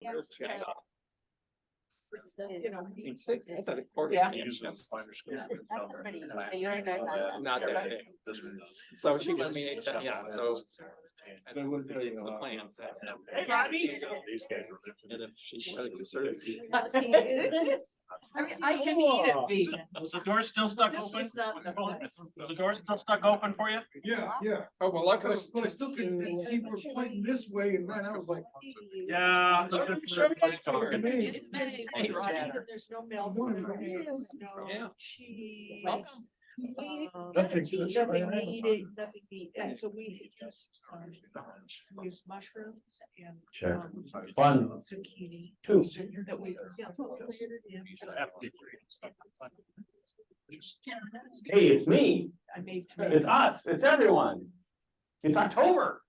You know, Six, I thought a quarter. Yeah. Not that big. So she was me, yeah, so. I don't want to tell you the plan. Hey, Robbie. And if she's really concerned. I can eat it vegan. Was the door still stuck open? Was the door still stuck open for you? Yeah. Oh, well, luckily. But I still can see we're pointing this way and then I was like. Yeah. Hey, Robbie, there's no milk. There's no Yeah. cheese. Nothing to it. Nothing needed, nothing needed. And so we use mushrooms and. Sure. Fun. Zucchini. Two. That we. Hey, it's me. I made. It's us. It's everyone. It's October.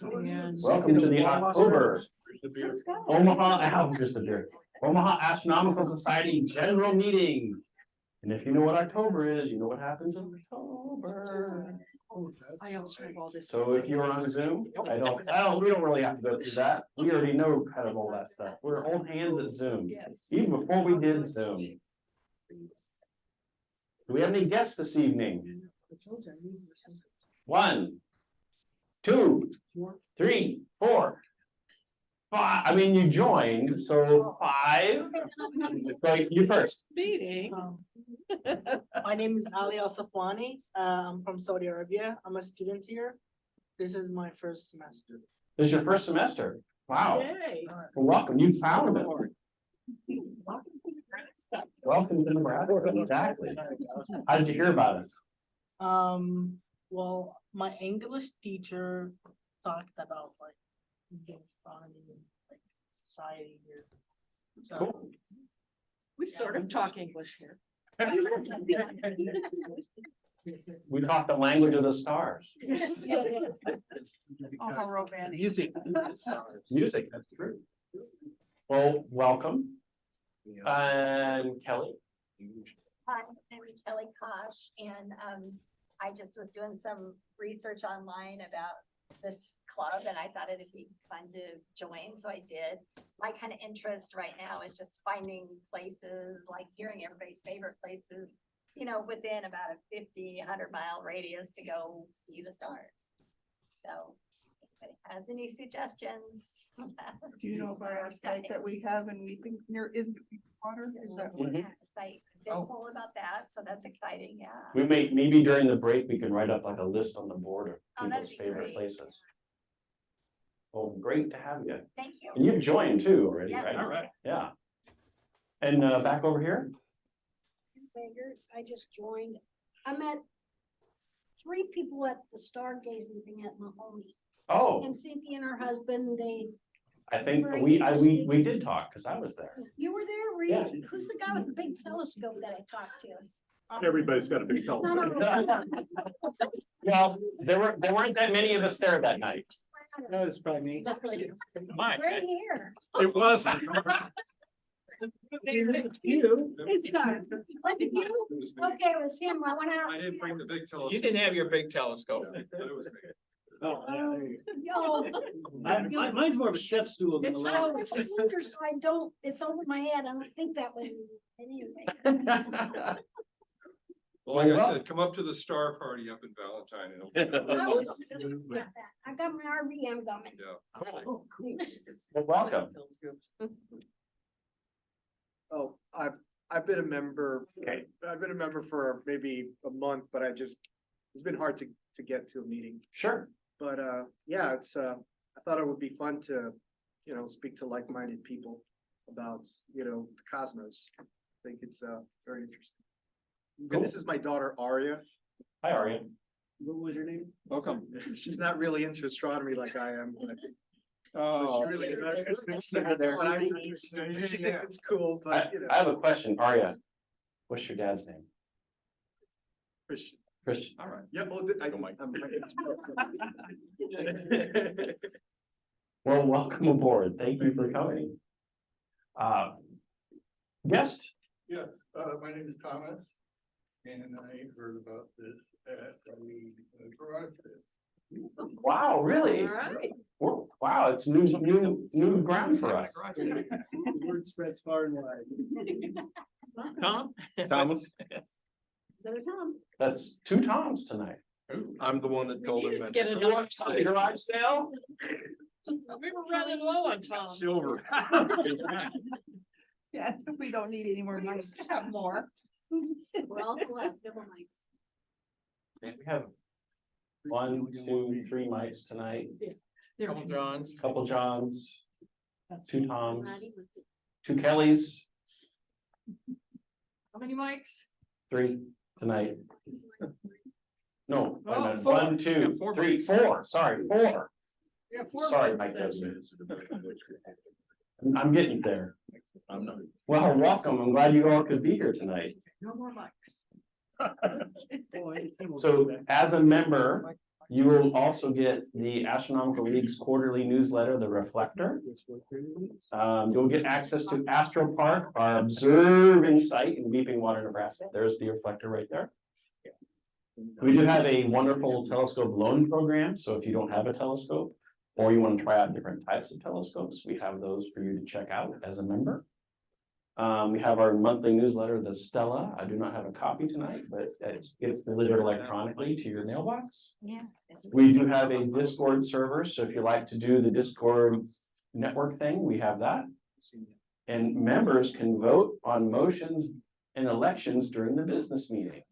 And- Welcome to the October Let's go. Omaha Astronomical Society General Meeting. And if you know what October is, you know what happens in October. I also have all this. So if you're on Zoom, we don't really have to go through that. We already know kind of all that stuff. We're old hands at Zoom, Yes. even before we did Zoom. Do we have any guests this evening? 1, 2, 3, 4, 5. I mean, you joined, so 5. Like you first. Meeting. My name is Ali Al Safwani. I'm from Saudi Arabia. I'm a student here. This is my first semester. This is your first semester. Wow. Yay. Well, welcome. You found it. Welcome to Nebraska. Exactly. How did you hear about us? Well, my English teacher talked about like astronomy and like society here. So, Cool. We sort of talk English here. We talk the language of the stars. Yes. Oh, how romantic. Music. Music, that's true. Well, welcome. And Kelly. Hi, I'm Kelly Kosh, and I just was doing some research online about this club, and I thought it'd be fun to join, so I did. My kind of interest right now is just finding places, like hearing everybody's favorite places, you know, within about a 50-100 mile radius to go see the stars. So, if anybody has any suggestions? Do you know about our site that we have and we think near isn't water? Is that what? Yes, I've been Oh. told about that, so that's exciting, yeah. We may, maybe during the break, we can write up like a list on the board of Oh, that'd people's be favorite great. places. Well, great to have you. Thank you. And you've joined too already, Yes. right? All right. Yeah. And back over here? I just joined. I met 3 people at the stargazing thing at Mahoney. Oh, And Cynthia and her husband, I think very we interesting. did talk, because I was there. you were there, really? Who's the guy with the big telescope that I talked to? Everybody's got a big No, telescope. no, Well, there weren't that many of us there that night. No, it's probably me. That's really Mike. right here. It was. You. It's not. Was it you? Okay, it was him. I went out. I didn't bring the big telescope. You didn't have your big telescope. Oh, yeah, there you Yo, go. Mine's more of a step stool than a it's ladder. older, so I don't, it's over my head. I don't think that was, anyway. Well, like I said, come up to the star party up in Valentine. I got my RV, I'm coming. Yeah. Well, welcome. Oh, I've been a member. Okay. I've been a member for maybe a month, but it's been hard to get to a meeting. Sure. But yeah, I thought it would be fun to, you know, speak to like-minded people about, you know, the cosmos. I think it's very interesting. Cool. And this is my daughter Aria. Hi, Aria. What was your name? Welcome. She's not really into astronomy like I am, but Oh. she really she thinks it's cool, I, but you know, I have a question, Aria. What's your dad's name? Christian. Christian. All right. Yeah. Well, Well, welcome aboard. Thank you for coming. Guest? Yes, my name is Thomas, and I heard about this at the garage sale. Wow, really? Alright. Wow, it's new ground for us. Word spreads far and wide. Tom? Thomas? Another Tom. That's 2 Toms tonight. I'm the one that told him. Get it on. Garage sale? We were running low on Tom. Silver. Yeah, we don't need any more We money. used to have more. We're all left, double mics. We have 1, 2, 3 mics tonight, Couple Johns. couple Johns, 2 Toms, Maddie with the- 2 Kellys, How many mics? 3 tonight. No, wait a Oh, minute. 4. 1, 2, 3, 4, sorry, 4. Yeah, 4 Sorry, mics Mike then. Desmond. I'm getting there. I'm not. Well, welcome. I'm glad you all could be here tonight. No more mics. So as a member, you will also get the Astronomical League's quarterly newsletter, The Reflector. You'll get access to Astro Park, our observing site in Weeping Water, Nebraska. There's the reflector right there. We do have a wonderful telescope loan program, so if you don't have a telescope or you want to try out different types of telescopes, we have those for you to check out as a member. We have our monthly newsletter, the Stella. I do not have a copy tonight, but it's delivered electronically to your mailbox. Yeah. We do have a Discord server, so if you like to do the Discord network thing, we have that. And members can vote on motions and elections during the business meeting.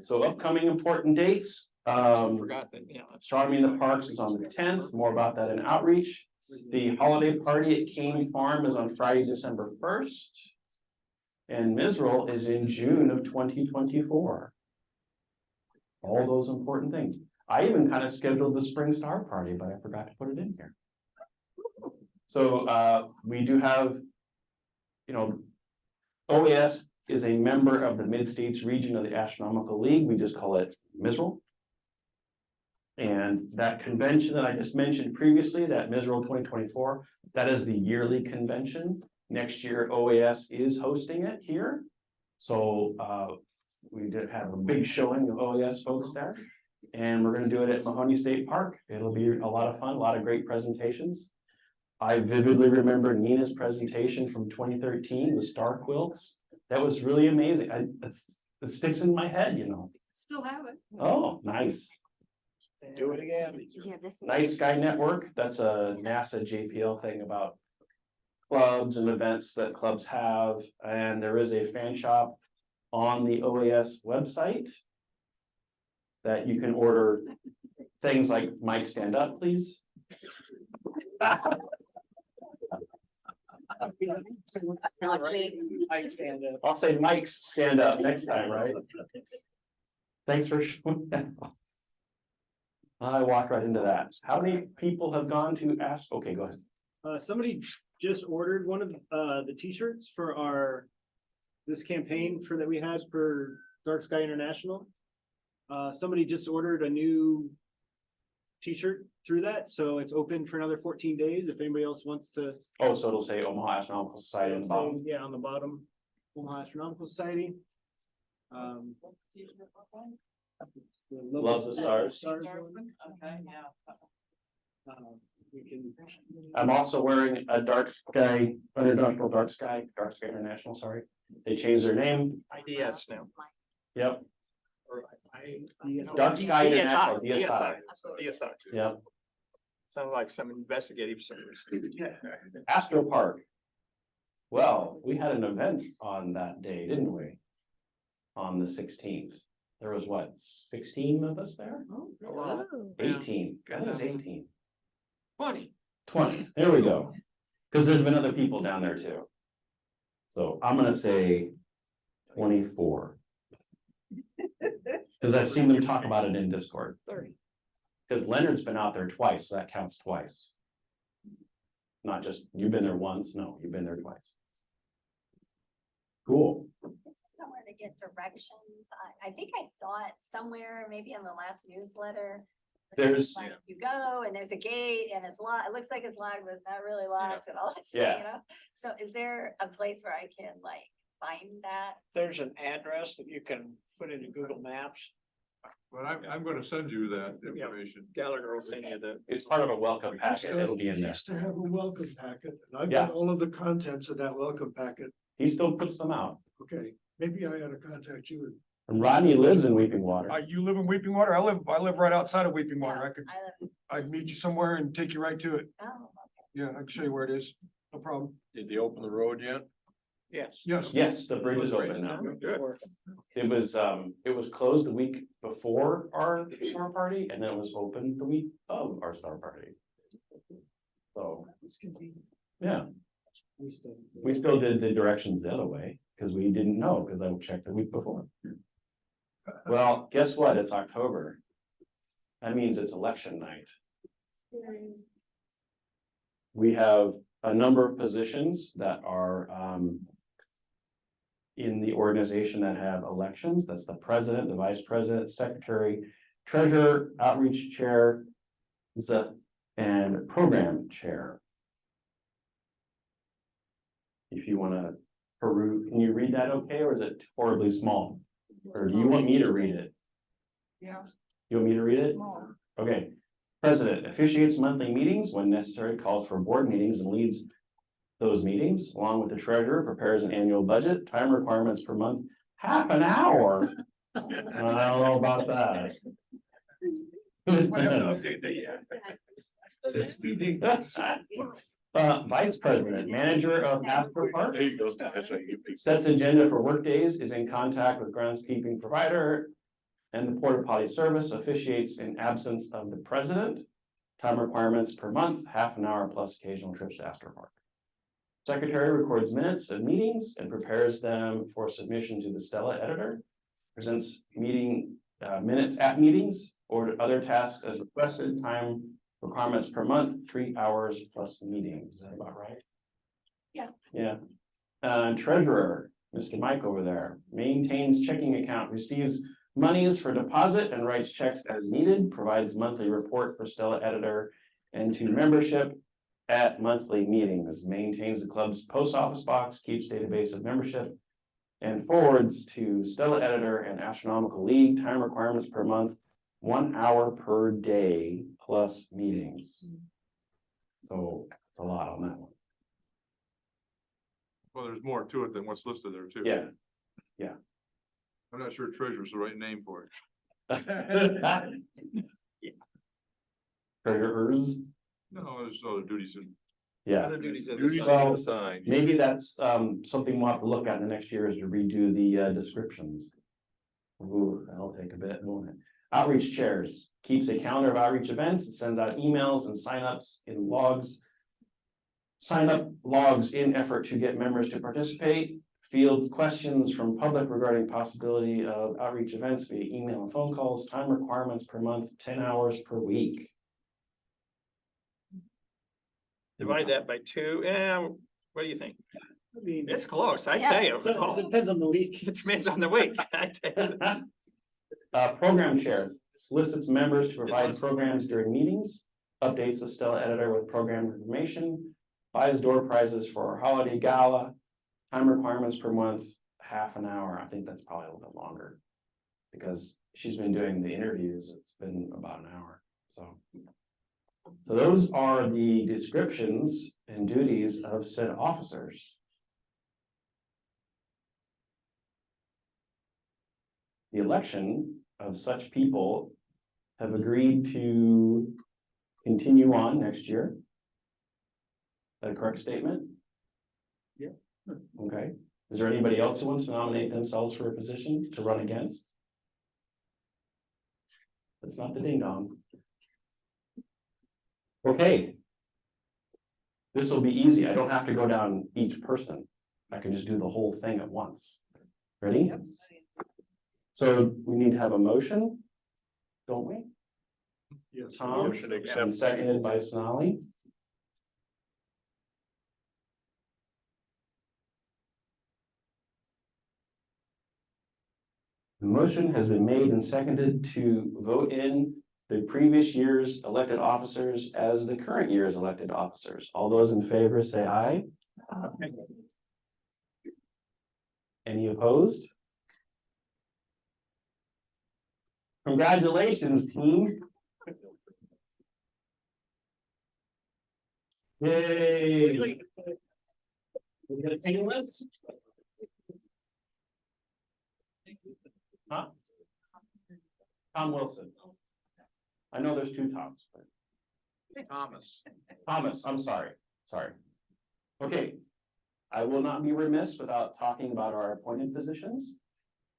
So upcoming important dates, Forgot that, yeah. Astronomy in the Parks is on the 10th, more about that in outreach. The holiday party at Cane Farm is on Friday, December 1st. And Misrule is in June of 2024. All those important things. I even kind of scheduled the Spring Star Party, but I forgot to put it in here. So we do have, OAS is a member of the Mid-States region of the Astronomical League. We just call it Misrule. And that convention that I just mentioned previously, that Misrule 2024, that is the yearly convention. Next year, OAS is hosting it here. So we did have a big showing of OAS folks there. And we're going to do it at Mahoney State Park. It'll be a lot of fun, a lot of great presentations. I vividly remember Nina's presentation from 2013, the star quilts. That was really amazing. It sticks in my head, Still have it. Oh, nice. Do it again. Did you have this? Night Sky Network, that's a NASA JPL thing about clubs and events that clubs have. And there is a fan shop on the OAS website that you can order things like Mike, stand up, please. I'll say Mike's stand up next time, right? Thanks for showing that. I walked right into that. How many people have gone to ask? Okay, go ahead. Somebody just ordered one of the t-shirts for this campaign that we had for Dark Sky International. Somebody just ordered a new t-shirt through that, so it's open for another 14 days if anybody else wants to. Oh, so it'll say Omaha Astronomical Society on the bottom. Yeah, on the bottom, Omaha Astronomical Society. It's the Loves the stars. Okay, yeah. We can. I'm also wearing a Dark Sky, International Dark Sky International, sorry. They changed their name. IDS now. Yep. Or Dark Sky International, DSI. DSI. Yep. Sounds like some investigative service. Astro Park. Well, we had an event on that day, didn't we? On the 16th. There was what, 16 of us there? Oh, 18. I think it was 18. 20. 20. There we go. Because there's been other people down there too. So I'm gonna say 24. Because I've seen them talk about it in Discord. 30. Because Leonard's been out there twice, so that counts twice. Not just, you've been there once, no, you've been there twice. Cool. Somewhere to get directions. I think I saw it somewhere, maybe in the last newsletter. There's- Like, you go and there's a gate and it's locked. It looks like it's locked, but it's not really locked and all this, Yeah. So is there a place where I can find that? There's an address that you can put into Google Maps. But I'm gonna send you that information. Gallagher will send you the. It's part of a welcome packet. It'll be in there. Used to have a welcome packet, and I've Yeah. got all of the contents of that welcome packet. He still puts them out. Okay, maybe I ought to contact you. And Rodney lives in Weeping Water. You live in Weeping Water? I live right outside of Weeping Water. Yeah, I could, I live- I'd meet you somewhere and take you right to it. Oh, okay. Yeah, I can show you where it is. No problem. Did they open the road yet? Yes. Yes. Yes, the bridge is open now. Good. It was closed the week before our star party and then it was open the week of our star party. So, yeah, we still did the directions the other way because we didn't know because I checked the week before. Well, guess what? It's October. That means it's election night. We have a number of positions that are in the organization that have elections. That's the president, the vice president, secretary, treasurer, outreach chair, and program chair. If you want to peruse, can you read that okay, or is it horribly small? Or do you want me to read it? Yeah. You want me to read it? Small. Okay. President officiates monthly meetings when necessary, calls for board meetings and leads those meetings, along with the treasurer, prepares an annual budget, time requirements per month, half an hour. I don't know about that. Might have to update that. Vice president, manager of Asper Park, There you go. That's right. You picked- sets agenda for work days, is in contact with groundskeeping provider and the porta potty service, officiates in absence of the president. Time requirements per month, half an hour plus occasional trips to Astor Park. Secretary records minutes of meetings and prepares them for submission to the Stella editor. Presents meeting minutes at meetings or other tasks as requested. Time requirements per month, 3 hours plus meetings. Is that about right? Yeah. Yeah. Treasurer, Mr. Mike over there, maintains checking account, receives monies for deposit and writes checks as needed, provides monthly report for Stella editor and to membership at monthly meetings, maintains the club's post office box, keeps database of membership, and forwards to Stella editor and Astronomical League. Time requirements per month, 1 hour per day plus meetings. So a lot on that one. Well, there's more to it than what's listed there too. Yeah. I'm not sure treasurer's the right name for it. Treasurers, No, there's other duties and. yeah. Other duties as Duties assigned. well, Assigned. Maybe that's something we'll have to look at in the next year is to redo the descriptions. Ooh, that'll take a bit, won't it? Outreach chairs, keeps a calendar of outreach events, and sends out emails and signups in logs. Sign up logs in effort to get members to participate, fields questions from public regarding possibility of outreach events via email and phone calls, time requirements per month, 10 hours per week. Divide that by 2, and what do you think? I mean, It's close, I Yeah. tell you. it depends on the week. It depends on the week. I tell you. Program chair solicits members to provide programs during meetings, updates the Stella editor with program information, buys door prizes for our holiday gala, time requirements per month, half an hour. I think that's probably a little bit longer. Because she's been doing the interviews, it's been about an hour, so. So those are the descriptions and duties of said officers. The election of such people have agreed to continue on next year. Is that a correct statement? Yeah. Okay, is there anybody else who wants to nominate themselves for a position to run against? That's not the ding dong. Okay. This will be easy. I don't have to go down each person. I can just do the whole thing at once. Ready? So we need to have a motion, don't we? Yes. Tom, Motion to accept. and seconded by Sonali. The motion has been made and seconded to vote in the previous year's elected officers as the current year's elected officers. All those in favor say aye. Any opposed? Congratulations, team. Yay. We get a ping list? Huh? Tom Wilson. I know there's two Toms, but Thomas, I'm sorry. Okay. I will not be remiss without talking about our appointed positions.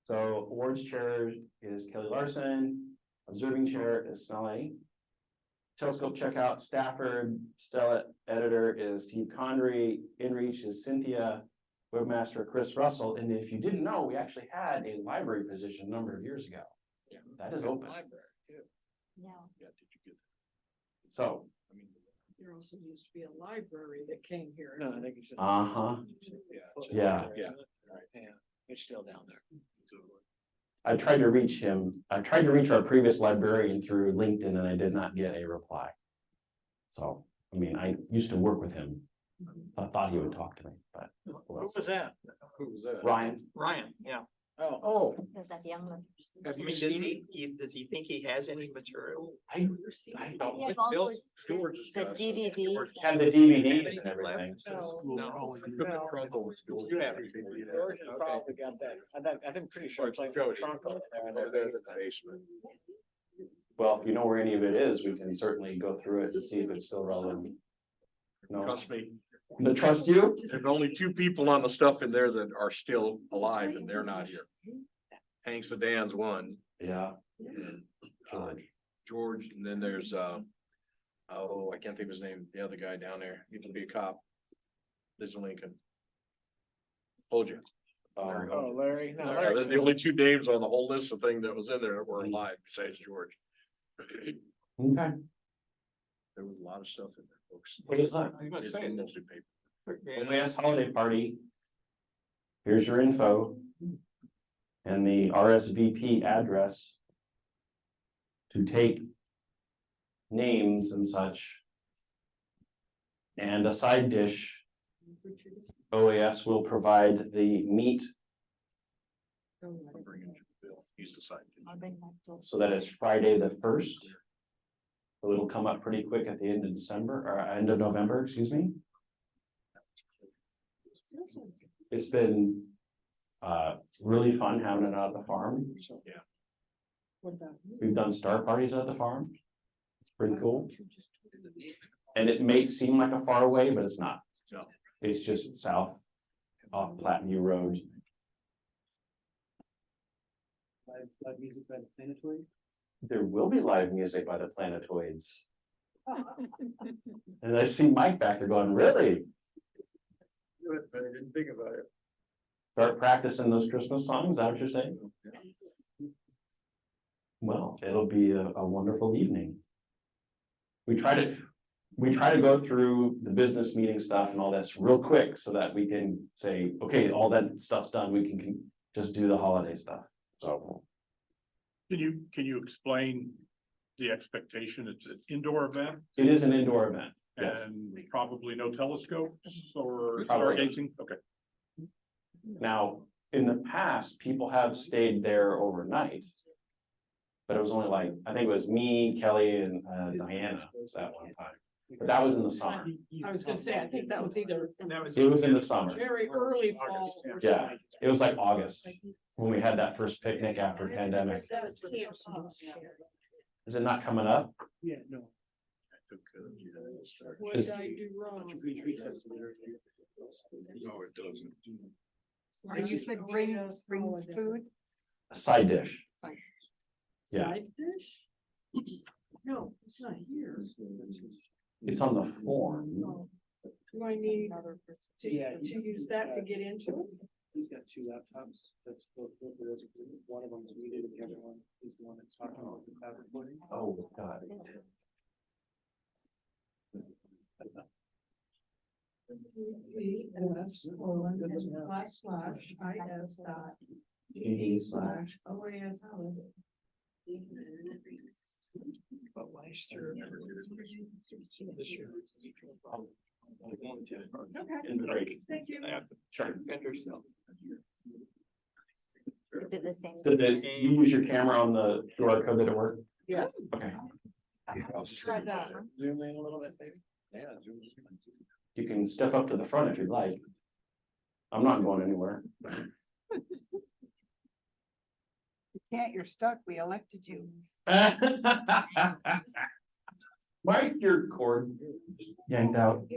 So awards chair is Kelly Larson, observing chair is Snelly. Telescope checkout Stafford, Stella editor is Steve Condry, InReach is Cynthia, webmaster Chris Russell, and if you didn't know, we actually had a library position a number of years ago. Yeah. That is open. Yeah. So, There also used to be a library that came here. No, I think it's. uh-huh, yeah. Yeah. It's still down there. I tried to reach him. I tried to reach our previous librarian through LinkedIn and I did not get a reply. So, I mean, I used to work with him. I thought he would talk to me, but. Who was that? Who was that? Ryan, Yeah. Oh. There's that young one. Have you seen, does he think he has any material? I don't. Yeah, Bill- all those- George the does. DVD. Had the DVDs and everything. No. You have. George has probably got that. I'm pretty sure it's like a trunk over there. Well, if you know where any of it is, we can certainly go through it to see if it's still relevant. No, Trust me, to trust you? there's only two people on the stuff in there that are still alive and they're not here. Hank Sedan's one, Yeah. and George. George, and then there's, I can't think of his name, the other guy down there, he can be a cop. Lives in Lincoln. Told you. Larry. Oh, Larry. No, Yeah, they're the only two names on the whole list of things that was in there that were alive besides George. Okay. There was a lot of stuff in there, folks. What is that? It's mostly paper. OAS holiday party. Here's your info. And the RSVP address. To take. Names and such. And a side dish. OAS will provide the meat I'll bring it to Bill. He's the side. so that it's Friday the 1st. So it'll come up pretty quick at the end of December or end of November, excuse me. It's been really fun having it out at the farm. Yeah. We've done star parties at the farm. It's pretty cool. And it may seem like a far away, but it's not. No. It's just south off Platteview Road. Live music by the Planetoid. There will be live music by the Planetoids. And I see Mike back there going, really? I didn't think about it. Start practicing those Christmas songs, is that what you're saying? Well, it'll be a wonderful evening. We try to go through the business meeting stuff and all this real quick so that we can say, okay, all that stuff's done, we can just do the holiday stuff, so. Can you explain the expectation? It's an indoor event It is an indoor event, yes. and probably no telescopes or Probably. stargazing? Okay. Now, in the past, people have stayed there overnight. But it was only like, I think it was me, Kelly and Diana that one time, but that was in the summer. I was gonna say, I think that was either It was in the summer. very early fall. or Yeah. something. It was like August when we had that first picnic after pandemic. That was camp. Is it not coming up? Yeah, no. What did I do wrong? No, it doesn't. And you said brings food? A side dish. Yeah. Side dish? No, it's not here. It's on the form. Do I need Yeah. to use that to get into it? He's got two laptops. That's both of those. One of them is muted and the other one is the one that's talking about the cloud recording. Oh, God. /IS.GD/OAS But last year. This year. Okay. In the break. Thank you. Sure. And yourself. Is it the same? Did you use your camera on the QR code that it worked? Yeah. Okay, Try that. Zoom in a little bit, maybe. Yeah. you can step up to the front if you'd like. I'm not going anywhere. You can't, you're stuck. We elected you. Mike, your cord yanked out.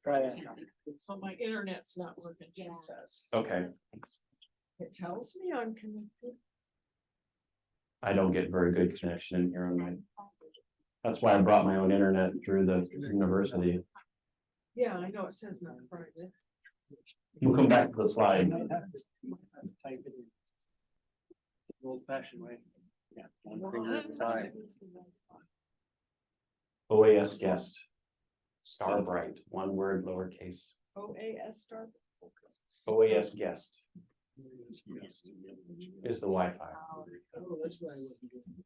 Try that. So my internet's not working, she says. Okay, It tells me I'm connected. I don't get very good connection in here on my. That's why I brought my own internet through the university. Yeah, I know it says not private. We'll come back to the slide. Type it in. Old fashioned way. Yeah, one finger at a time. OAS guest. Star bright, one word lowercase. OAS start. OAS guest is the Wi-Fi. Oh, that's why I wasn't doing it.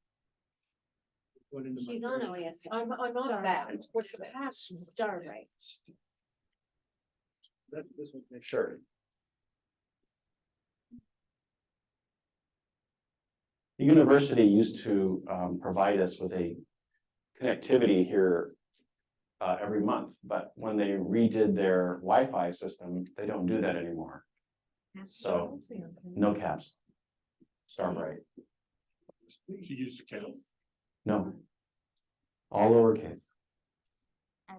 Went into my She's on phone. OAS. I'm on that. What's the password? Star, right? This one. Sure. The university used to provide us with a connectivity here every month, but when they redid their Wi-Fi system, they don't do that anymore. So no caps. Star bright. She used to count. No. All lowercase.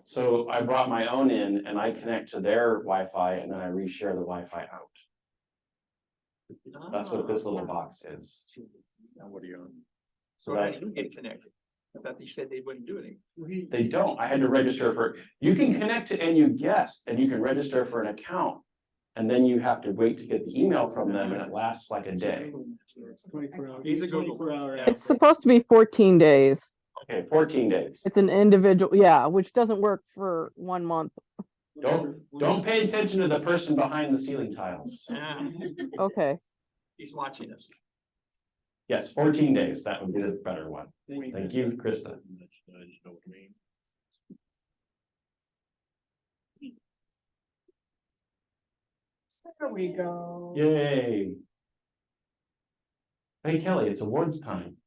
So I brought my own in and I connect to their Wi-Fi and then I reshare the Wi-Fi out. That's what this little box is. Now what are you on? So how do you get connected? I thought they said they wouldn't do anything. They don't. I had to register for, you can connect to NU Guest and you can register for an account. And then you have to wait to get the email from them and it lasts like a day. 24 hours. He's a Google. 24 hour. Yeah. It's supposed to be 14 days. Okay, 14 days. It's an individual, yeah, which doesn't work for 1 month. Don't pay attention to the person behind the ceiling tiles. Ah, Okay. he's watching us. Yes, 14 days. That would be the better one. Thank you, Krista. I just know what I mean. There we go. Yay. Hey Kelly, it's awards time.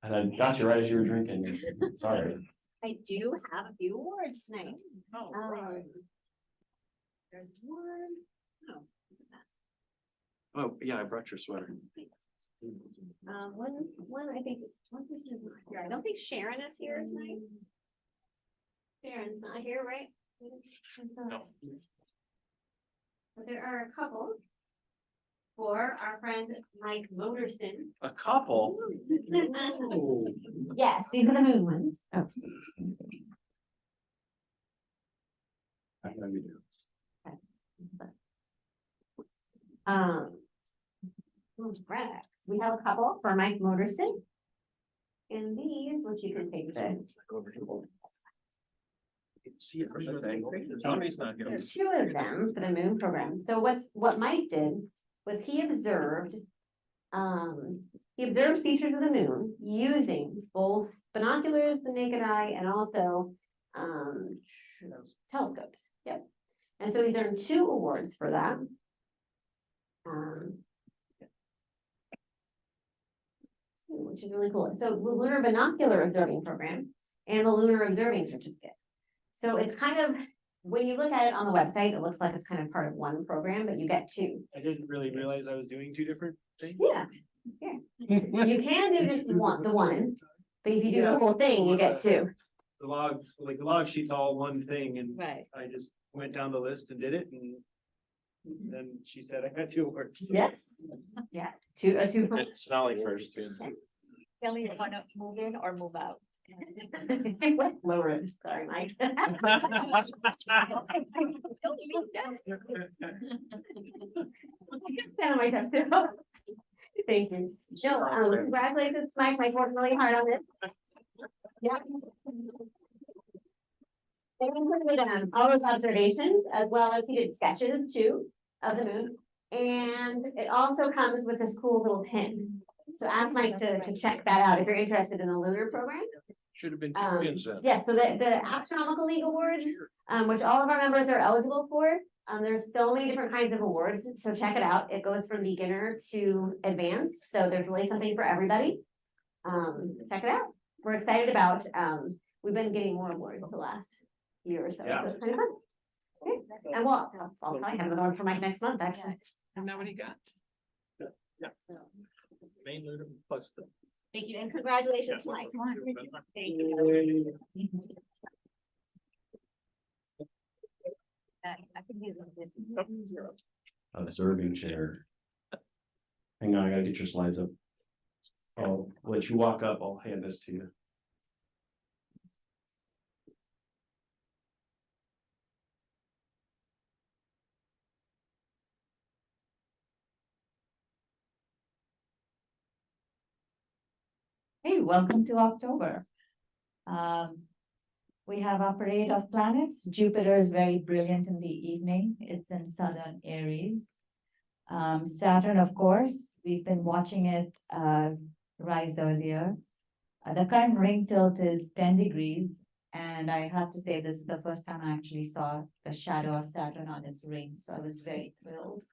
And I got you right as you were drinking. Sorry. I do have a few awards tonight. Oh, There's one. Oh, yeah, I brought your sweater. One, I think, one person is not here. I don't think Sharon is here tonight. Sharon's not here, right? No. But there are a couple. For our friend Mike Motorson. A couple? Yes, these are the moon ones. Oh. I know you do. Rex. We have a couple for Mike Motorson. And these, which you can take the. See it from the thing. Tony's not here. There's two of them for the moon program. So what Mike did was he observed features of the moon using both binoculars, the naked eye, and also telescopes. Yep. And so he's earned 2 awards for that. Which is really cool. So the Lunar Binocular Observing Program and the Lunar Observing Certificate. So it's kind of, when you look at it on the website, it looks like it's kind of part of one program, but you get 2. I didn't really realize I was doing 2 different things. Yeah. You can do just the one, but if you do the whole thing, you get 2. The log sheet's all one thing and Right. I just went down the list and did it and then she said I got 2 awards. Yes. Yes. 2. Snolly first. Kelly, you wanna move in or move out? Lower it. Sorry, Mike. Sound like that too. Thank you. So, congratulations, Mike. Mike worked really hard on this. Yeah. They included all those observations as well as he did sketches too of the moon. And it also comes with this cool little pin. So ask Mike to check that out if you're interested in the lunar program. Should have been 2 pins then. Yeah, so the Astronomical League Awards, which all of our members are eligible for, There's so many different kinds of awards, so check it out. It goes from beginner to advanced, so there's really something for everybody. Check it out. We're excited about, we've been getting more awards the last year or so, so it's kind of fun. Okay, and well, I'll probably have another one for Mike next month, actually. And now what he got? Yeah. Main leader plus the. Thank you, and congratulations, Mike. Thank you. Observing chair. Hang on, I gotta get your slides up. I'll let you walk up, I'll hand this to you. Hey, welcome to October. We have our parade of planets. Jupiter is very brilliant in the evening. It's in southern Aries. Saturn, of course, we've been watching it rise earlier. The current ring tilt is 10 degrees. And I have to say, this is the first time I actually saw the shadow of Saturn on its ring. So I was very thrilled.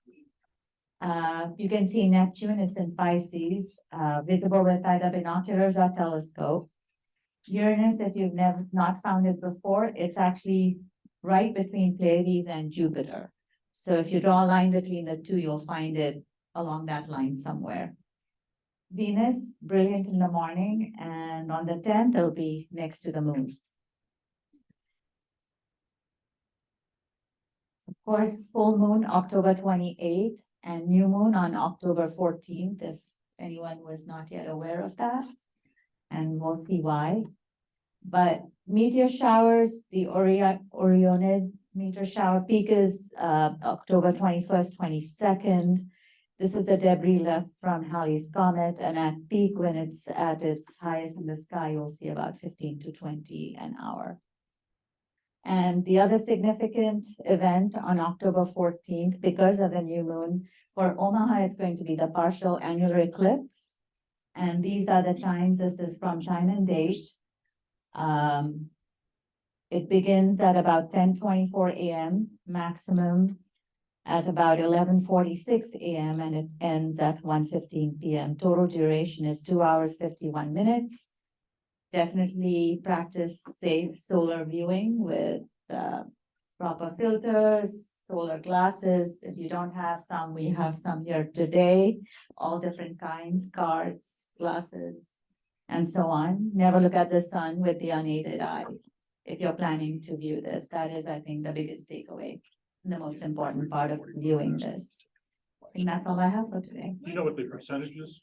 You can see Neptune, it's in Pisces, visible with either binoculars or telescope. Uranus, if you've not found it before, it's actually right between Pleiades and Jupiter. So if you draw a line between the two, you'll find it along that line somewhere. Venus, brilliant in the morning, and on the 10th, it'll be next to the moon. Of course, full moon, October 28th, and new moon on October 14th, if anyone was not yet aware of that. And we'll see why. But meteor showers, the Orionid meteor shower peak is October 21st, 22nd. This is the debris left from Halley's Comet, and at peak, when it's at its highest in the sky, you'll see about 15 to 20 an hour. And the other significant event on October 14th, because of the new moon, for Omaha, it's going to be the partial annular eclipse. And these are the times, this is from time and date. It begins at about 10:24 a.m. maximum at about 11:46 a.m. and it ends at 1:15 p.m. Total duration is 2 hours, 51 minutes. Definitely practice safe solar viewing with proper filters, solar glasses. If you don't have some, we have some here today, all different kinds, cards, glasses, and so on. Never look at the sun with the unaided eye. If you're planning to view this, that is, I think, the biggest takeaway, the most important part of viewing this. And that's all I have for today. You know what the percentage is?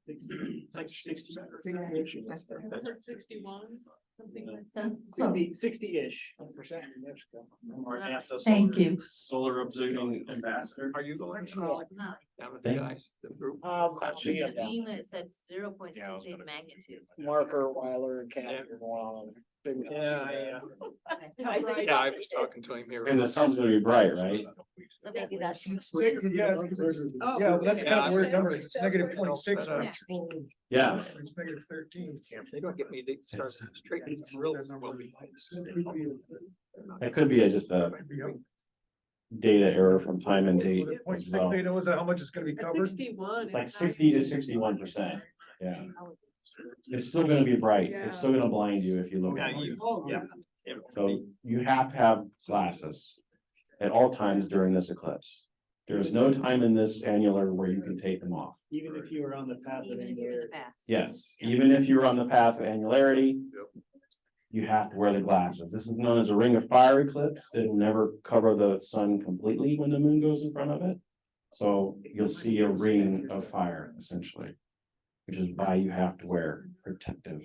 It's like 60. 61, something like So, 60-ish percent in Mexico. Or NASA thank you. Solar observing ambassador. Are you going? No. Down with the guys, the group. Yeah, It said 0.68 Yeah, I was gonna- magnitude. Marker, Weiler, and Kathy are going on. Big- Yeah, I was talking to him here. And the sun's gonna be bright, right? So maybe that's. Yeah, but that's kind of weird number. It's negative 0.6. Yeah. Yeah. It's negative 13. They don't get me, they start straightening real well. It could be just a data error from time and date as well. Is that how much it's gonna be covered? 61. Like 60 to 61%. Yeah. It's still gonna be bright. It's still gonna blind you if you look at it. Yeah. So you have to have glasses at all times during this eclipse. There is no time in this annular where you can take them off. Even if you were on the path. Even if you're in the past. Yes, even if you're on the path of annularity, you have to wear the glasses. This is known as a ring of fire eclipse. It'll never cover the sun completely when the moon goes in front of it. So you'll see a ring of fire essentially, which is why you have to wear protective.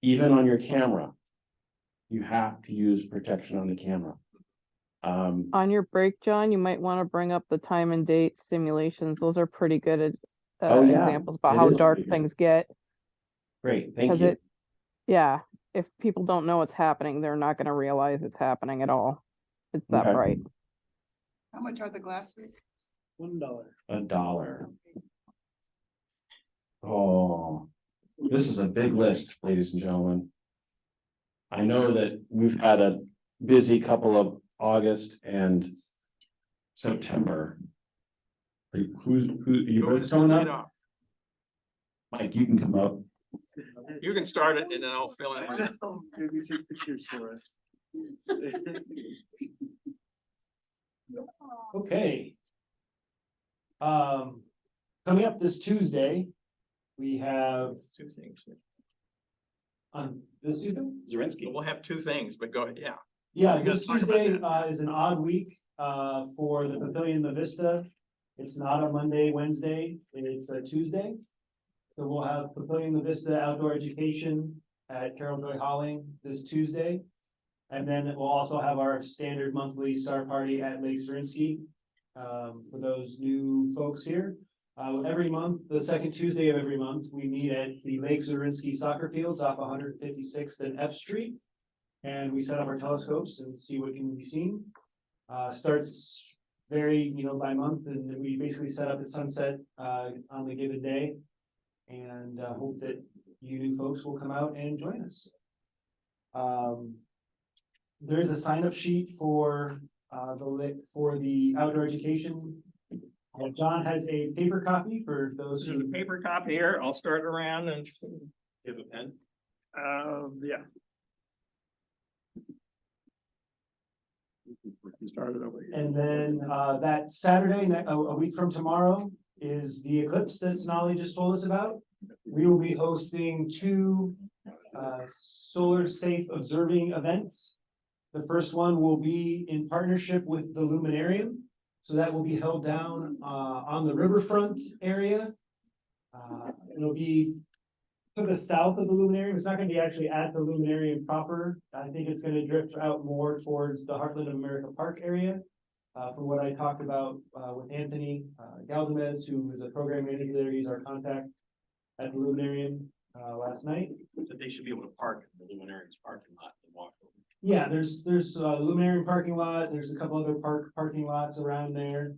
Even on your camera, you have to use protection on the camera. On your break, John, you might want to bring up the time and date simulations. Those are pretty good at Oh, yeah. examples about It how is dark pretty good. things get. Great, thank 'Cause you. Yeah, if people don't know what's happening, they're not going to realize it's happening at all. It's that Okay. bright. How much are the glasses? $1. $1. Oh, this is a big list, ladies and gentlemen. I know that we've had a busy couple of August and September. You both coming up? Mike, you can come up. You can start it and then I'll fill in. Maybe take pictures for us. Okay. Coming up this Tuesday, we have Two things. on this Tuesday? Zirinsky. We'll have two things, but go ahead, yeah. Yeah, We're gonna this talk about Tuesday that. is an odd week for the Pavilion La Vista. It's not a Monday, Wednesday, it's a Tuesday. So we'll have Pavilion La Vista Outdoor Education at Carol Joy Holling this Tuesday. And then we'll also have our standard monthly star party at Lake Zirinsky for those new folks here. Every month, the second Tuesday of every month, we meet at the Lake Zirinsky soccer fields off 156th and F Street. And we set up our telescopes and see what can be seen. Starts vary, by month, and we basically set up at sunset on the given day. And hope that you new folks will come out and join us. There is a sign-up sheet for the outdoor education. John has a paper copy for those There's a who. paper copy here. I'll start around and. You have a pen? Yeah. Started over here. And then that Saturday, a week from tomorrow, is the eclipse that Sonali just told us about. We will be hosting two solar safe observing events. The first one will be in partnership with the Luminarium. So that will be held down on the riverfront area. It'll be to the south of the Luminarium. It's not going to be actually at the Luminarium proper. I think it's going to drift out more towards the Heartland of America Park area. From what I talked about with Anthony Galdamez, who is a program manager there, he's our contact at the Luminarium last night. That they should be able to park in the Luminarium's parking lot and walk over. Yeah, there's the Luminarium parking lot. There's a couple other parking lots around there.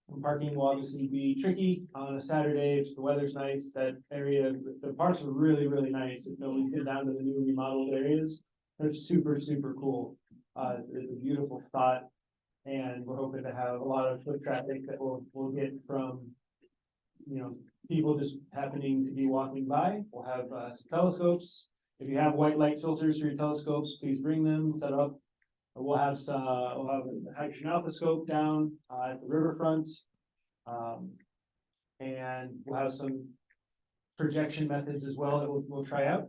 And parking will obviously be tricky on a Saturday if the weather's nice. That area, the parks are really, really nice. If we get down to the new remodeled areas, they're super, super cool. It's a beautiful spot. And we're hoping to have a lot of foot traffic that we'll get from, people just happening to be walking by. We'll have some telescopes. If you have white light filters for your telescopes, please bring them, set up. We'll have a hydrogen alpha scope down at the riverfront. And we'll have some projection methods as well that we'll try out.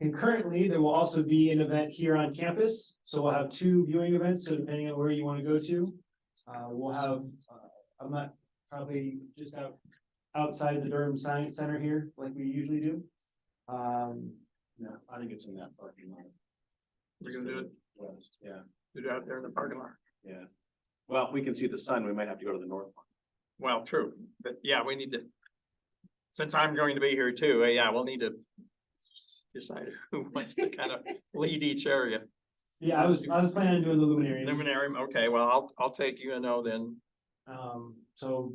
And currently, there will also be an event here on campus. So we'll have two viewing events. So depending on where you want to go to, we'll have, I'm not probably just outside the Durham Science Center here, like we usually do. No, I think it's in that parking lot. We're gonna do it. West, yeah, Do it out there in the parking lot. yeah. Well, if we can see the sun, we might have to go to the north one. Well, true, but yeah, we need to. Since I'm going to be here too, yeah, we'll need to. Decide who wants to kind of lead each area. Yeah, I was planning on doing the Luminarium. Luminarium, okay, well, I'll take UNO then. So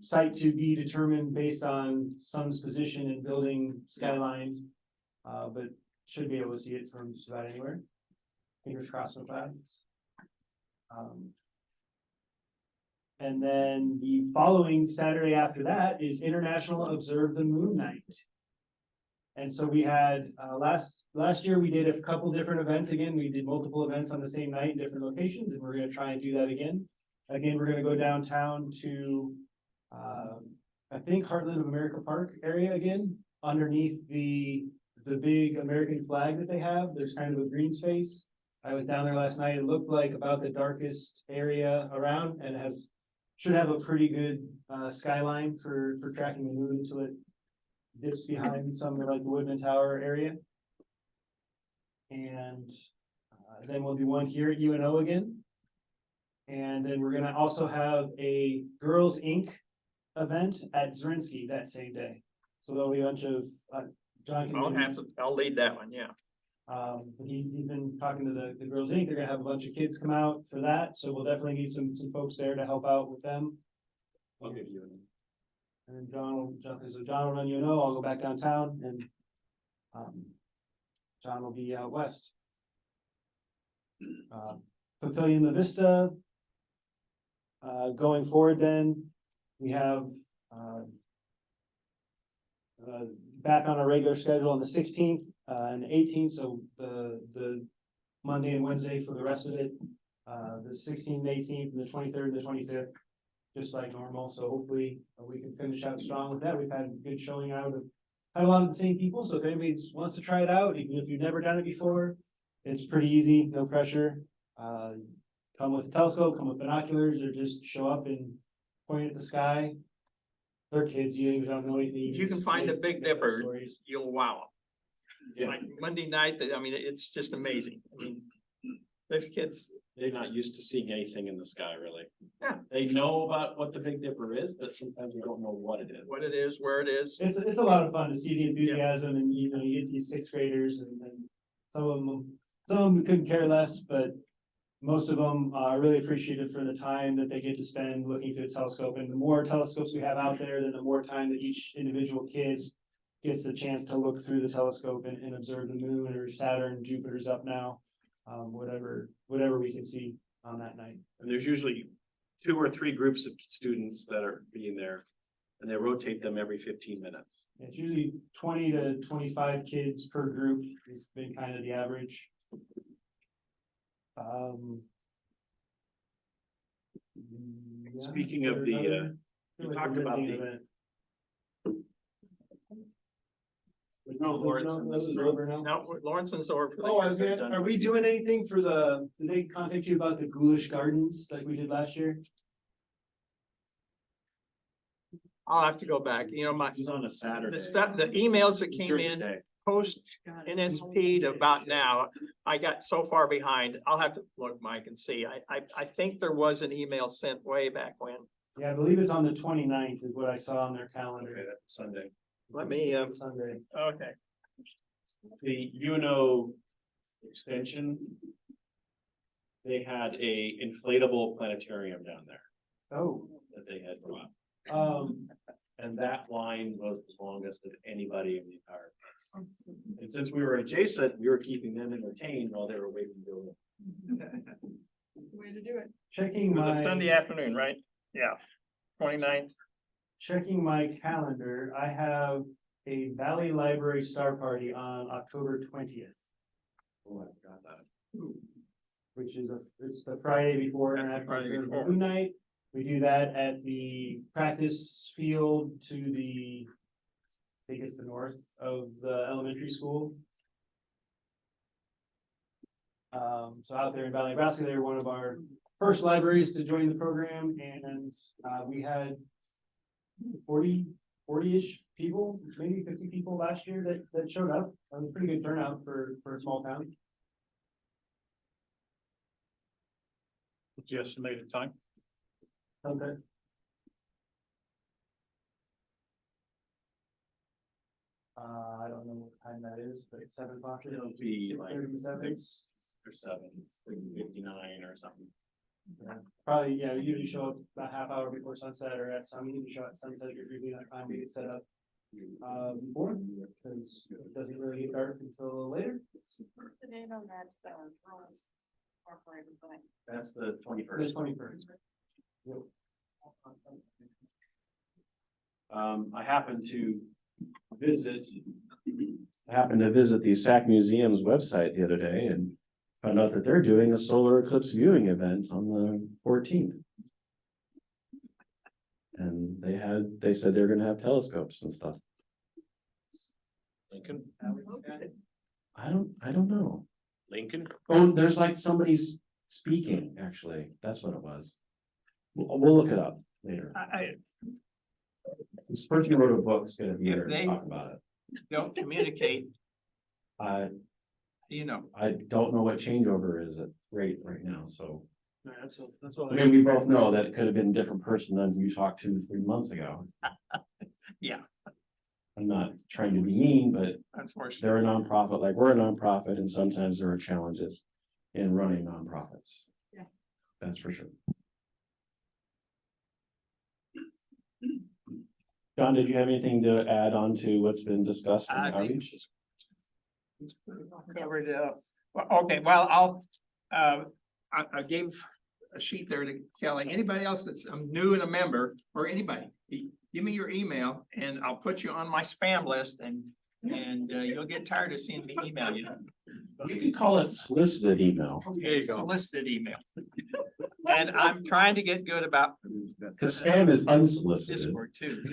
site to be determined based on sun's position and building skylines. But should be able to see it from just about anywhere. Fingers crossed with that. And then the following Saturday after that is International Observe the Moon Night. And so we had, last year we did a couple different events again. We did multiple events on the same night in different locations, and we're gonna try and do that again. Again, we're gonna go downtown to, I think Heartland of America Park area again, underneath the big American flag that they have. There's kind of a green space. I was down there last night. It looked like about the darkest area around, and should have a pretty good skyline for tracking the moon until it dips behind somewhere like the Woodman Tower area. And then we'll do one here at UNO again. And then we're gonna also have a Girls Inc. event at Zirinsky that same day. So there'll be a bunch of, John can. I'll lead that one, yeah. He's been talking to the Girls Inc. They're gonna have a bunch of kids come out for that, so we'll definitely need some folks there to help out with them. I'll give you And John will run UNO, I'll go back downtown, and John will be out west. Pavilion La Vista, Going forward then, we have, back on our regular schedule on the 16th, and the 18th, so the Monday and Wednesday for the rest of it. The 16th, 18th, and the 23rd, and the 25th, just like normal, so hopefully we can finish out strong with that. We've had a good showing out of, had a lot of the same people, so if anybody wants to try it out, even if you've never done it before, it's pretty easy, no pressure. Come with a telescope, come with binoculars, or just show up and point at the sky. They're kids, you don't know anything. If you can just find the make Big up Dipper, stories. you'll wow 'em. Yeah. Like Monday night, I mean, it's just amazing. I mean, those kids, They're not used to seeing anything in the sky, really. Yeah. They know about what the Big Dipper is, but sometimes they don't know what it is. what it is, where it is. It's a lot of fun to see the enthusiasm and, you know, you get these sixth graders and some of them couldn't care less, but most of them are really appreciative for the time that they get to spend looking through the telescope. And the more telescopes we have out there, then the more time that each individual kid gets the chance to look through the telescope and observe the moon or Saturn, Jupiter's up now. Whatever we can see on that night. And there's usually 2 or 3 groups of students that are being there, and they rotate them every 15 minutes. It's usually 20 to 25 kids per group has been kind of the average. Yeah, Speaking of is the, there another- you like talked a about riveting the- event. There's no Lawrence Lawrence. and this is over now? No, Lawrence and Sword. for the Oh, I year was they've gonna, done. are we doing anything for did they contact you about the Ghoulish Gardens like we did last year? I'll have to go back, you know, It's on a Saturday. the stuff, the emails that came During the in day. post NSP to about now, I got so far behind. I'll have to look, Mike, and see. I think there was an email sent way back when. Yeah, I believe it's on the 29th is what I saw on their Okay, calendar. that's Sunday. Let me, Sunday. okay. The UNO extension. They had a inflatable planetarium down there Oh, that they had brought, um, and that line was the longest of anybody in the entire place. And since we were adjacent, we were keeping them entertained while they were waiting to go in. Way to do it. checking It was a Sunday my, afternoon, right? Yeah, 29th. checking my calendar, I have a Valley Library Star Party on October 20th. Oh, I forgot that. Which is it's the Friday before That's the International Friday Observable before. Moon Night. We do that at the practice field to the, I think it's the north of the elementary school. So out there in Valley, Nebraska, they were one of our first libraries to join the program, and we had 40-ish people, maybe 50 people last year that showed up. That was a pretty good turnout for a small town. What's the estimated time? Okay. I don't know what time that is, but it's 7 o'clock. It'll be like 6:37. 6 or 7:59 or something. Yeah. Probably, yeah, we usually show up about half hour before sunset or at some, we usually show up at sunset, if you're doing that time, we get set up. Before, because it doesn't really get dark until later. The name on that, Rose Incorporated, but That's the The 21st. 21st. Yep. I happened to visit the SAC Museum's website the other day and found out that they're doing a solar eclipse viewing event on the 14th. And they said they're gonna have telescopes and stuff. Lincoln? I don't know. Lincoln? Oh, there's like somebody's speaking, actually. That's what it was. We'll look it up later. This person who wrote a book is gonna be If here to they- talk about it. Don't communicate, I you know. don't know what changeover is at rate right now, so. That's all. I mean, we both know that it could have been a different person than you talked to 3 months ago. Yeah, I'm not trying to be mean, but unfortunately. they're a nonprofit, like we're a nonprofit, and sometimes there are challenges in running nonprofits. Yeah. That's for sure. John, did you have anything to add on to what's been discussed? in I the think outreach? Covered, well, okay, well, I'll, I gave a sheet there to Kelly, anybody else that's new and a member, or anybody, give me your email and I'll put you on my spam list and you'll get tired of seeing me email you. You can call it solicited email. There you go. Solicited email. And I'm trying to get good about Cause spam is unsolicited. Discord too.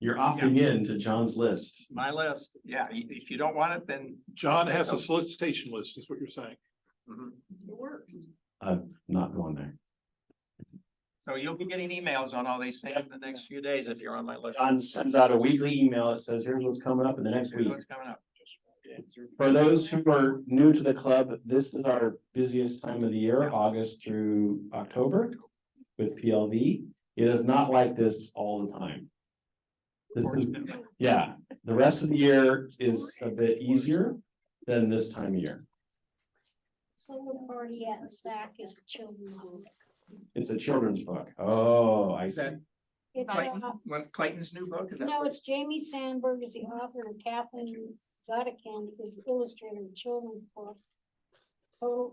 You're opting in to John's list. My list, yeah, if you don't want it, then. John has a solicitation list, is what you're saying. Mhm. It works. I'm not going there. So you'll be getting emails on all these things in the next few days if you're on my list. John sends out a weekly email that says, here's what's coming up in the next Here's week. what's coming up. For those who are new to the club, this is our busiest time of the year, August through October with PLV. It is not like this all the time. This is- yeah, the rest of the year is a bit easier than this time of year. Solar party at SAC is a children's book. It's a children's book. Oh, I Is see. that It's, Clayton's new book? Is that no, what- it's Jamie Sandberg is the author, and Kathleen Gottacan is the illustrator of the children's book. Solar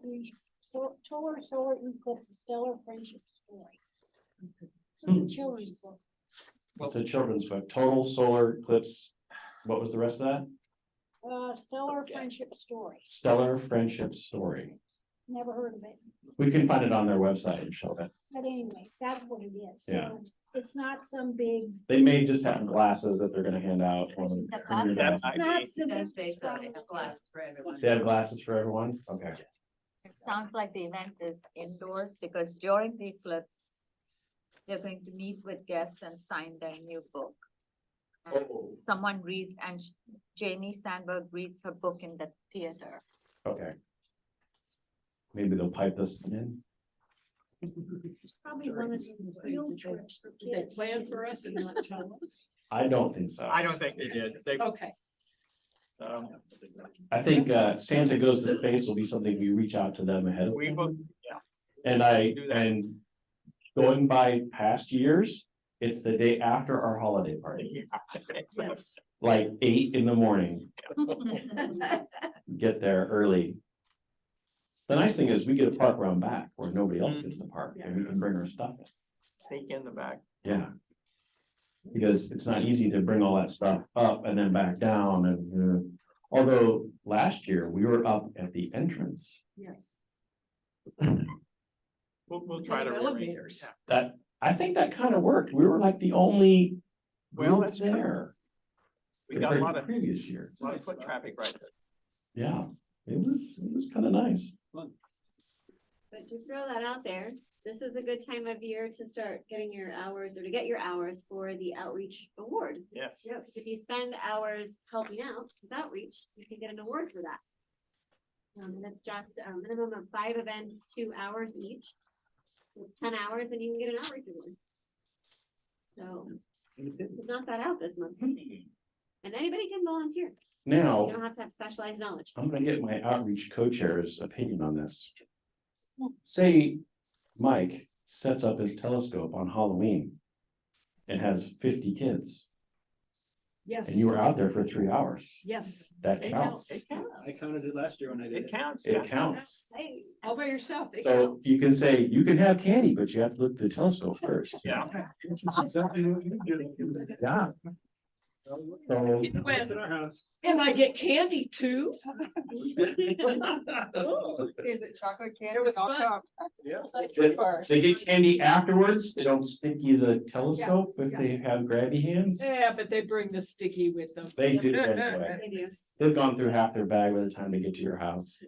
Eclipse, a Stellar Friendship Story. So it's a children's book. It's a children's book. Total solar eclipse. What was the rest of that? Stellar Friendship Story. Stellar Friendship Story. Never heard of it. We can find it on their website and show it. But anyway, that's what it is. Yeah. So it's not some big. They may just have glasses that they're gonna hand out. when- That might Not be. some big. They have glasses for everyone? Okay. It sounds like the event is indoors because during the eclipse, they're going to meet with guests and sign their new book. And someone read, and Jamie Sandberg reads her book in the theater. Okay. Maybe they'll pipe this in. It's probably one of the field trips for They kids. plan for us and not tell us. I don't think so. I don't think they did. They, Okay. I think Santa Goes to Space will be something we reach out to them ahead of. we time. will, And going by past years, it's the day after our holiday party, yes. like 8 a.m. Get there early. The nice thing is we get a park around back where nobody else gets to park and we can bring our stuff in. Take in the back. Yeah. Because it's not easy to bring all that stuff up and then back down and, although last year we were up at the entrance. Yes. We'll try to. Elevators. That, I think that kind of worked. We were like the only. Well, group that's true. there. We got a compared lot to of, previous year. foot traffic right there. Yeah, it was kind of nice. But to throw that out there, this is a good time of year to start getting your hours or to get your hours for the outreach award. Yes. Yes. If you spend hours helping out with outreach, you can get an award for that. And it's just a minimum of 5 events, 2 hours each. It's 10 hours and you can get an outreach award. So we've knocked that out this month. And anybody can volunteer. You Now, don't have to have specialized knowledge. I'm gonna get my outreach co-chair's opinion on this. Say Mike sets up his telescope on Halloween and has 50 kids Yes. and you were out there for 3 hours. Yes. That It counts. It counts. I counted it last year when I did It it. counts. It counts. Hey, All by yourself. It So counts. you can say, you can have candy, but you have to look at the telescope first. Yeah. Yeah. So, It went, In our house. and I get candy too. Is it chocolate candy? It was I'll fun. come. they get candy afterwards, they don't stick you the telescope if they have grabby hands. Yeah, but they bring the sticky with them. They do anyway. They do. They've gone through half their bag by the time they get to your house.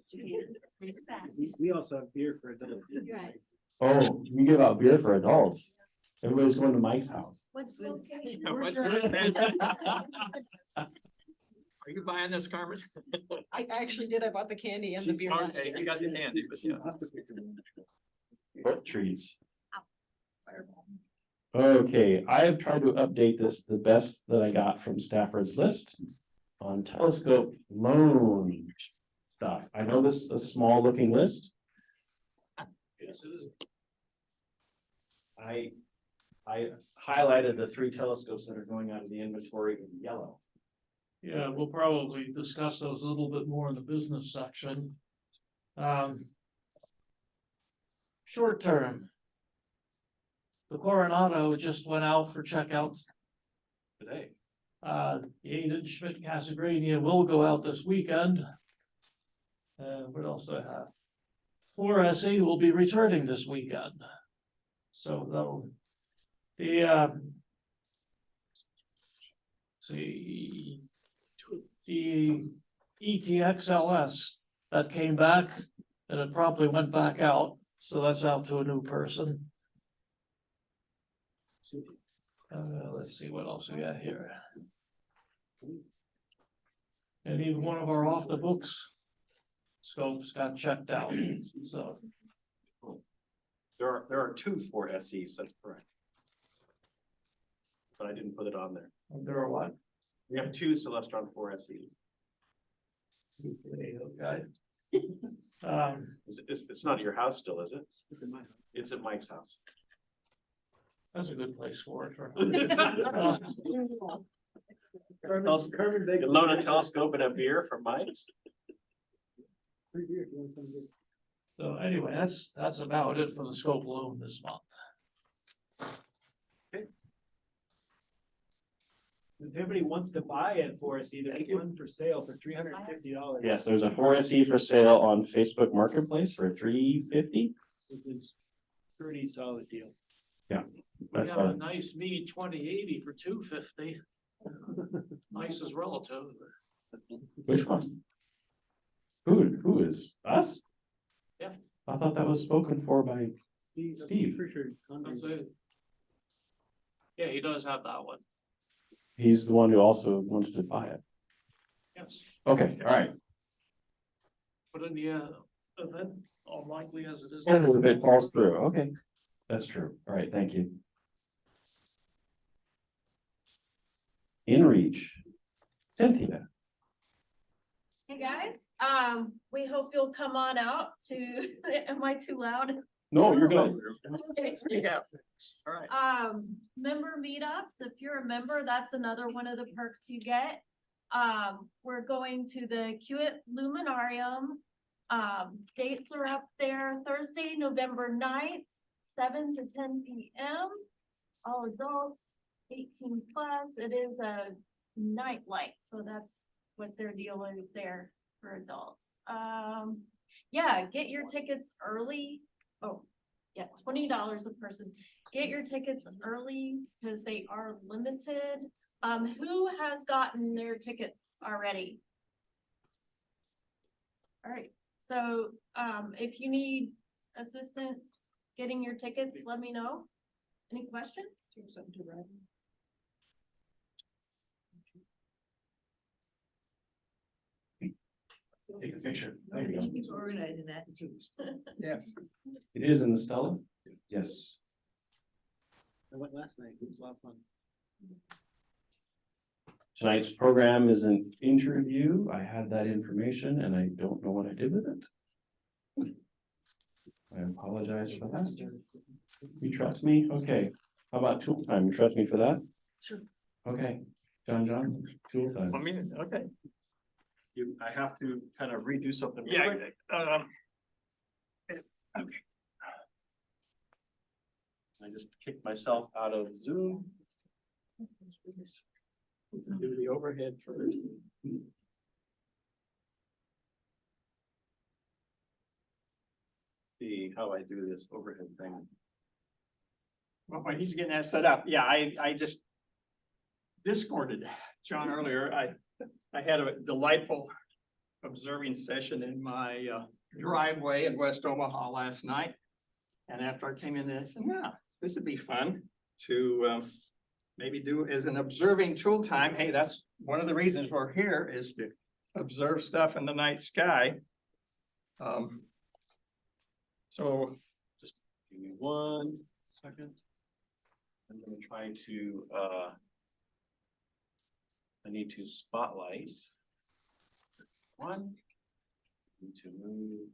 We also have beer for adults. Right. Oh, you give out beer for adults. Everybody's going to Mike's house. what's location? What's good? Are you buying this, Carmen? I actually did. I bought the candy and the beer last Okay, year. you got the candy, but yeah. Both treats. Okay, I have tried to update this the best that I got from Stafford's list on telescope loan stuff. I know this is a small looking list. I highlighted the 3 telescopes that are going out of the inventory in yellow. Yeah, we'll probably discuss those a little bit more in the business section. Short term. The Coronado just went out for checkouts Today. The 8-inch Schmidt Casagrania will go out this weekend. What else do I have? 4SE will be returning this weekend. So that'll, see, the ETXLS that came back and it probably went back out. So that's out to a new person. Let's see what else we got here. And even one of our off the books scopes got checked out, so. There are two 4SEs, that's correct. But I didn't put it on there. There are what? We have two Celestron 4SEs. Okay. It's not at your house still, is it? It's at Mike's house. That's a good place for it. You loan a telescope and a beer from Mike's? So anyway, that's about it for the scope loan this month. If anybody wants to buy it for us, either make one for sale for $350. Yes, there's a 4SE for sale on Facebook Marketplace for $350. Which is pretty solid deal. Yeah. We That's have a nice Meade 2080 for $250. Nice is relative. Which one? Who is us? Yeah. I thought that was spoken for by Steve. For sure. That's it. Yeah, he does have that one. He's the one who also wanted to buy it. Yes. Okay, all right. But in the event, unlikely as it is. And if it falls through, okay. That's true. All right, thank you. InReach. Cynthia. Hey guys, we hope you'll come on out to, am I too loud? No, you're good. Yeah. All right. Member meetups, if you're a member, that's another one of the perks you get. We're going to the Kiewit Luminarium. Dates are up there, Thursday, November 9th, 7 to 10 p.m. All adults, 18 plus. It is a night light, so that's what their deal is there for adults. Yeah, get your tickets early. Oh, yeah, $20 a person. Get your tickets early because they are limited. Who has gotten their tickets already? All right, so if you need assistance getting your tickets, let me know. Any questions? Something to write. Take a picture. Thank you for organizing that. Yes. It is in the Stella? Yes. I went last night. It was a lot of fun. Tonight's program is an interview. I had that information and I don't know what I did with it. I apologize for that. You trust me? Okay. How about tool time? You trust me for that? Sure. Okay. John, tool time. 1 minute, okay. I have to kind of redo something. real Yeah. quick. Okay. I just kicked myself out of Zoom. Do the overhead first. See how I do this overhead thing. Well, while he's getting that set up, yeah, I just discorded John earlier. I had a delightful observing session in my driveway in West Omaha last night. And after I came in, I said, yeah, this would be fun to maybe do as an observing tool time. Hey, that's one of the reasons we're here, is to observe stuff in the night sky. So Just give me 1 second. I'm gonna try to I need to spotlight. One. Need to move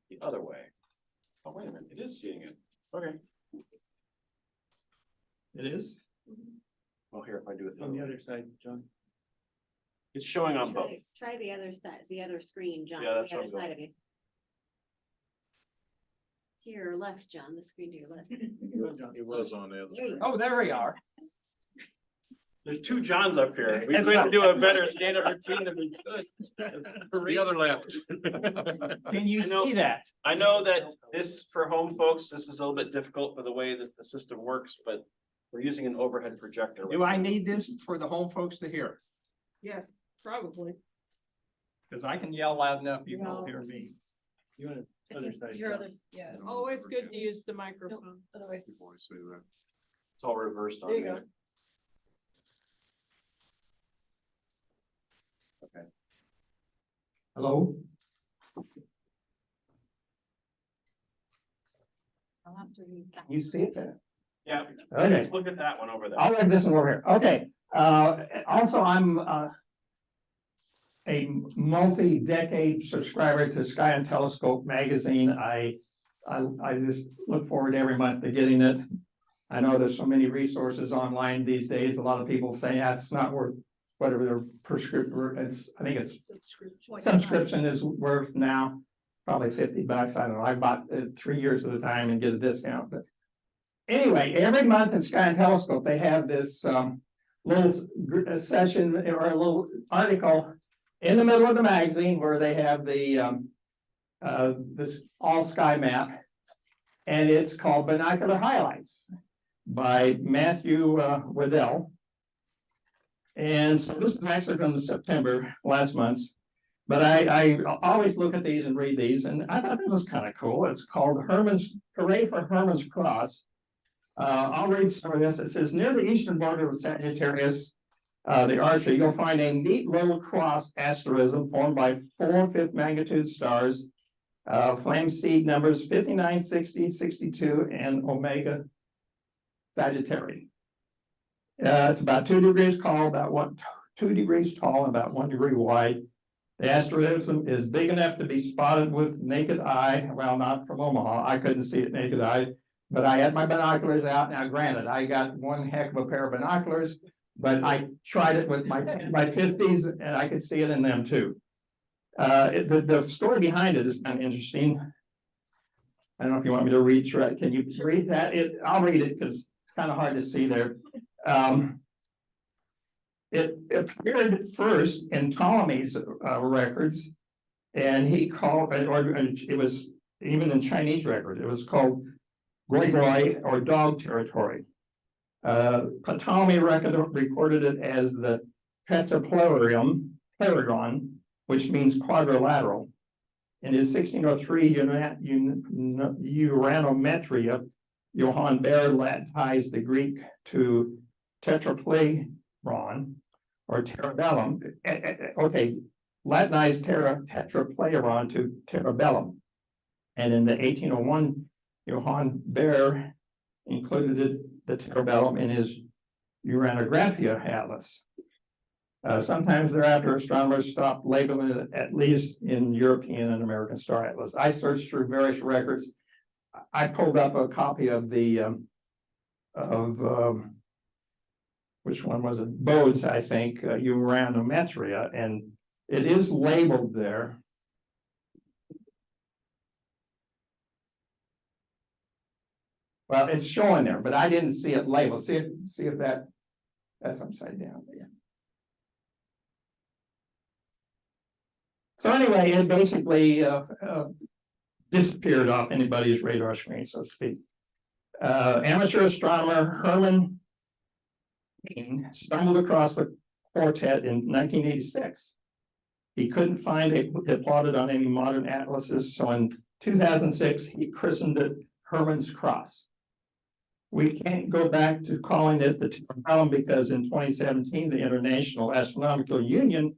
the other way. Oh, wait a minute, it is seeing it. Okay. it is. Well, here, if I do it On the other side, John. It's showing on both. Try the other side, the other screen, John, Yeah, on that's the what other I'm side of you. To your left, John, the screen to your left. He was on the other screen. Oh, there we are. There's two Johns up here. We It's couldn't not- do a better stand-up routine than we could. The other left. Can you I know. see that? I know that this, for home folks, this is a little bit difficult for the way that the system works, but we're using an overhead projector. Do I need this for the home folks to hear? Yes, probably. Cause I can yell loud enough, you No. won't hear me. You want the other side? Your others, yeah, always good to use the microphone. Other way. It's all reversed on There you me. go. Okay. Hello? I'll have to read that. You see it there? Yeah, Okay. let's look at that one over there. I'll read this one over here. Okay, also, I'm a multi-decade subscriber to Sky and Telescope magazine. I just look forward every month to getting it. I know there's so many resources online these days. A lot of people say, yeah, it's not worth whatever their prescription, I think it's subscription is worth now, probably $50. I don't know. I bought it 3 years at a time and get a discount, but anyway, every month in Sky and Telescope, they have this little session or a little article in the middle of the magazine where they have the this all sky map, and it's called Binocular Highlights by Matthew Waddell. And so this is actually from September last month, but I always look at these and read these, and I thought this was kind of cool. It's called Hooray for Herman's Cross. I'll read some of this. It says, near the eastern border of Sagittarius, the Archer, you'll find a neat little cross asterism formed by 4 5th magnitude stars, flame seed numbers 59, 60, 62, and Omega Sagittarius. It's about 2 degrees tall, about 2 degrees tall, and about 1 degree wide. The asterism is big enough to be spotted with naked eye. Well, not from Omaha. I couldn't see it naked eye, but I had my binoculars out. Now, granted, I got one heck of a pair of binoculars, but I tried it with my 50s and I could see it in them too. The story behind it is kind of interesting. I don't know if you want me to read through it. Can you read that? I'll read it because it's kind of hard to see there. It appeared first in Ptolemy's records, and he called it, or it was even in Chinese records, it was called Goigoi or dog territory. Ptolemy recorded it as the Tetrapleurium, which means quadrilateral. In his 1603 Uranometria, Johann Baer Latinized the Greek to tetrapleron or terabellum. Okay, Latinized tetrapleron to terabellum. And in the 1801, Johann Baer included the terabellum in his Uranographia atlas. Sometimes thereafter, astronomers stopped labeling it, at least in European and American star atlas. I searched through various records. I pulled up a copy of the which one was it? Bode's, I think, Uranometria, and it is labeled there. Well, it's showing there, but I didn't see it labeled. See if that's upside down. Yeah. So anyway, it basically disappeared off anybody's radar screen, so to speak. Amateur astronomer Herman stumbled across the quartet in 1986. He couldn't find it plotted on any modern atlases, so in 2006, he christened it Herman's Cross. We can't go back to calling it the terabellum because in 2017, the International Astronomical Union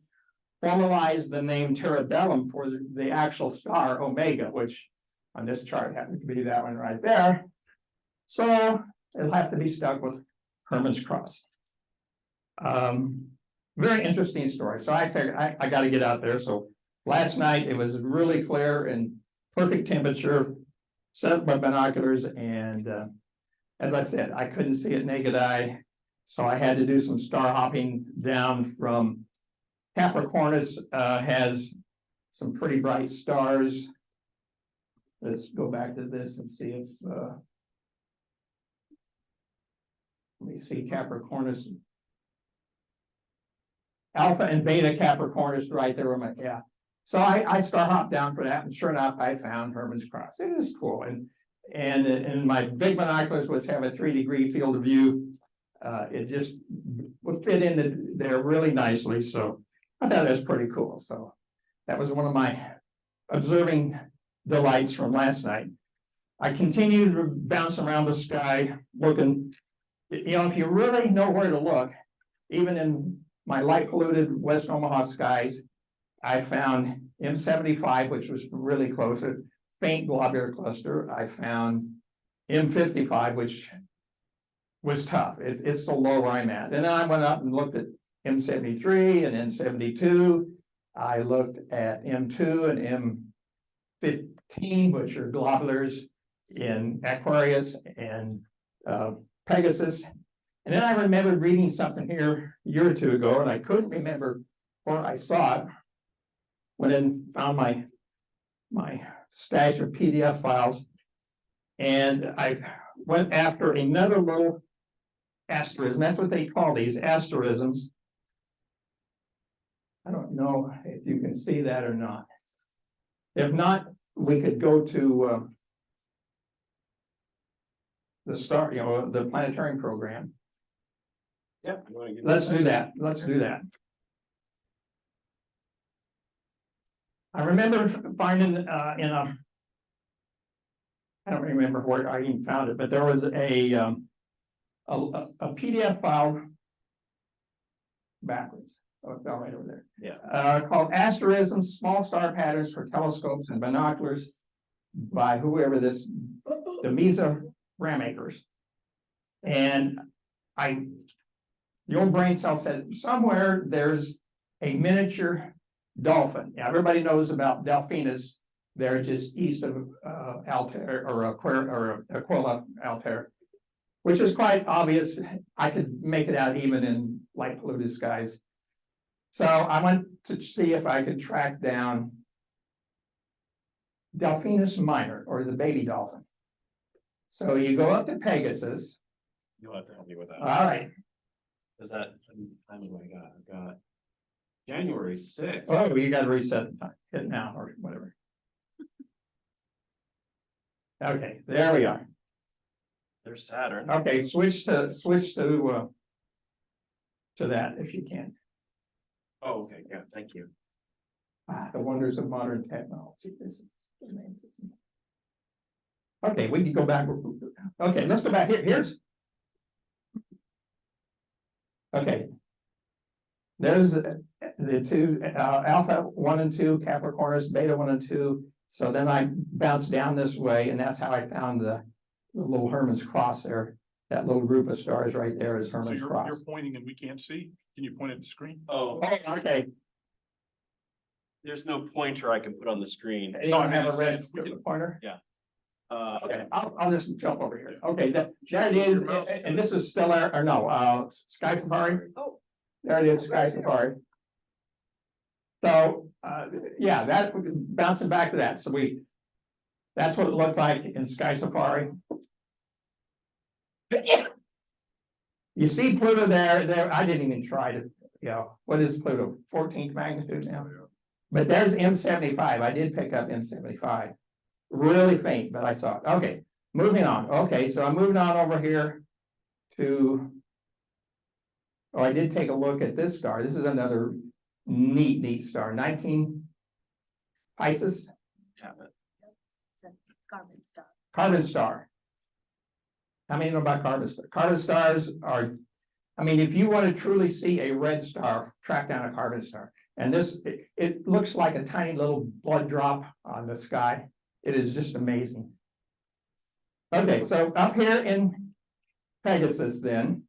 formalized the name terabellum for the actual star Omega, which on this chart happens to be that one right there. So it'll have to be stuck with Herman's Cross. Very interesting story. So I figured I got to get out there. So last night it was really clear and perfect temperature, set up my binoculars, and as I said, I couldn't see it naked eye. So I had to do some star hopping down from Capricornus, has some pretty bright stars. let's go back to this and see if, let me see Capricornus. Alpha and Beta Capricornus right there. Yeah. So I star hopped down for that, and sure enough, I found Herman's Cross. It is cool, and my big binoculars was have a 3-degree field of view. It just would fit in there really nicely, so I thought that was pretty cool. So that was one of my observing delights from last night. I continued to bounce around the sky looking, you know, if you really know where to look, even in my light polluted West Omaha skies, I found M75, which was really close, a faint globular cluster. I found M55, which was tough. It's so low where I'm at. And then I went up and looked at M73 and M72. I looked at M2 and M15, which are globulars in Aquarius and Pegasus. And then I remembered reading something here a year or two ago, and I couldn't remember where I saw it. Went and found my stash of PDF files, and I went after another little asterism. That's what they call these asterisms. I don't know if you can see that or not. If not, we could go to the start, the planetarium program. Yeah. Let's do that. Let's do that. I remember finding in a, I don't remember where I even found it, but there was a PDF file backwards. Oh, it fell right over there. Yeah. Called Asterisms, Small Star Patterns for Telescopes and Binoculars by whoever the Mesa Ramakers. And the old brain cell said somewhere there's a miniature dolphin. Now, everybody knows about Delphinus. They're just east of Altair or Aquila Altair, which is quite obvious. I could make it out even in light polluted skies. So I went to see if I could track down Delphinus minor, or the baby dolphin. So you go up to Pegasus. You'll have to help me with that. All right. Is that time do I got? I've got January 6th. Oh, you got to reset the time. Hit now or whatever. Okay, there we are. There's Saturn. Okay, switch to that if you can. Oh, okay, yeah, thank you. The wonders of modern technology. This is amazing. Okay, we can go back. Okay, let's go back here. Here's. Okay. There's the two Alpha 1 and 2 Capricornus, Beta 1 and 2. So then I bounced down this way, and that's how I found the little Herman's Cross there. That little group of stars right there is Herman's Cross. You're pointing and we can't see. Can you point at the screen? Oh, okay. There's no pointer I can put on the screen. You don't have a red pointer? Yeah. Okay, I'll just jump over here. Okay, there it is, and this is Stellar, or no, Sky Safari. Oh. There it is, Sky Safari. So, yeah, that bouncing back to that. So that's what it looked like in Sky Safari. You see Pluto there. I didn't even try to, what is Pluto? 14th magnitude now. But there's M75. I did pick up M75. Really faint, but I saw it. Okay, moving on. Okay, so I'm moving on over here to. Oh, I did take a look at this star. This is another neat star. 19 Pisces. It's a carbon star. Carbon star. How many know about carbon stars? Carbon stars are, I mean, if you want to truly see a red star, track down a carbon star. And this, it looks like a tiny little blood drop on the sky. It is just amazing. Okay, so up here in Pegasus then,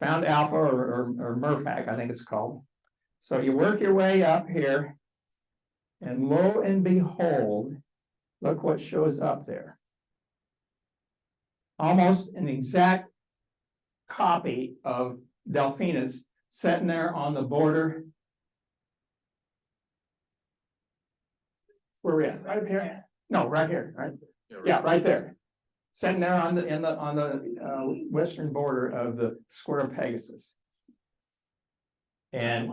found Alpha or Merfac, I think it's called. So you work your way up here, and lo and behold, look what shows up there. Almost an exact copy of Delphinus sitting there on the border Where we at? Right here? No, right here, right? Yeah, right there. Sitting there on the western border of the Square of Pegasus. And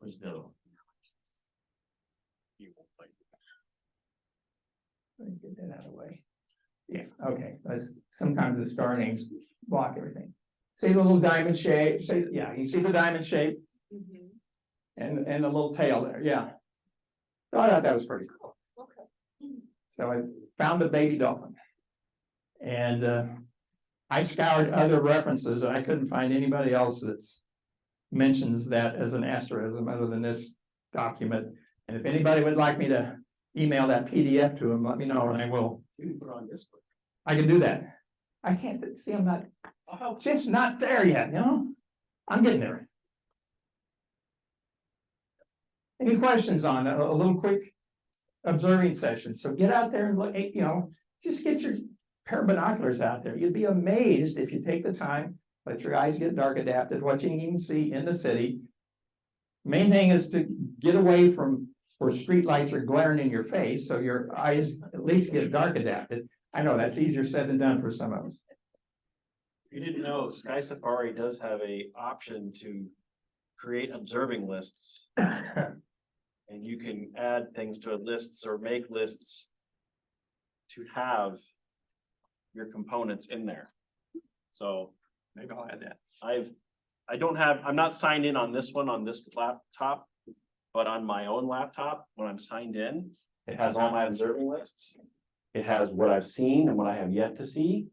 Was the. let me get that out of the way. Yeah, okay, sometimes the star names block everything. See the little diamond shape, yeah, you see the diamond shape and the little tail there, yeah. So I thought that was pretty cool. Okay. So I found the baby dolphin. And I scoured other references and I couldn't find anybody else that mentions that as an asterism other than this document. And if anybody would like me to email that PDF to them, let me know and I will. You can put on this one. I can do that. I can't see, I'm not, it's not there yet, you know? I'm getting there. Any questions on a little quick observing session? So get out there and look, you know, just get your pair of binoculars out there. You'd be amazed if you take the time, let your eyes get dark adapted, what you can even see in the city. Main thing is to get away from where street lights are glaring in your face, so your eyes at least get dark adapted. I know that's easier said than done for some of us. You didn't know Sky Safari does have a option to create observing lists. And you can add things to lists or make lists to have your components in there. So Maybe I'll add that. I'm not signed in on this one on this laptop, but on my own laptop, when I'm signed in, it has all my observing lists. It has what I've seen and what I have yet to see.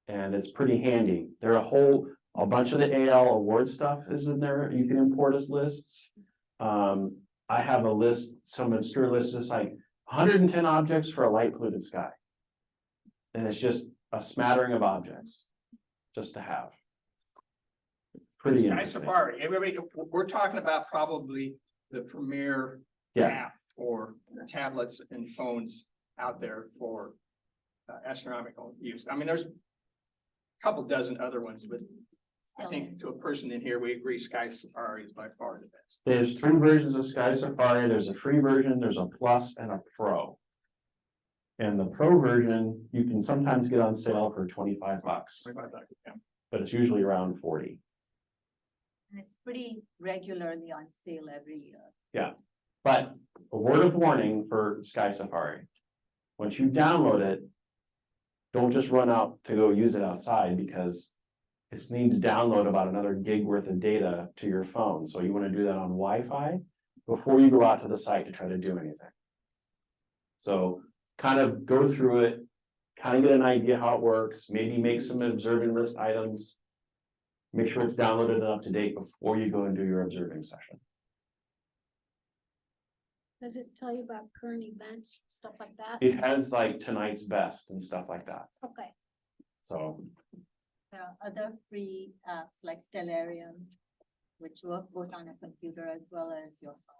And it's pretty handy. There are a bunch of the AL award stuff is in there. You can import as lists. I have a list, some obscure list, it's like 110 objects for a light polluted sky. And it's just a smattering of objects just to have. Pretty Sky interesting. Safari, everybody, we're talking about probably the premier app for tablets and phones out there for astronomical use. I mean, there's a couple dozen other ones, but I think to a person in here, we agree Sky Safari is by far the best. There's 3 versions of Sky Safari. There's a free version, there's a plus and a pro. And the pro version, you can sometimes get on sale for $25, but it's usually around 40. And it's pretty regularly on sale every year. Yeah, but a word of warning for Sky Safari. Once you download it, don't just run out to go use it outside because it needs to download about another gig worth of data to your phone. So you want to do that on Wi-Fi before you go out to the site to try to do anything. So kind of go through it, kind of get an idea how it works, maybe make some observing list items. Make sure it's downloaded and up to date before you go and do your observing session. Does it tell you about current events, stuff like that? It has like tonight's best and stuff like that. Okay. So There are other free apps like Stellarium, which work both on a computer as well as your phone.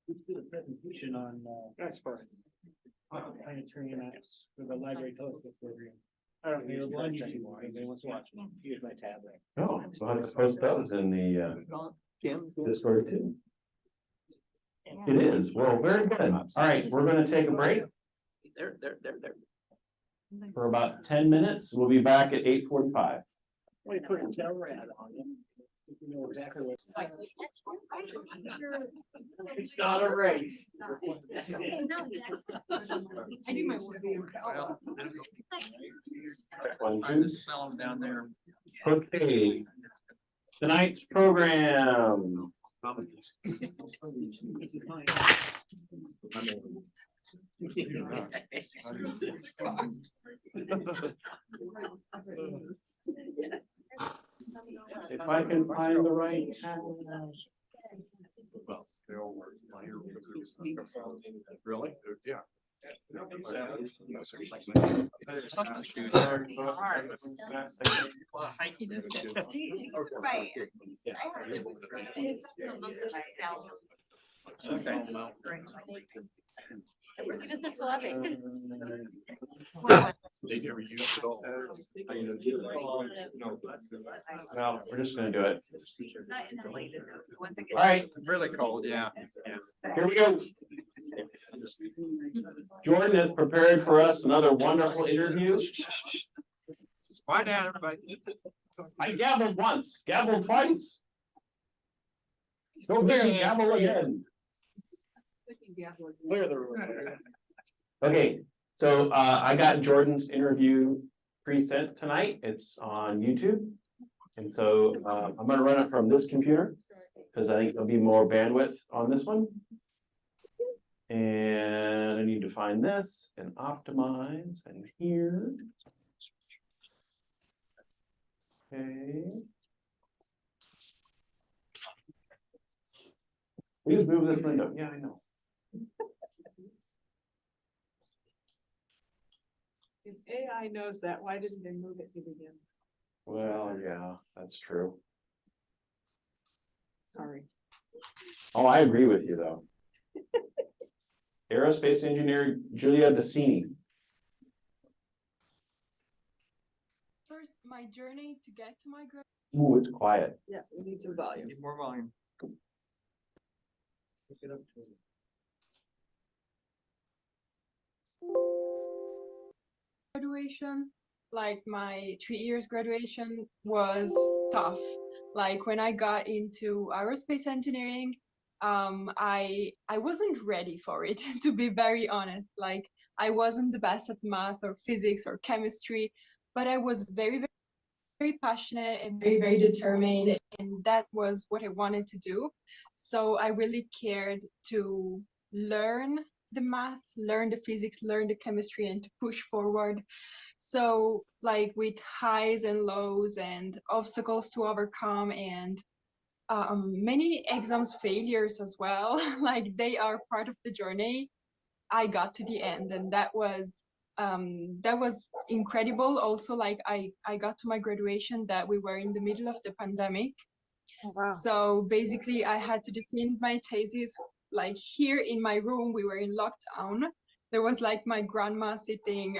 Let's do a presentation on planetarium apps for the library telescope program. I don't know, on YouTube, if anybody wants to watch it. Here's my tab there. oh, so I suppose that was in the Discord too. It is. Well, very good. All right, we're gonna take a break There. for about 10 minutes. We'll be back at 8:45. Well, you put a camera ad on it. You know exactly what. It's not a race. I do my work. Trying to sell them down there. Okay. Tonight's program. If I can find the right tab. Well, they all work. Really? Yeah. Right. Okay. They never use it all. Well, we're just gonna do it. All right, Really cold, yeah. here we go. Jordan has prepared for us another wonderful interview. Quiet down, everybody. I gabbled once, gabbled twice. Go get it, gavel again. Clear the room. Okay, so I got Jordan's interview pre-sent tonight. It's on YouTube. And so I'm gonna run it from this computer because I think there'll be more bandwidth on this one. And I need to find this and optimize and here. Okay. Please move this window. Yeah, I know. If AI knows that, why didn't they move it to begin? Well, yeah, that's true. Sorry. Oh, I agree with you though. Aerospace engineer Julia Bassini. First, my journey to get to my grad. Ooh, it's quiet. Yeah, we need some volume. Need more volume. Graduation, like my 3 years graduation was tough. Like when I got into aerospace engineering, I wasn't ready for it, to be very honest. Like I wasn't the best at math or physics or chemistry, but I was very passionate and very determined, and that was what I wanted to do. So I really cared to learn the math, learn the physics, learn the chemistry, and to push forward. So like with highs and lows and obstacles to overcome and many exams failures as well, like they are part of the journey. I got to the end, and that was incredible. Also, like I got to my graduation that we were in the middle of the pandemic. Oh, wow. So basically I had to defend my thesis like here in my room. We were in lockdown. There was like my grandma sitting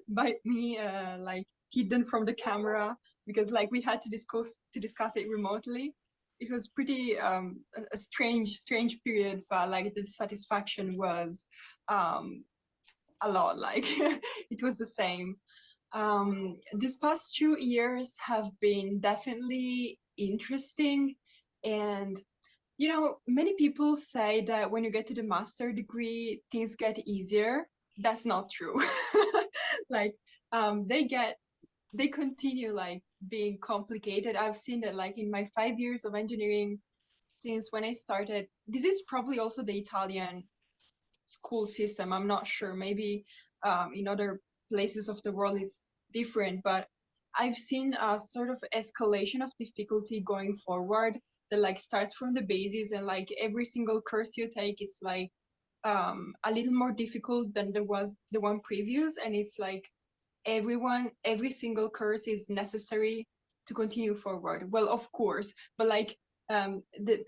by me, like hidden from the camera, because like we had to discuss it remotely. It was pretty a strange period, but like the satisfaction was a lot. Like it was the same. These past 2 years have been definitely interesting, and you know, many people say that when you get to the master degree, things get easier. That's not true. Like they continue like being complicated. I've seen that like in my 5 years of engineering since when I started. This is probably also the Italian school system. I'm not sure. Maybe in other places of the world it's different, but I've seen a sort of escalation of difficulty going forward that like starts from the basis, and like every single course you take, it's like a little more difficult than there was the one previous, and it's like every single course is necessary to continue forward. Well, of course, but like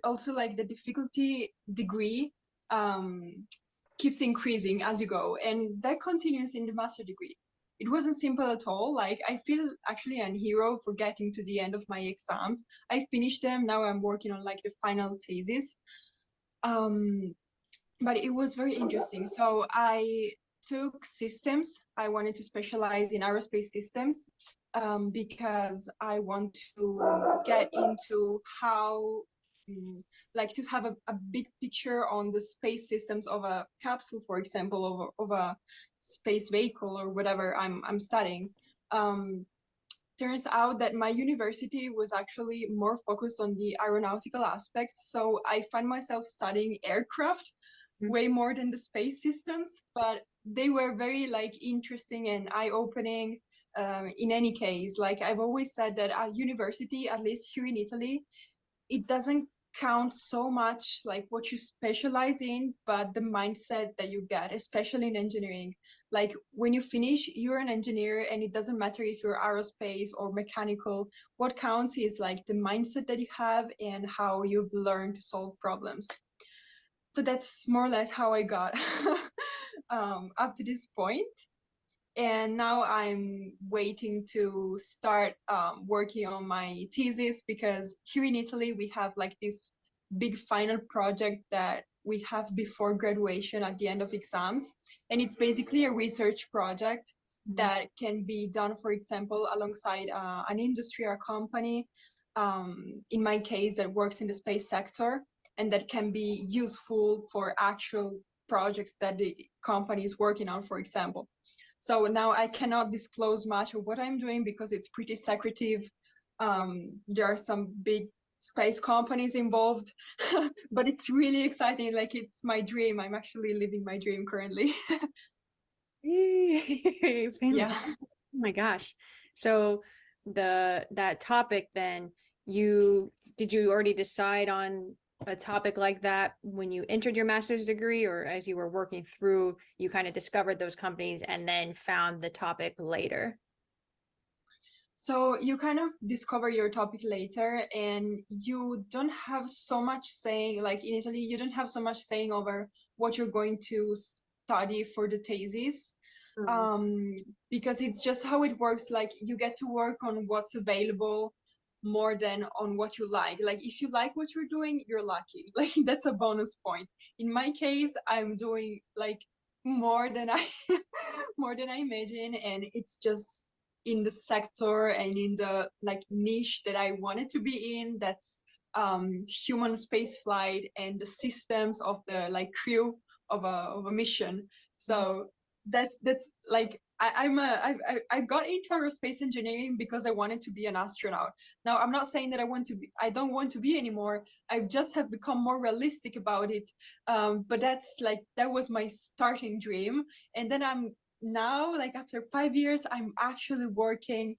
also like the difficulty degree keeps increasing as you go, and that continues in the master degree. It wasn't simple at all. Like I feel actually a hero for getting to the end of my exams. I finished them. Now I'm working on like the final thesis. But it was very interesting. So I took systems. I wanted to specialize in aerospace systems because I want to get into how like to have a big picture on the space systems of a capsule, for example, of a space vehicle or whatever I'm studying. Turns out that my university was actually more focused on the aeronautical aspect. So I find myself studying aircraft way more than the space systems, but they were very like interesting and eye-opening. In any case, like I've always said that at university, at least here in Italy, it doesn't count so much like what you specialize in, but the mindset that you get, especially in engineering. Like when you finish, you're an engineer, and it doesn't matter if you're aerospace or mechanical. What counts is like the mindset that you have and how you've learned to solve problems. So that's more or less how I got up to this point. And now I'm waiting to start working on my thesis, because here in Italy we have like this big final project that we have before graduation at the end of exams, and it's basically a research project that can be done, for example, alongside an industry or company, in my case that works in the space sector, and that can be useful for actual projects that the company is working on, for example. So now I cannot disclose much of what I'm doing because it's pretty secretive. There are some big space companies involved, but it's really exciting. Like, it's my dream. I'm actually living my dream currently. Yeah. Oh my gosh. So that topic then, did you already decide on a topic like that when you entered your master's degree, or as you were working through, you kind of discovered those companies and then found the topic later? So you kind of discover your topic later, and you don't have so much saying, like in Italy, you don't have so much saying over what you're going to study for the thesis. Because it's just how it works. Like, you get to work on what's available more than on what you like. Like, if you like what you're doing, you're lucky. Like, that's a bonus point. In my case, I'm doing like more than I more than I imagine, and it's just in the sector and in the like niche that I wanted to be in. That's human space flight and the systems of the like crew of a mission. So that's like I got into aerospace engineering because I wanted to be an astronaut. Now, I'm not saying that I don't want to be anymore. I just have become more realistic about it. But that was my starting dream. And then I'm now, like after 5 years, I'm actually working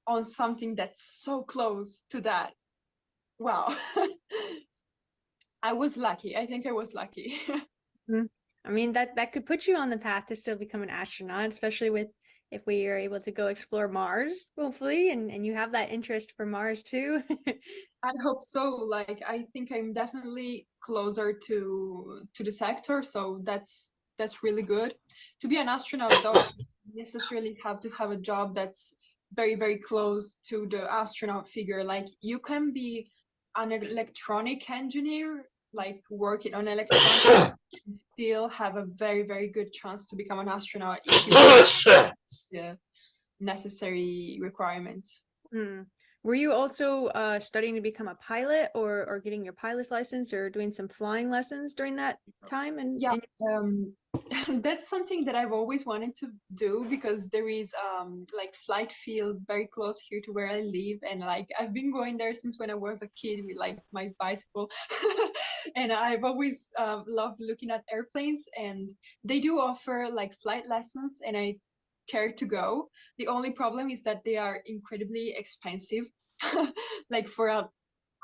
on something that's so close to that. Wow. I was lucky. I think I was lucky. I mean, that could put you on the path to still become an astronaut, especially with if we are able to go explore Mars, hopefully, and you have that interest for Mars too. I hope so. Like, I think I'm definitely closer to the sector, so that's really good. To be an astronaut, though, you necessarily have to have a job that's very, very close to the astronaut figure. Like, you can be an electronic engineer, like working on electronics, and still have a very, very good chance to become an astronaut if you have the necessary requirements. Were you also studying to become a pilot, or getting your pilot's license, or doing some flying lessons during that time? Yeah, that's something that I've always wanted to do, because there is like flight field very close here to where I live, and like I've been going there since when I was a kid with like my bicycle. And I've always loved looking at airplanes, and they do offer like flight lessons, and I care to go. The only problem is that they are incredibly expensive. Like, for a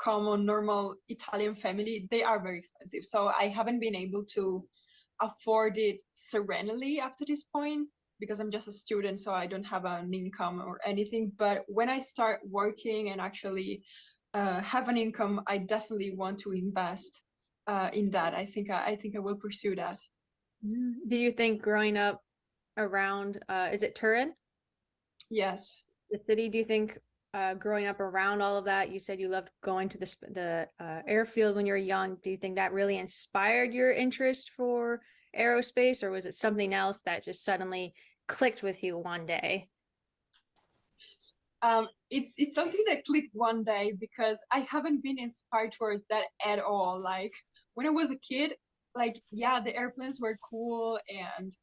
common normal Italian family, they are very expensive. So I haven't been able to afford it serenely up to this point, because I'm just a student, so I don't have an income or anything. But when I start working and actually have an income, I definitely want to invest in that. I think I will pursue that. Do you think growing up around, is it Turin? Yes. The city, do you think growing up around all of that, you said you loved going to the airfield when you were young. Do you think that really inspired your interest for aerospace, or was it something else that just suddenly clicked with you one day? It's something that clicked one day, because I haven't been inspired towards that at all. Like, when I was a kid, like, yeah, the airplanes were cool, and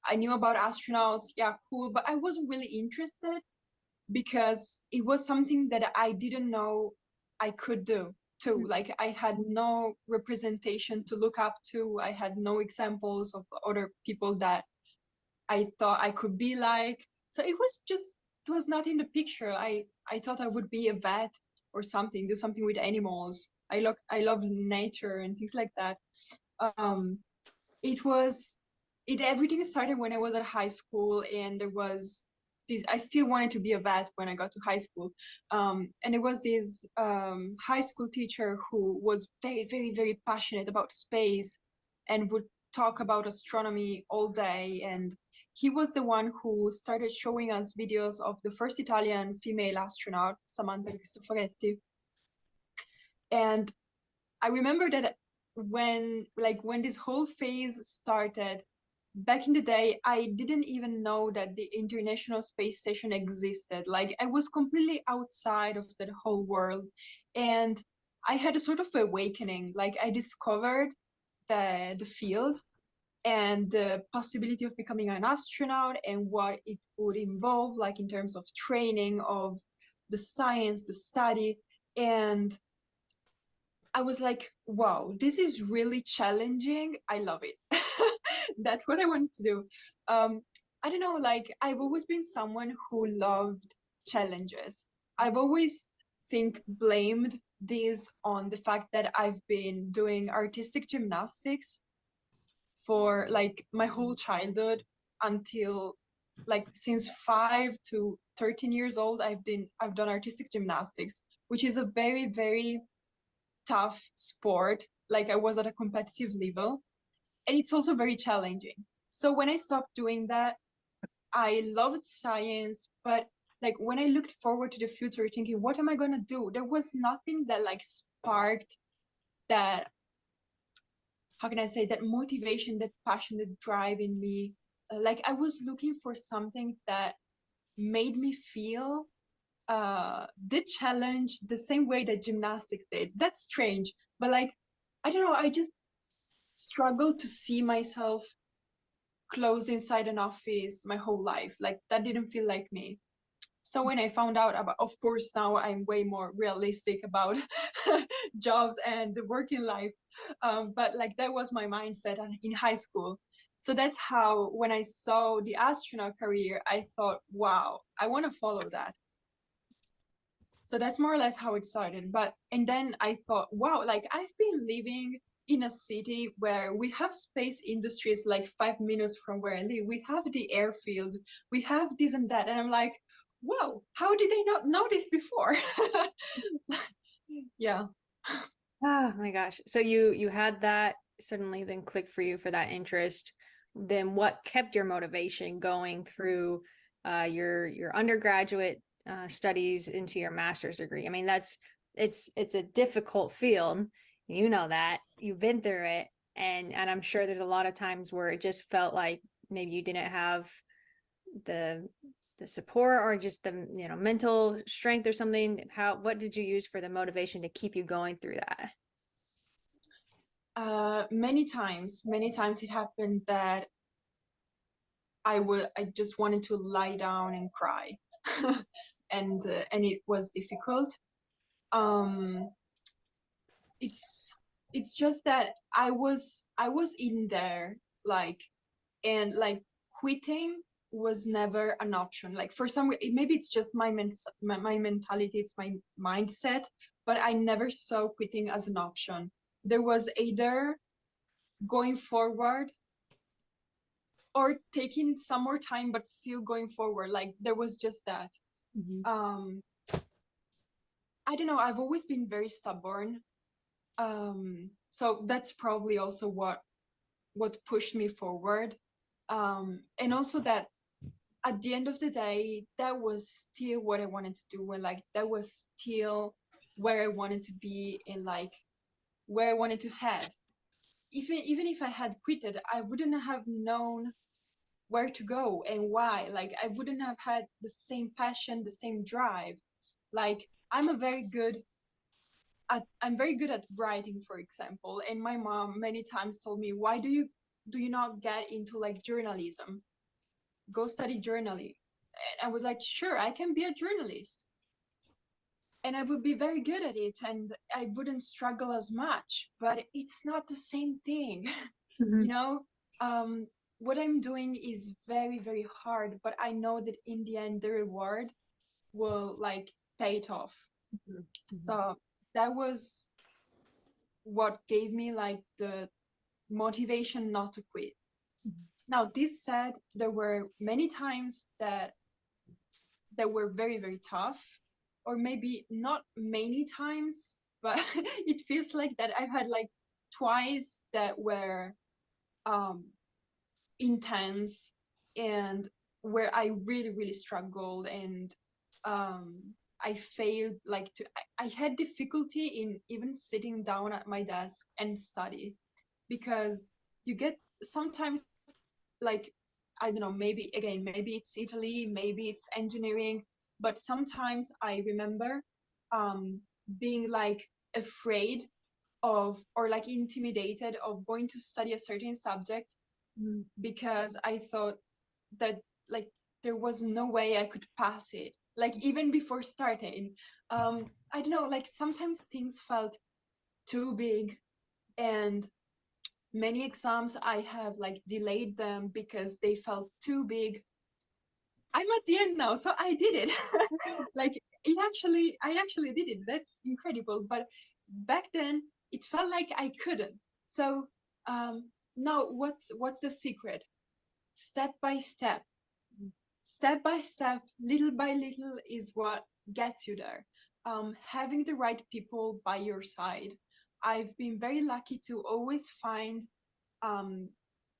I knew about astronauts, yeah, cool, but I wasn't really interested, because it was something that I didn't know I could do too. Like, I had no representation to look up to. I had no examples of other people that I thought I could be like. So it was not in the picture. I thought I would be a vet or something, do something with animals. I love nature and things like that. Um, everything started when I was at high school, and there was this. I still wanted to be a vet when I got to high school, and it was this high school teacher who was very, very, very passionate about space and would talk about astronomy all day. And he was the one who started showing us videos of the first Italian female astronaut, Samantha Cristoforetti. And I remember that when this whole phase started, back in the day, I didn't even know that the International Space Station existed. Like, I was completely outside of that whole world. And I had a sort of awakening. Like, I discovered the field and the possibility of becoming an astronaut and what it would involve, like in terms of training, of the science, the study. And I was like, wow, this is really challenging. I love it. That's what I want to do. I don't know, like, I've always been someone who loved challenges. I've always blamed this on the fact that I've been doing artistic gymnastics for like my whole childhood until like since 5 to 13 years old. I've done artistic gymnastics, which is a very, very tough sport. Like, I was at a competitive level, and it's also very challenging. So when I stopped doing that, I loved science, but like when I looked forward to the future thinking, what am I going to do? There was nothing that like sparked that, how can I say, that motivation, that passion, that drive in me. Like, I was looking for something that made me feel the challenge the same way that gymnastics did. That's strange, but like, I don't know, I just struggle to see myself closed inside an office my whole life. Like, that didn't feel like me. So when I found out about, of course, now I'm way more realistic about jobs and the working life. But like, that was my mindset in high school. So that's how, when I saw the astronaut career, I thought, wow, I want to follow that. So that's more or less how it started. And then I thought, wow, like, I've been living in a city where we have space industries like 5 minutes from where I live. We have the airfield, we have this and that. And I'm like, whoa, how did they not know this before? Yeah. Oh my gosh. So you had that suddenly then click for you for that interest. Then what kept your motivation going through your undergraduate studies into your master's degree? I mean, it's a difficult field. You know that. You've been through it. And I'm sure there's a lot of times where it just felt like maybe you didn't have the support or just the mental strength or something. What did you use for the motivation to keep you going through that? Many times it happened that I just wanted to lie down and cry. And it was difficult. It's just that I was in there, like, and like, quitting was never an option. Like, for some maybe it's just my mentality, it's my mindset, but I never saw quitting as an option. There was either going forward or taking some more time but still going forward. Like, there was just that. I don't know, I've always been very stubborn. So that's probably also what pushed me forward. And also that at the end of the day, that was still what I wanted to do, and like, that was still where I wanted to be, and like, where I wanted to head. Even if I had quitted, I wouldn't have known where to go and why. Like, I wouldn't have had the same passion, the same drive. Like, I'm very good at writing, for example, and my mom many times told me, why do you not get into like journalism? Go study journalism. And I was like, sure, I can be a journalist, and I would be very good at it, and I wouldn't struggle as much, but it's not the same thing. You know, what I'm doing is very, very hard, but I know that in the end the reward will like pay it off. So that was what gave me like the motivation not to quit. Now, this said, there were many times that were very, very tough, or maybe not many times, but it feels like that I've had like twice that were intense, and where I really, really struggled, and I failed, like I had difficulty in even sitting down at my desk and study, because you get sometimes, like, I don't know, maybe it's Italy, maybe it's engineering, but sometimes I remember being like afraid of, or like intimidated of going to study a certain subject, because I thought that, like, there was no way I could pass it, like even before starting. I don't know, like sometimes things felt too big, and many exams I have like delayed them because they felt too big. I'm at the end now, so I did it. Like I actually did it. That's incredible. But back then it felt like I couldn't. So now what's the secret? Step by step. Step by step, little by little is what gets you there. Having the right people by your side. I've been very lucky to always find um,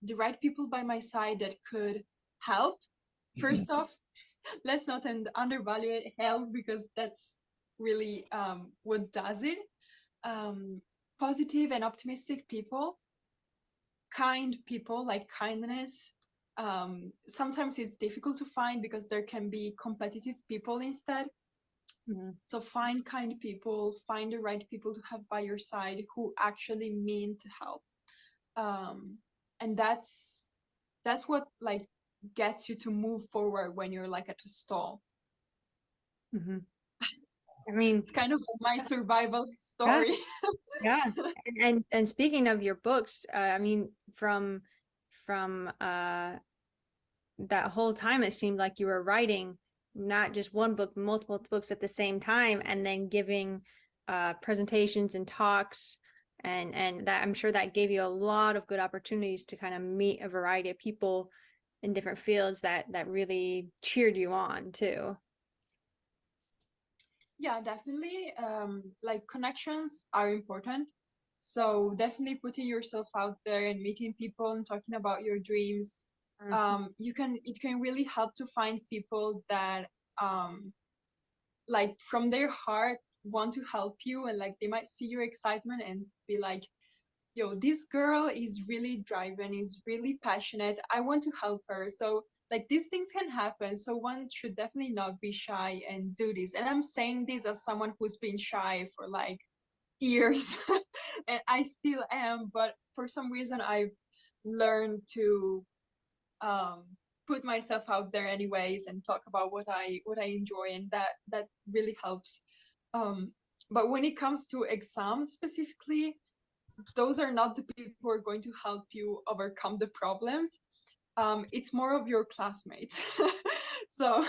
the right people by my side that could help. First off, let's not undervalue help, because that's really what does it. Positive and optimistic people, kind people, like kindness. Sometimes it's difficult to find because there can be competitive people instead. So find kind people, find the right people to have by your side who actually mean to help. And that's what like gets you to move forward when you're like at a stall. I mean, it's kind of my survival yeah, story. yeah. And speaking of your books, I mean, from that whole time, it seemed like you were writing not just one book, multiple books at the same time, and then giving presentations and talks, and that, I'm sure that gave you a lot of good opportunities to kind of meet a variety of people in different fields that really cheered you on too. Yeah, definitely. Like connections are important. So definitely putting yourself out there and meeting people and talking about your dreams. It can really help to find people that like from their heart want to help you, and like they might see your excitement and be like, yo, this girl is really driven, is really passionate. I want to help her. So like these things can happen. So one should definitely not be shy and do this. And I'm saying this as someone who's been shy for like years and I still am, but for some reason I've learned to um, put myself out there anyways and talk about what I enjoy, and that really helps. But when it comes to exams specifically, those are not the people who are going to help you overcome the problems. It's more of your classmates. So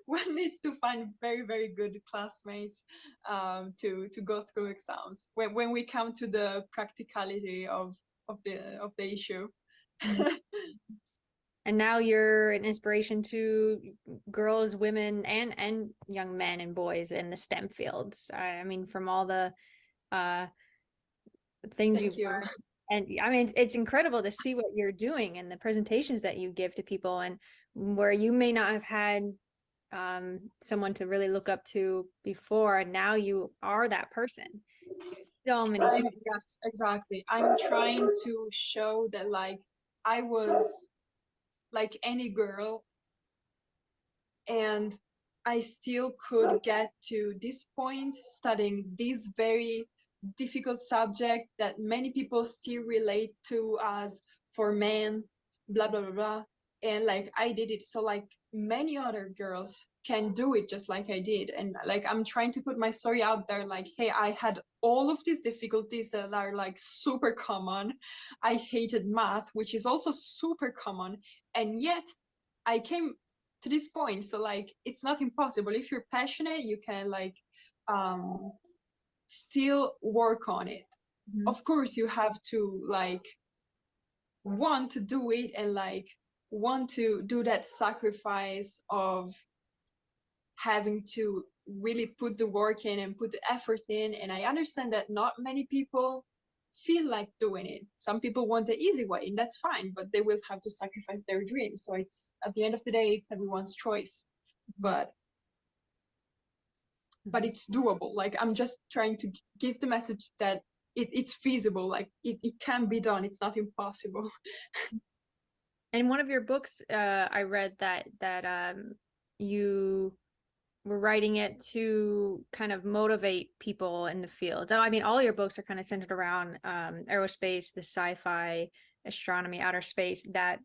one needs to find very, very good classmates to go through exams when we come to the practicality of the issue. And now you're an inspiration to girls, women, and young men and boys in the STEM fields. I mean, from all the things you've learned. And I mean, it's incredible to see what you're doing and the presentations that you give to people, and where you may not have had someone to really look up to before, and now you are that person to so many people. Yes, exactly. I'm trying to show that like I was like any girl, and I still could get to this point studying this very difficult subject that many people still relate to as for men, blah blah blah blah. And like I did it, so like many other girls can do it just like I did. And like I'm trying to put my story out there, like, hey, I had all of these difficulties that are like super common. I hated math, which is also super common, and yet I came to this point. So like it's not impossible. If you're passionate, you can like still work on it. Of course you have to like want to do it, and like want to do that sacrifice of having to really put the work in and put the effort in. And I understand that not many people feel like doing it. Some people want the easy way, and that's fine, but they will have to sacrifice their dream. So it's at the end of the day, it's everyone's choice. But it's doable. Like I'm just trying to give the message that it's feasible, like it can be done. It's not impossible. In one of your books, I read that you were writing it to kind of motivate people in the field. I mean, all your books are kind of centered around aerospace, the sci-fi, astronomy, outer space, that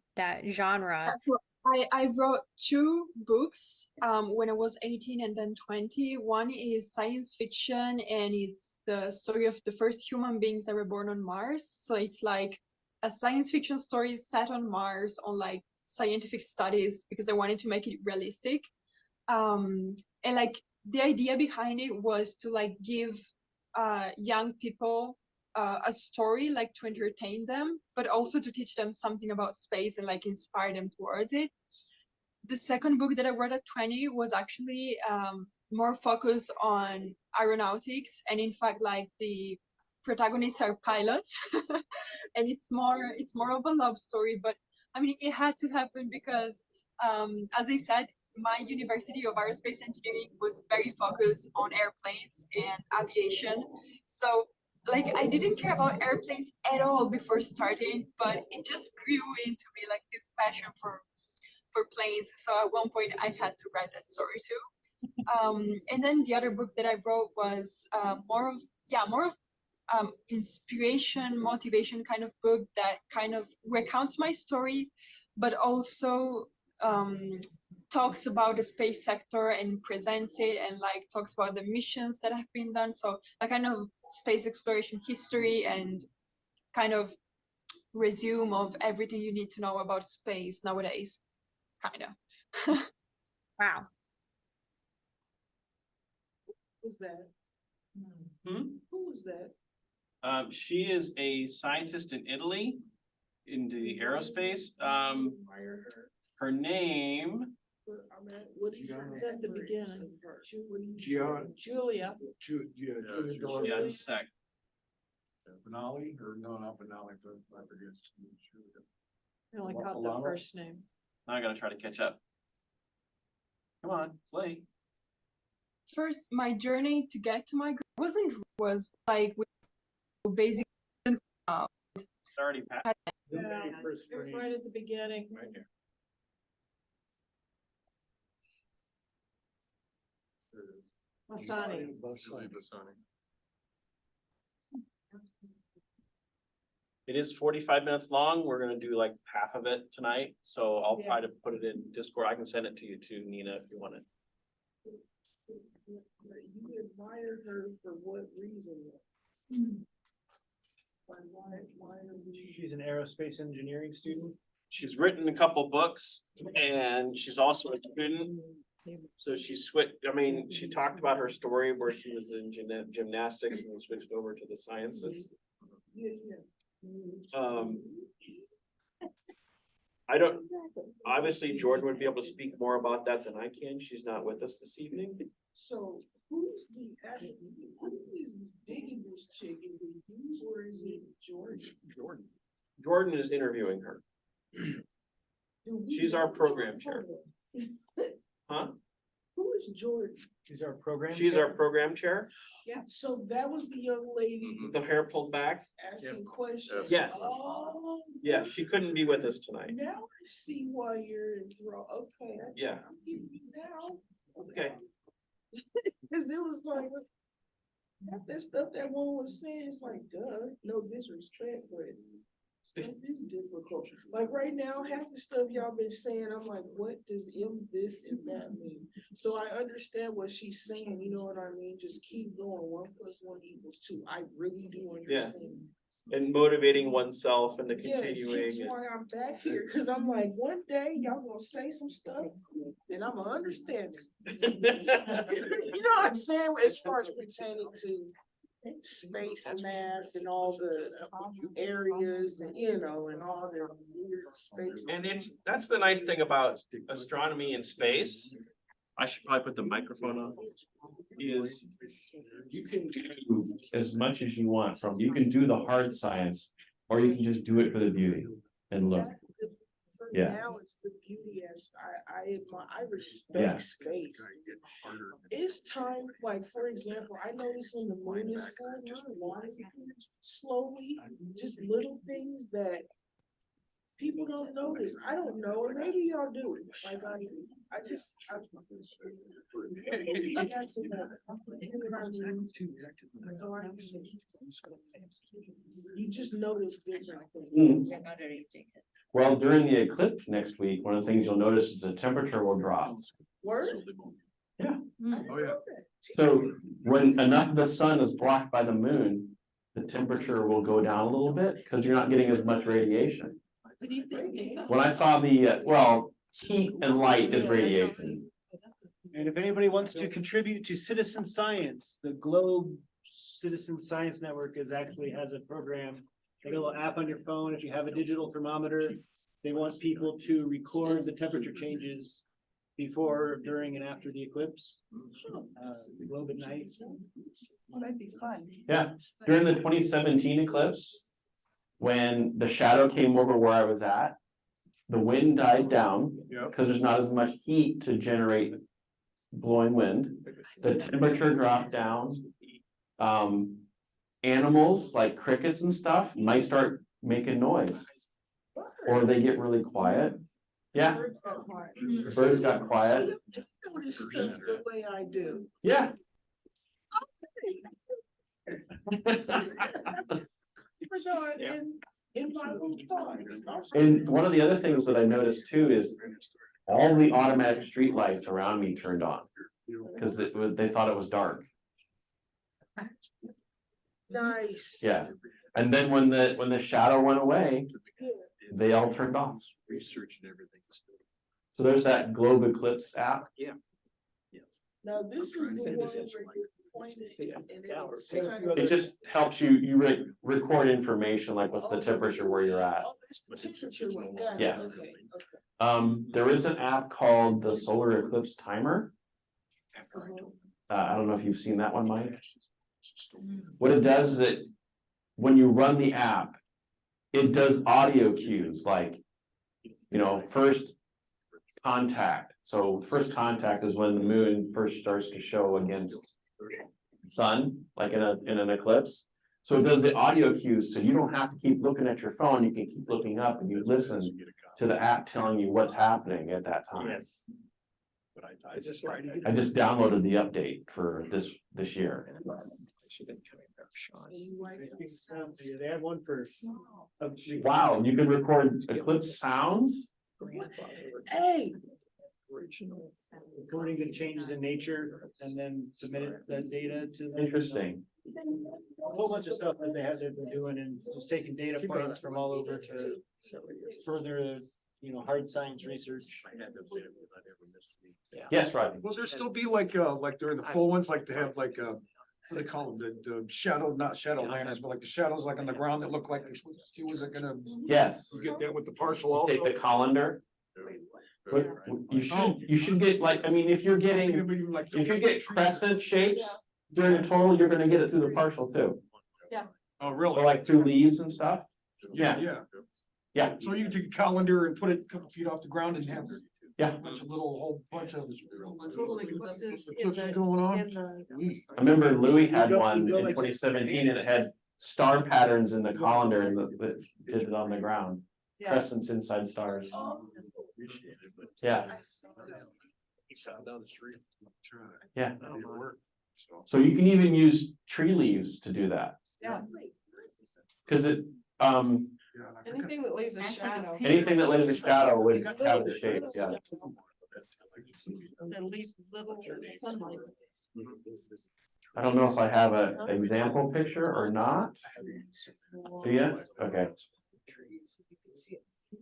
genre. So I wrote two books when I was 18 and then 20. One is science fiction, and it's the story of the first human beings that were born on Mars. So it's like a science fiction story set on Mars on like scientific studies, because I wanted to make it realistic. And like the idea behind it was to like give young people a story, like to entertain them, but also to teach them something about space and like inspire them towards it. The second book that I wrote at 20 was actually more focused on aeronautics, and in fact like the protagonists are pilots. And it's more of a love story, but I mean it had to happen because as I said, my University of Aerospace Engineering was very focused on airplanes and aviation. So like I didn't care about airplanes at all before starting, but it just grew into me like this passion for planes. So at one point I had to write that story too. And then the other book that I wrote was more of inspiration, motivation kind of book that kind of recounts my story, but also talks about the space sector and presents it, and like talks about the missions that have been done. So a kind of space exploration history and kind of resume of everything you need to know about space nowadays, kind of. Wow. Who's that? Hmm? Who was that? She is a scientist in Italy in the aerospace. Her name. What did you at the beginning? Julia. Julia. Yeah, just a sec. Benali or no, not Benali, but I forget. I only caught the first name. Now I gotta try to catch up. Come on, play. First, my journey to get to my was like basically Already passed. Yeah, it was right at the beginning. Right here. Masani. It is 45 minutes long. We're gonna do like half of it tonight, so I'll try to put it in Discord. I can send it to you too, Nina, if you want it. You admire her for what reason? She's an aerospace engineering student. She's written a couple books and she's also a student. So she switched, I mean, she talked about her story where she was in gymnastics and then switched over to the sciences. I don't, obviously Jordan would be able to speak more about that than I can. She's not with us this evening. So who's digging this chick? Is it you or is it Jordan? Jordan is interviewing her. She's our program chair. Huh? Who is Jordan? She's our program. She's our program chair. Yeah, so that was the young lady The hair pulled back. asking questions. Yes. Oh. Yeah, she couldn't be with us tonight. Now I see why you're enthralled. Okay. Yeah. I'm getting you now. Okay. Cause it was like, half that stuff that one was saying, it's like, duh, no disrespect, but stuff is difficult. Like right now, half the stuff y'all been saying, I'm like, what does this and that mean? So I understand what she's saying, you know what I mean? Just keep going, 1 + 1 = 2. I really do understand. And motivating oneself and the Yes, continuing. that's why I'm back here, cause I'm like, one day y'all gonna say some stuff and I'm gonna understand it. You know what I'm saying, as far as pertaining to space math and all the areas and, you know, and all the weird space. And that's the nice thing about astronomy and space. I should probably put the microphone on. Is you can do as much as you want from, you can do the hard science, or you can just do it for the beauty and look. For Yeah. now, it's the beauty as I Yeah. respect space. It's time, like, for example, I notice when the moon is full, just wandering slowly, just little things that people don't notice. I don't know, and maybe y'all do. Like I do. I got some you just notice different things. Well, during the eclipse next week, one of the things you'll notice is the temperature will drop. Word? Yeah. Oh, yeah. So when enough of the sun is blocked by the moon, the temperature will go down a little bit because you're not getting as much radiation. What do you think? When I saw the, well, heat and light is radiation. And if anybody wants to contribute to citizen science, the Globe Citizen Science Network actually has a program, a little app on your phone. If you have a digital thermometer, they want people to record the temperature changes before, during, and after the eclipse. The Globe at night. Well, that'd be fun. Yeah, during the 2017 eclipse, when the shadow came over where I was at, the wind died down because there's not as much heat to generate blowing wind. The temperature dropped down. Animals like crickets and stuff might start making noise, or they get really quiet. Yeah, birds got quiet. So you notice stuff the way I do. Yeah. In my little thoughts. And one of the other things that I noticed too is all the automatic street lights around me turned on because they thought it was dark. Nice. Yeah, and then when the shadow went away, they all turned off. Research and everything. So there's that Globe Eclipse app. Yeah. Now, this is the one where you point it and it's kind of. It just helps you record information like what's the temperature where you're at. Oh, that's the temperature one. Got it. Yeah. Okay, okay. There is an app called the Solar Eclipse Timer. I don't know if you've seen that one, Mike. What it does is when you run the app, it does audio cues like, first contact. So first contact is when the moon first starts to show against sun, like in an eclipse. So it does the audio cues, so you don't have to keep looking at your phone. You can keep looking up and you listen to the app telling you what's happening at that time. Yes. But I just I just downloaded the update for this year. They have one for. Wow, you can record eclipse sounds? Hey. Recording the changes in nature and then submit that data to. Interesting. A whole bunch of stuff that they've been doing and just taking data points from all over to further, hard science research. Yes, Rodney. Will there still be like during the full ones, like they have like, what do they call them, the shadow, not shadow lanterns, but like the shadows like on the ground that look like, was it gonna? Yes. You get that with the partial also? Take the colander. But you should get if you're get crescent shapes during the total, you're gonna get it through the partial too. Yeah. Oh, really? Or like through leaves and stuff. Yeah. Yeah. So you take a colander and put it a couple feet off the ground and have. Yeah. A whole bunch of. Going on. I remember Louis had one in 2017 and it had star patterns in the colander and that did it on the ground. Crescents inside stars. Yeah. Yeah. So you can even use tree leaves to do that. Yeah. Cause it, Anything that leaves a shadow. anything that leaves a shadow would have the shape, yeah. And leave little sunlight. I don't know if I have an example picture or not. Do you? Okay.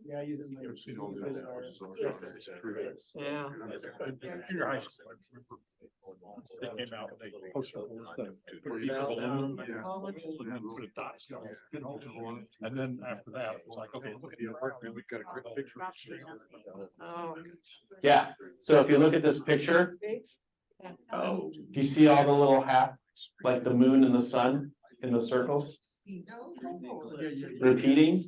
Yeah, I use it in my. Yeah. Junior high school. They came out, they posted and then after that, it was like, okay, look at the apartment, we've got a great picture. Yeah, so if you look at this picture, do you see all the little half, like the moon and the sun? in the circles, Yeah. repeating.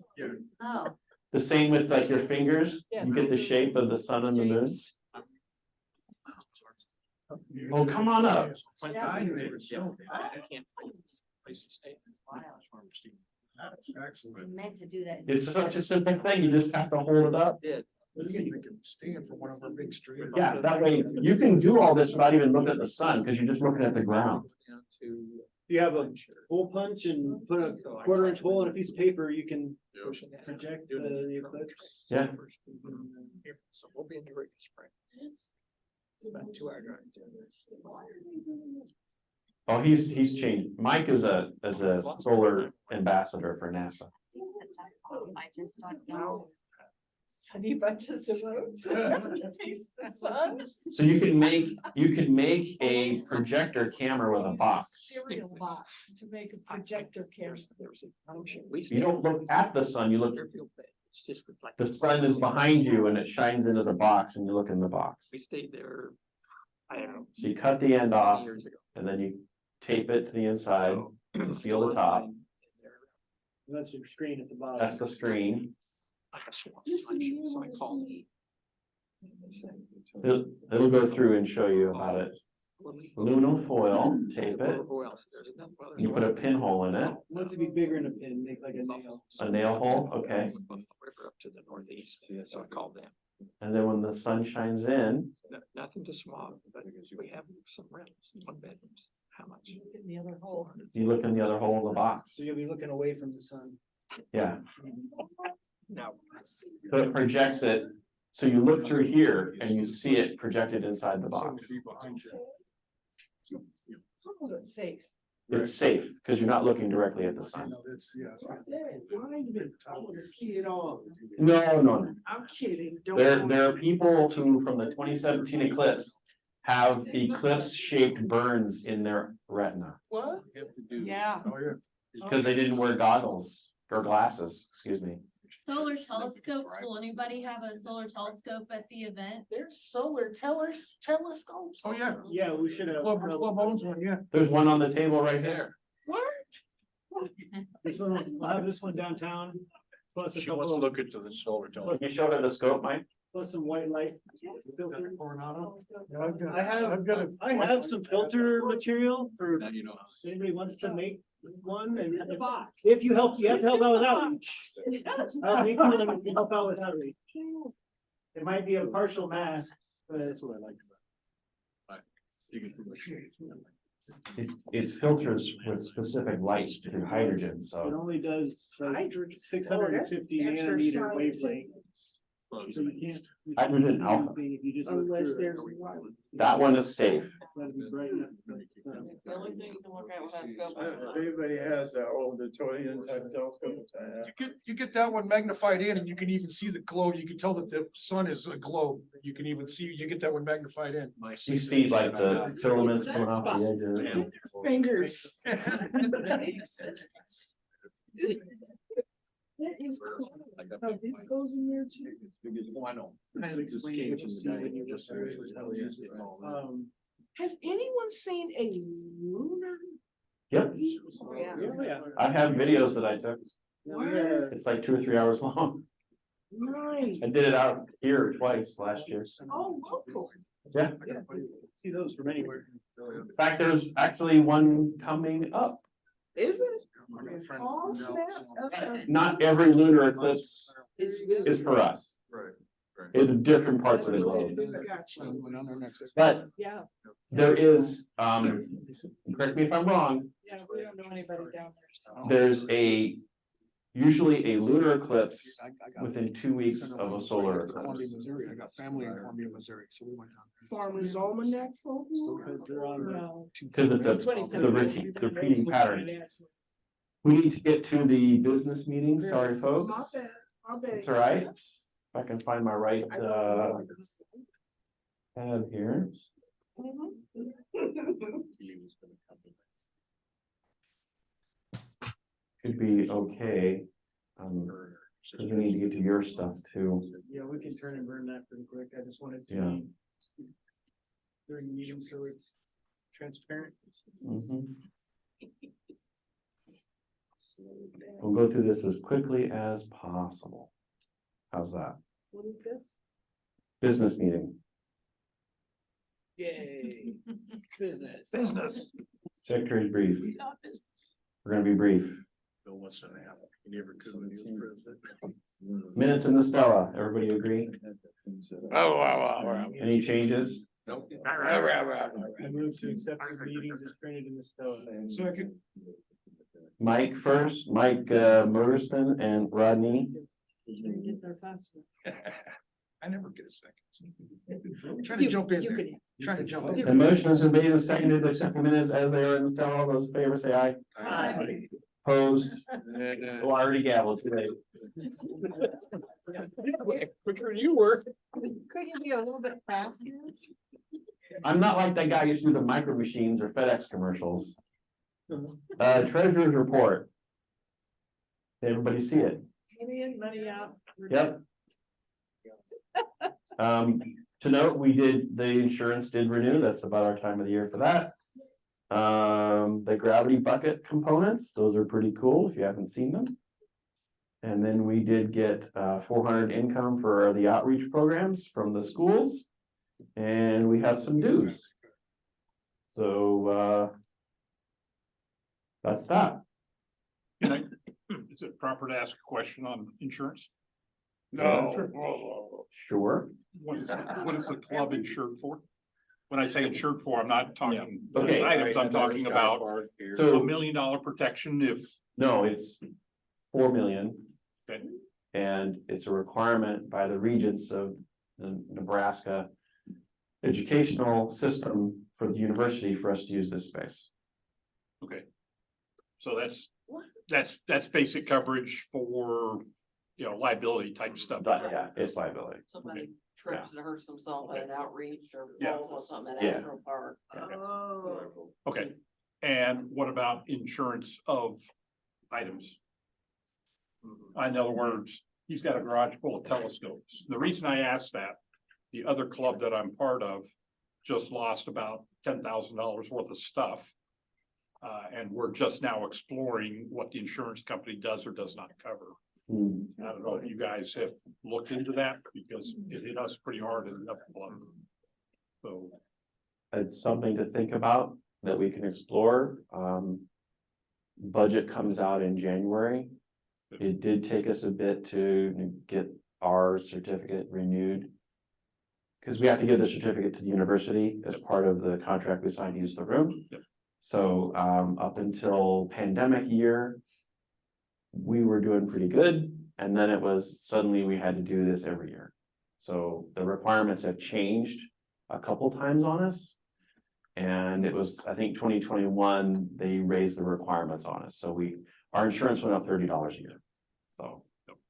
Oh. The same with like your fingers, you get the shape of the sun and the moon. Oh, come on up. Excellent. Meant to do that. It's such a simple thing, you just have to hold it up. Let's see if we can stand for one of our big streams. Yeah, that way you can do all this without even looking at the sun, because you're just looking at the ground. If you have a hole punch and put a 1/4 inch hole in a piece of paper, you can project the eclipse. Yeah. So we'll be in the spring. It's about 2 hour drive. Oh, he's changed. Mike is a solar ambassador for NASA. I just don't know. Sunny bunches of oats. The sun. So you could make a projector camera with a box. Cereal box to make a projector camera. You don't look at the sun, you look, the sun is behind you and it shines into the box and you look in the box. We stayed there, I don't know. So you cut the end off years ago. and then you tape it to the inside to seal the top. That's your screen at the bottom. That's the screen. Like a swan. Just to be So able I to called. see. It'll go through and show you about it. Aluminum foil, tape it, you put a pinhole in it, Want it to be bigger in a pin, make like a nail. a nail hole, okay. River up to the northeast, so I called them. And then when the sun shines in, Nothing to smog, but we have some rentals, 1 bedrooms. How much? In the other hole. you look in the other hole of the box. So you'll be looking away from the sun. Yeah, Now. so it projects it, so you look through here and you see it projected inside the box. How is it safe? It's safe, because you're not looking directly at the sun. I want to see it all. No. I'm kidding. Don't. There are people who, from the 2017 eclipse, have eclipse-shaped burns in their retina, What? Yeah. Oh, yeah. because they didn't wear goggles or glasses, excuse me. Solar telescopes, will anybody have a solar telescope at the event? There's solar telescopes. Oh, yeah. Yeah, we should have. Club owns one, yeah. There's one on the table right there. What? This one, we'll have this one downtown. Plus a She wants to couple, look into the solar telescope. Can you show her the scope, Mike? plus some white light. filter. I've got I have some filter material for Now you know. anybody wants to make one and The box. if you help, you have to help out with outreach. I'll make one and help out with outreach. It might be a partial mask, but That's what I liked about it. You can do It filters with specific light through hydrogen, it so only does like Hydrogen. 650 Extra nanometer science. wavelength. So you can't. Hydrogen alpha. If you just look Unless through it. there's one. that one is safe. That'd be bright enough, but, The only thing you can look at with that scope. Anybody has that old Newtonian type telescope? You get that one magnified in and you can even see the globe. You can tell that the sun is a globe. You can even see, you get that one magnified in. You see like the filaments coming off the edge of it. Fingers. That is cool. Oh, this goes in there too. I know. Has anyone seen a lunar? Yep, yeah. I have videos that I took. Yeah, we had a- It's like 2 or 3 hours long. Nice. I did it out here twice last year. Oh, local. Yeah, See those from anywhere. in fact, there's actually one coming up. Is it? Oh, snap. Okay. Not every lunar eclipse It's is for us. Right. It's different parts of the globe. Gotcha. But Yeah, there is, correct me if I'm wrong, yeah, we don't know anybody down there, so. there's usually a lunar eclipse within 2 weeks of a solar eclipse. Columbia, Missouri. I got family in Columbia, Missouri, so we went down there. Farmer's Almanac folks? Because they're on. No. Because it's the repeating pattern. We need to get to the business meeting, sorry, folks. My bad, my bad. That's all right. If I can find my right, I don't know. tab here. Could be okay. So you need to get to your stuff too. Yeah, we can turn and burn that pretty quick. I just wanted to. Yeah. During the meeting, so it's transparent. Mhm. We'll go through this as quickly as possible. How's that? What is this? Business meeting. Yay. Business. Secretary's brief. Not business. We're gonna be brief. Bill wants to have, he never could when he was president. Minutes in the Stella. Everybody agree? Oh, wow. Any changes? Nope. I move to accept the meetings as printed in the stove. Second. Mike first, Mike Murderston and Rodney. Get there fast. I never get a second. Trying to jump in there. Trying to jump in. The motion has been made and seconded to accept the minutes as they are in the Stella. All those in favor say aye. Aye. Opposed? Oh, I already gavelled too late. Quicker than you were. Could you be a little bit faster? I'm not like that guy who used to do the micro machines or FedEx commercials. Treasurer's report. Did everybody see it? Money in, money out. Yep. To note, the insurance did renew. That's about our time of the year for that. The gravity bucket components, those are pretty cool if you haven't seen them. And then we did get 400 income for the outreach programs from the schools. And we have some dues. So that's that. Is it proper to ask a question on insurance? Sure. What is the club insured for? When I say insured for, I'm not talking those Okay. items, I'm talking about So- $1 million protection if. No, it's 4 million. Okay. And it's a requirement by the regents of the Nebraska educational system for the university for us to use this space. Okay. So that's basic coverage for, liability type stuff. But yeah, it's liability. Somebody trips and hurts themselves at an outreach or Yeah. falls on something at Yeah. Astro Park. Oh. Okay, and what about insurance of items? In other words, he's got a garage full of telescopes. The reason I asked that, the other club that I'm part of just lost about $10,000 worth of stuff. And we're just now exploring what the insurance company does or does not cover. Hmm. I don't know if you guys have looked into that because it hit us pretty hard in the blood. So, It's something to think about that we can explore. Budget comes out in January. It did take us a bit to get our certificate renewed. Because we have to give the certificate to the university as part of the contract we signed to use the room. Yep. So up until pandemic year, we were doing pretty good. And then it was suddenly we had to do this every year. So the requirements have changed a couple times on us. And it was, I think 2021, they raised the requirements on us. So our insurance went up $30 a year. So.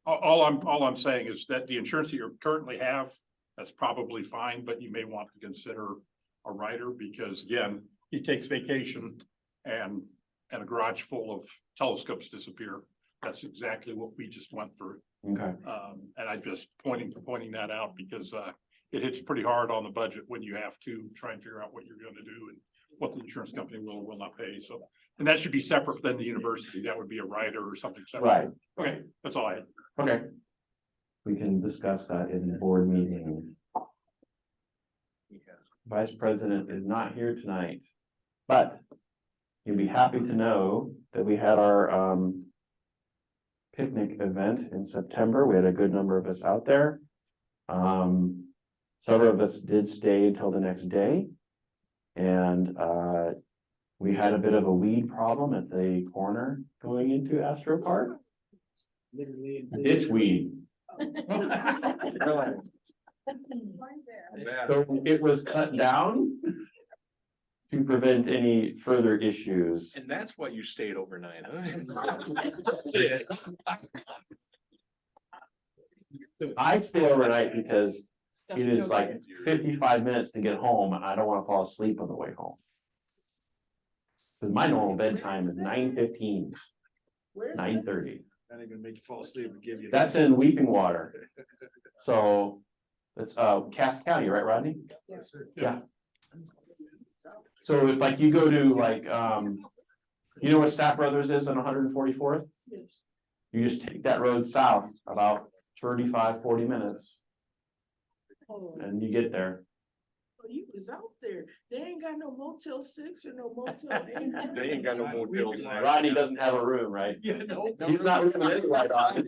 all I'm saying is that the insurance that you currently have, that's probably fine, but you may want to consider a rider because again, he takes vacation and a garage full of telescopes disappear. That's exactly what we just went through. Okay. And I'm just pointing that out because it hits pretty hard on the budget when you have to try and figure out what you're going to do and what the insurance company will or will not pay. So, and that should be separate than the university. That would be a rider or something separate. Right. Okay, that's all I had. Okay. We can discuss that in the board meeting. Vice President is not here tonight, but you'll be happy to know that we had our picnic event in September. We had a good number of us out there. Several of us did stay until the next day. And we had a bit of a weed problem at the corner going into Astro Park. Literally. Ditch weed. So it was cut down to prevent any further issues. And that's why you stayed overnight, I stay overnight because it is like 55 minutes to get home and I don't want to fall asleep on the way home. Because my normal bedtime is 9:15, 9:30. That ain't gonna make you fall asleep and give you. That's in Weeping Water. So it's Cass County, right, Rodney? Yes, sir. Yeah. So if like you go to like, you know what Staff Brothers is on 144th? Yes. You just take that road south about 35-40 minutes Oh, and you get there. you was out there. They ain't got no Motel 6 or no Motel 8. They ain't got no motels. Rodney doesn't have a room, right? Yeah, no. He's not leaving any light on.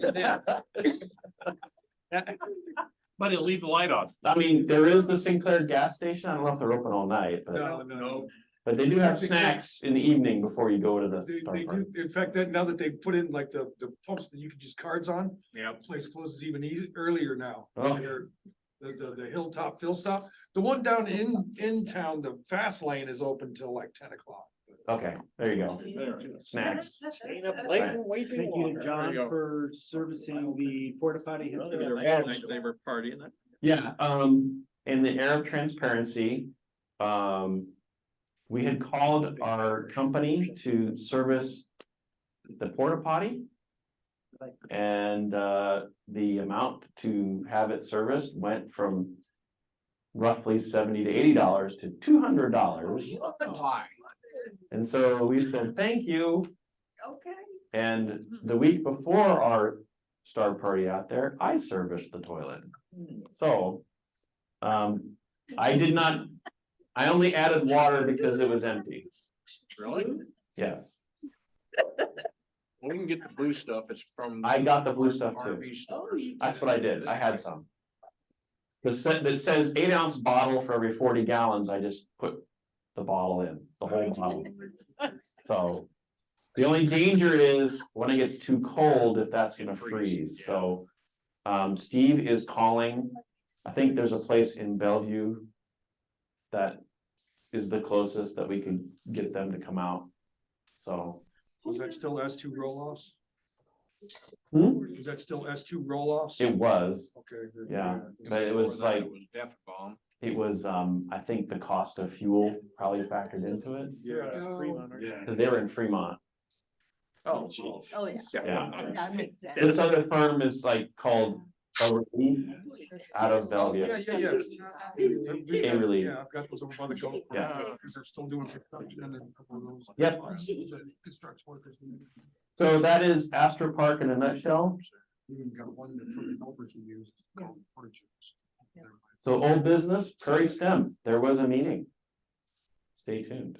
But he'll leave the light on. I mean, there is the Sinclair gas station. I don't know if they're open all night, but No. but they do have snacks in the evening before you go to the They Star do, Park. in fact, that now that they put in like the pumps that you can just cards on, Yeah. place closes even earlier now. Oh. The Hilltop Fill Stop, the one down in town, the fast lane is open till like 10 o'clock. Okay, there you go. Snacks. Staying up late and way too Thank you long. to John for servicing the porta potty. They were partying it. Yeah, in the era of transparency, we had called our company to service the porta potty. And the amount to have it serviced went from roughly $70 to $80 to $200. And so we said, thank you. Okay. And the week before our star party out there, I serviced the toilet. So I did not, I only added water because it was empty. Really? Yes, We can get the blue stuff. It's from. I got the blue stuff too. RV stores. That's what I did. I had some. It says 8-ounce bottle for every 40 gallons. I just put the bottle in, the whole bottle. So the only danger is when it gets too cold, if that's gonna freeze. So Steve is calling. I think there's a place in Bellevue that is the closest that we can get them to come out. So. Was that still S2 roll-offs? Hmm? Was that still S2 roll-offs? It was. Okay. good. Yeah, but it was like, It was Def Bomb. it was, I think the cost of fuel probably factored into it, because they were in Fremont. Oh, geez. Oh, yeah. Yeah. That makes sense. This other firm is like called Relief out of Bellevue. Yeah. A Relief. Yeah, I've got those over by the Gulf. Yeah. Because they're still doing construction and a couple of those. Yep. Construction workers. So that is Astro Park in a nutshell. We even got one for the golfers to use. called Portages. So old business, Prairie STEM, there was a meeting. Stay tuned.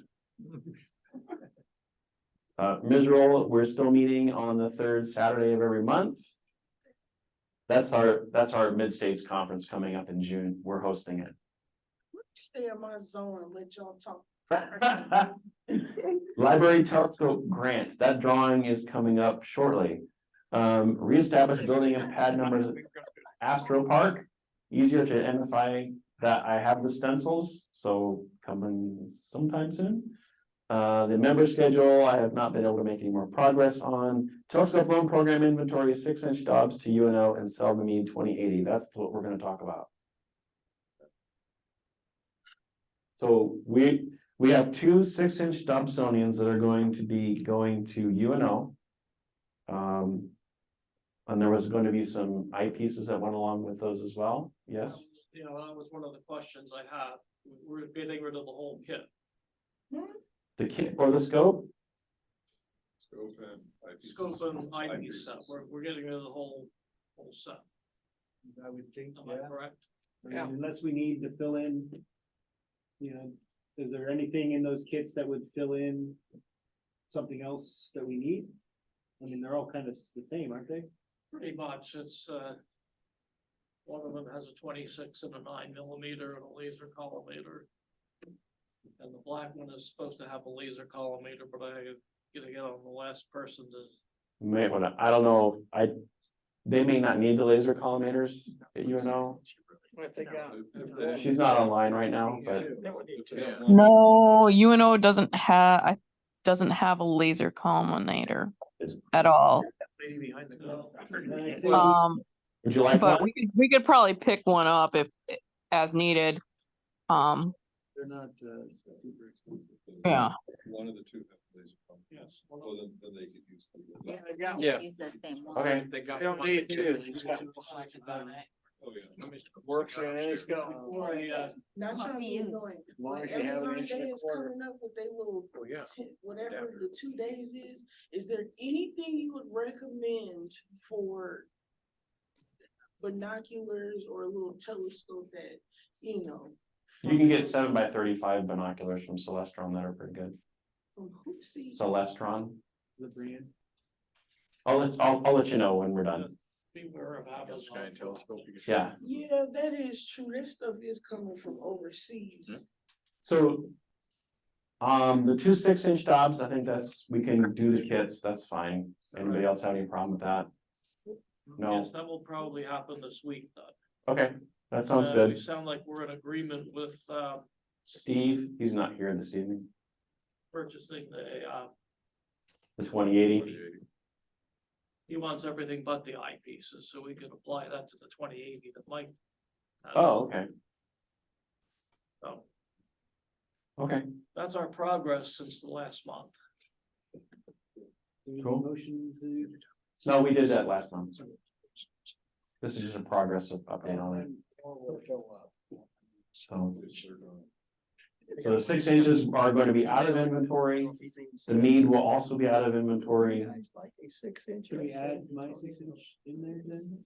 Misrule, we're still meeting on the third Saturday of every month. That's our mid-states conference coming up in June. We're hosting it. Stay in my zone and let y'all talk. Library telescope grant, that drawing is coming up shortly. Reestablish building and pad numbers at Astro Park. Easier to identify that I have the stencils, so coming sometime soon. The member schedule, I have not been able to make any more progress on. Telescope loan program inventory, 6-inch Dobbs to UNO and Seldom 2080. That's what we're gonna talk about. So we have two 6-inch Dobsonians that are going to be going to UNO. And there was going to be some eyepieces that went along with those as well, yes? You know, that was one of the questions I had. We're getting rid of the whole kit. The kit or the scope? Scope and eyepiece set. We're getting rid of the whole set. I would think, Am I correct? Unless we need to fill in, you know, is there anything in those kits that would fill in something else that we need? I mean, they're all kind of the same, aren't they? Pretty much. It's, one of them has a 26 and a 9mm and a laser collimator. And the black one is supposed to have a laser collimator, but I gotta get on the last person to. May wanna, I don't know, they may not need the laser collimators at UNO. What they got? She's not online right now, but No, UNO doesn't have a laser culminator at all. Lady behind the girl. would you like But one? we could probably pick one up if as needed. They're not, super expensive. Yeah. One of the two have laser pump. Yes. Well, then they could use the. Yeah, they got. Yeah. Use that same one. Okay. They got. They don't need two. You just got- Works and it's go. Not trying to be annoying. As long as Like you have an Amazon inch and Day a is quarter. coming up with their little, yeah. whatever the 2 days is there anything you would recommend for binoculars or a little telescope that, you know? You can get 7x35 binoculars from Celestron that are pretty good. From who sees? Celestron. The brand. I'll let you know when we're done. Beware of Amazon. Yeah. Yeah, that is true. That stuff is coming from overseas. So. The 2 6-inch jobs, I think we can do the kits, that's fine. Anybody else have any problem with that? No, Yes, that will probably happen this week, then. okay, that sounds We good. sound like we're in agreement with, Steve, he's not here this evening, purchasing the 2080. he wants everything but the eyepieces, so we could apply that to the 2080 that Mike has. Oh, okay, So okay, that's our progress since the last month. Cool. Motion to. no, we did that last month. This is just a progress update on it, so the 6 inches are going to be out of inventory, the Mead will also be out of inventory. Can we add my 6-inch in there then?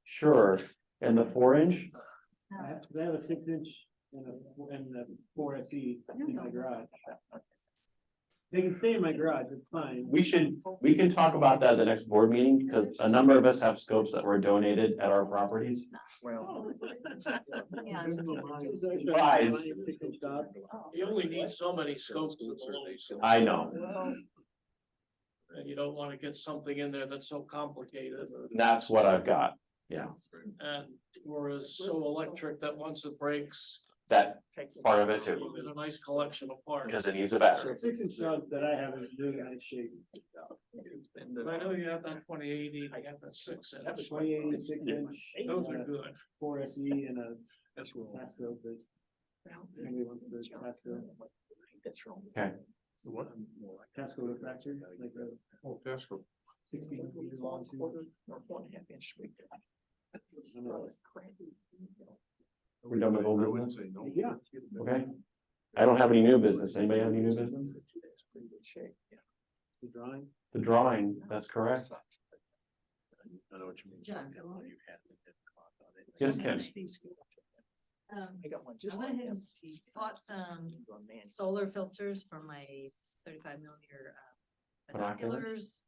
Sure, and the 4-inch, I have a 6-inch and the 4 SE in my garage. They can stay in my garage, it's fine. we can talk about that at the next board meeting, because a number of us have scopes that were donated at our properties. Well. Guys. You only need so many scopes. I know, And you don't wanna get something in there that's so complicated. that's what I've got, yeah, And or is so electric that once it breaks, that part of it you too, get a nice collection of parts. because it needs a So battery. 6-inch jobs that I have is really nice shape. But I know you have that 2080, I got that 6-inch. 2080 6-inch. Those are good. 4 SE and a Tasco, but. Maybe wants the Tasco. Okay. What? Tasco refractor, like a Oh, Tesco. 16 meters long. Too. We're done with old business, Yeah. okay? I don't have any new business, anybody have any new business? The drawing. The drawing, that's correct. I know what you mean. Yes, Kim. I got one. I went ahead and bought some solar filters for my 35mm binoculars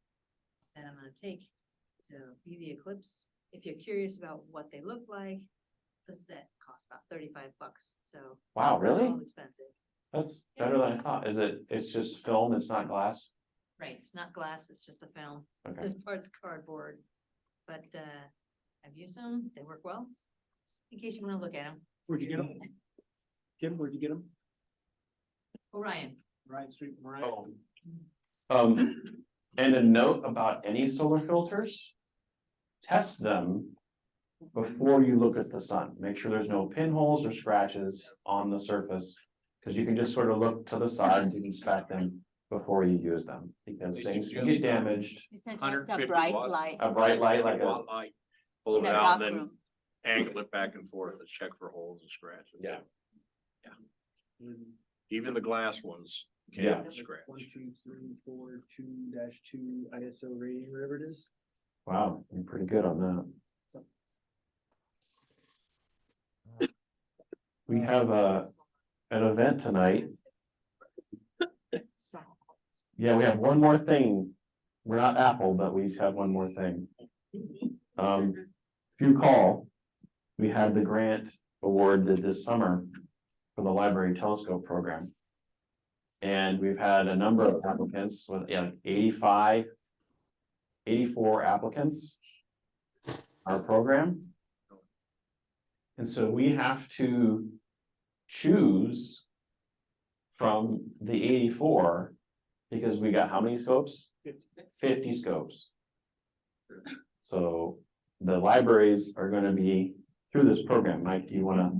that I'm gonna take to view the eclipse. If you're curious about what they look like, the set cost about $35, so. Wow, really? All expensive, That's better than I thought, it's just film, it's not glass? right? It's not glass, it's just a film. Okay, This part's cardboard, but I've used them, they work well. In case you wanna look at them. Where'd you get them? Kim, where'd you get them? Orion. Ryan Street, Mariah. And a note about any solar filters. Test them before you look at the sun, make sure there's no pinholes or scratches on the surface. Cause you can just sort of look to the side and inspect them before you use them, because things can get damaged. It's just a bright light. A bright light like a, Light, pull In it a out dark and then room. angle it back and forth to check for holes and scratches. Yeah. Even the glass ones Yeah. can scratch. 12342-2 ISO rating, whatever it is. wow, you're pretty good on that. We have an event tonight. Yeah, we have one more thing. We're not Apple, but we have one more thing. If you recall, we had the grant awarded this summer for the library telescope program. And we've had a number of applicants with 84 applicants. Our program. And so we have to choose from the 84, because we got how many scopes? 50 scopes. So the libraries are gonna be through this program. Mike, do you wanna?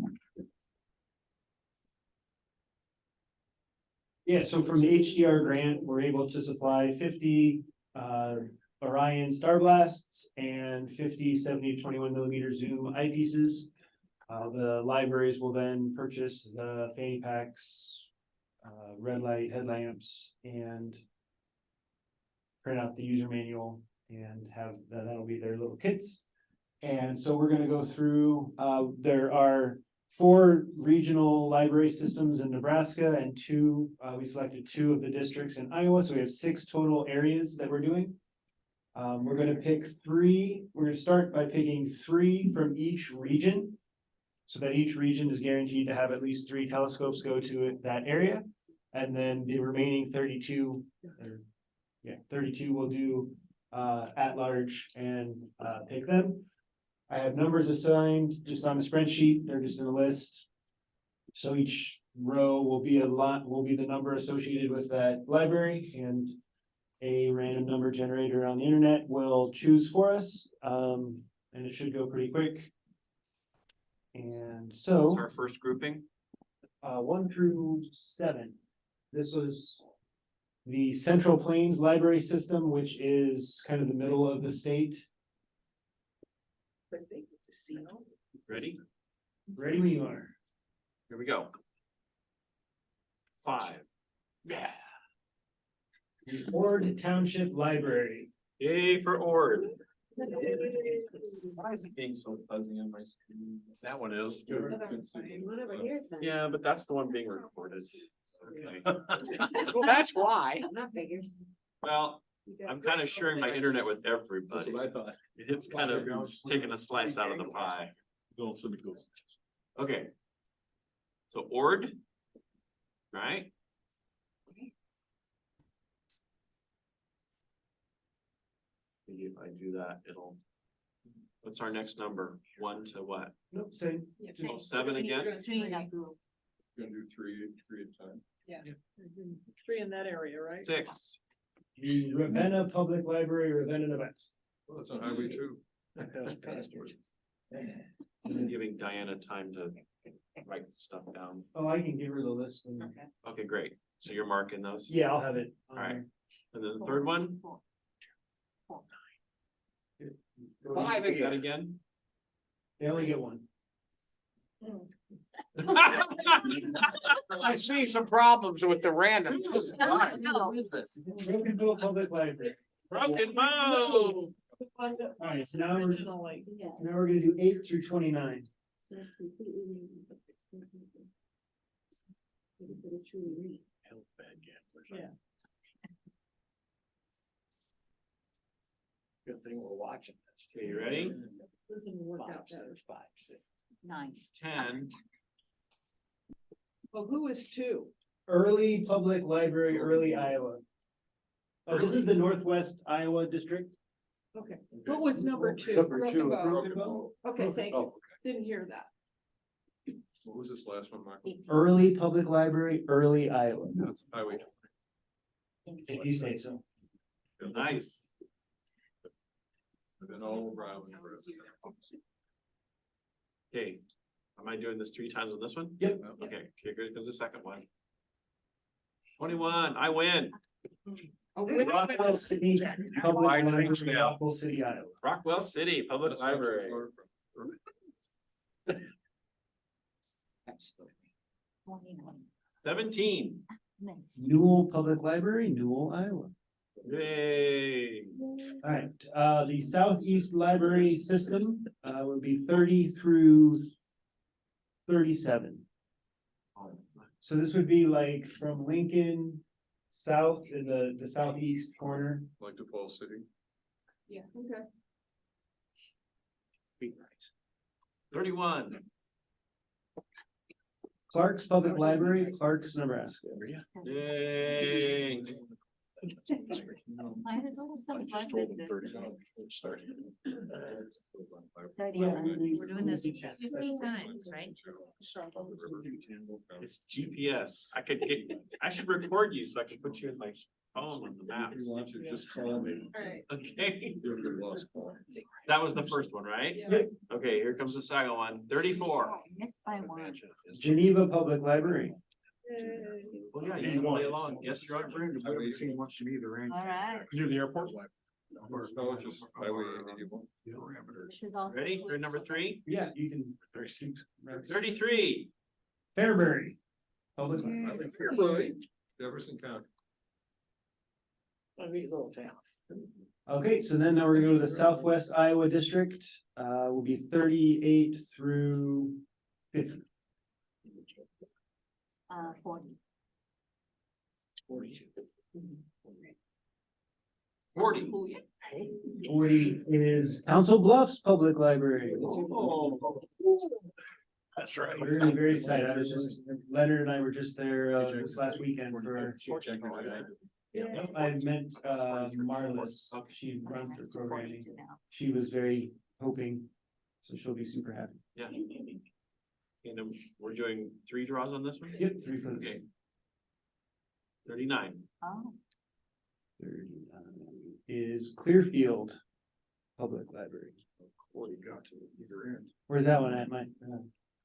Yeah, so from the HDR grant, we're able to supply 50 Orion Star Blasts and 50, 70, 21 millimeter zoom eyepieces. The libraries will then purchase the fanny packs, red light headlamps, and print out the user manual and have, that'll be their little kits. And so we're gonna go through, there are 4 regional library systems in Nebraska and 2, we selected 2 of the districts in Iowa, so we have 6 total areas that we're doing. We're gonna pick 3, we're gonna start by picking 3 from each region. So that each region is guaranteed to have at least 3 telescopes go to that area. And then the remaining 32, 32 will do at large and pick them. I have numbers assigned just on the spreadsheet, they're just in a list. So each row will be the number associated with that library, and a random number generator on the internet will choose for us. And it should go pretty quick. And so. What's our first grouping? 1 through 7. This was the Central Plains Library System, which is kind of the middle of the state. But they get to see all. Ready? Ready when you are. Here we go. 5. Yeah. The Ord Township Library. Yay for Ord. Why is it being so fuzzy on my screen? That one is. Yeah, but that's the one being recorded. Okay. Well, that's why. Not figures. Well, I'm kind of sharing my internet with everybody. I thought. It's kind of taking a slice out of the pie. Okay. So Ord, right? Maybe if I do that, it'll. What's our next number? 1 to what? Nope, same. Oh, 7 again? Gonna do 3 at a time. Yeah. 3 in that area, right? 6. The Ravenna Public Library, Ravenna, Nebraska. Well, that's on highway 2. I'm giving Diana time to write stuff down. Oh, I can give her the list. Okay, great. So you're marking those? Yeah, I'll have it. All right. And then the third one? 5 Do that again. again? They only get 1. I see some problems with the random. What is this? Broken Bow Public Library. Broken Bow. Alright, so now we're gonna do 8 through 29. Yeah. Good thing we're watching this. Okay, you ready? Doesn't work out better. 5, 6. 9. 10. Well, who is 2? Early Public Library, Early Iowa. Oh, this is the Northwest Iowa District. Okay. What was number 2? Number 2, Broken Bow. Broken Bow. Okay, thank Oh, you. Didn't hear that. what was this last one, Michael? Early Public Library, Early Iowa. That's highway. If you say so. Nice. And then all around. Okay. Am I doing this 3 times on this one? Yep. Okay, here comes the second one. 21, I win. Rockwell City Public Library, Rockwell City, Iowa. Rockwell City Public Library. 17. Newell Public Library, Newell, Iowa. Yay. All right, the Southeast Library System would be 30 through 37. So this would be like from Lincoln south in the southeast corner. Like to Falls City. Yeah, okay. 31. Clark's Public Library, Clark's, Nebraska. Yay. Mine is all some fun with this. We're doing this 15 times, right? It's GPS. I should record you so I can put you in my phone on the maps. Just call me. Alright. Okay. You're a good lost call. That was the first one, right? Yeah. Okay, here comes the second one. 34. Missed by 1. Geneva Public Library. Well, yeah, you can play along. Yes, you're on. I haven't seen much of either. All right. Near the airport. Just highway 81 parameters. This is also. Ready for number 3? Yeah, you can. 33. Fairbury. Public. I live Fairbury, Jefferson County. A neat little town. Okay, so then now we're gonna go to the Southwest Iowa District, will be 38 through 50. 40. 40. 40 is Council Bluffs Public Library. That's right. We're gonna be very excited. I was just, Leonard and I were just there, this last weekend for. I met, Marlis, she runs their programming. She was very hoping, so she'll be super happy. Yeah. And then we're doing 3 draws on this one? Yep, 3 for the Okay. 39. Oh. 39 is Clearfield Public Library. 40 got to either end. Where's that one at, Mike?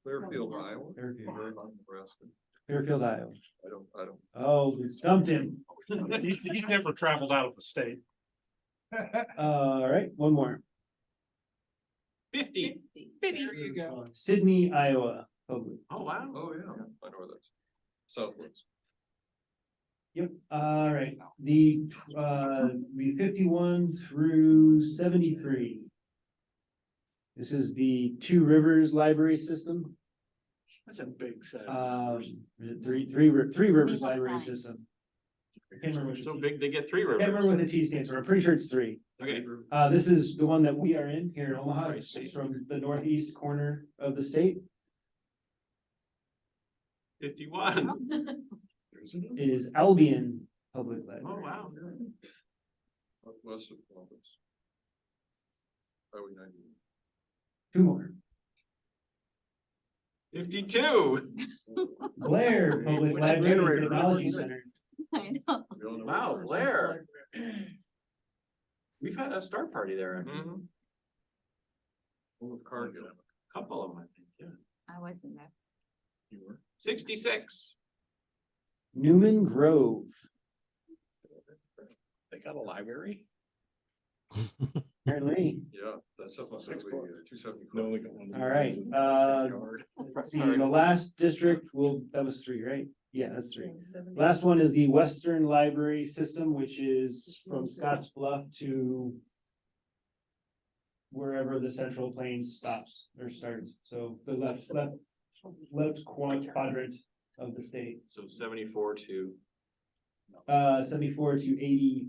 Clearfield, Iowa. Clearfield. Nebraska. Clearfield, Iowa. I don't. Oh, we stumped him. He's never traveled out of the state. All right, one more. 50. There you go. Sydney, Iowa Public. Oh, wow. Oh, yeah, I know where that's. Southwest. Yep, all right, the 51 through 73. This is the Two Rivers Library System. That's a big set. Three Rivers Library System. I can't remember. So big, they get 3 I can't rivers. remember what the T stands for. I'm pretty sure it's 3. Okay. This is the one that we are in here in Omaha. It's from the northeast corner of the state. 51. Is Albion Public Library. Oh, wow. West of Columbus. Highway 90. 2 more. 52. Blair Public Library and Technology Center. I know. Wow, Blair. We've had a start party there. Full of Cargill. Couple of them, I think, yeah. I wasn't there. You were. 66. Newman Grove. They got a library? Apparently. Yeah, that's up on highway 270. No, they got one. All right, let's see, the last district that was 3, right? Yeah, that's 3. Last one is the Western Library System, which is from Scotts Bluff to wherever the Central Plains stops or starts. So the left quadrant of the state. So 74 to 74 to 83.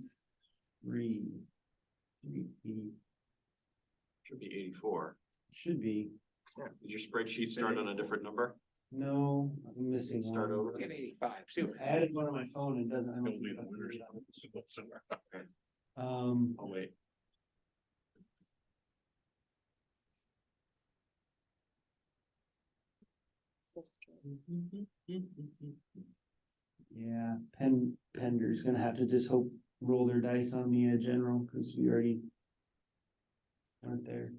should be 84. Should be. Yeah. Did your spreadsheet start on a different number? No, I'm missing one. Start over. Get 85. See what I added one on my phone and doesn't have. Oh, wait. Yeah, Pender's gonna have to just roll their dice on the general, because we already aren't there.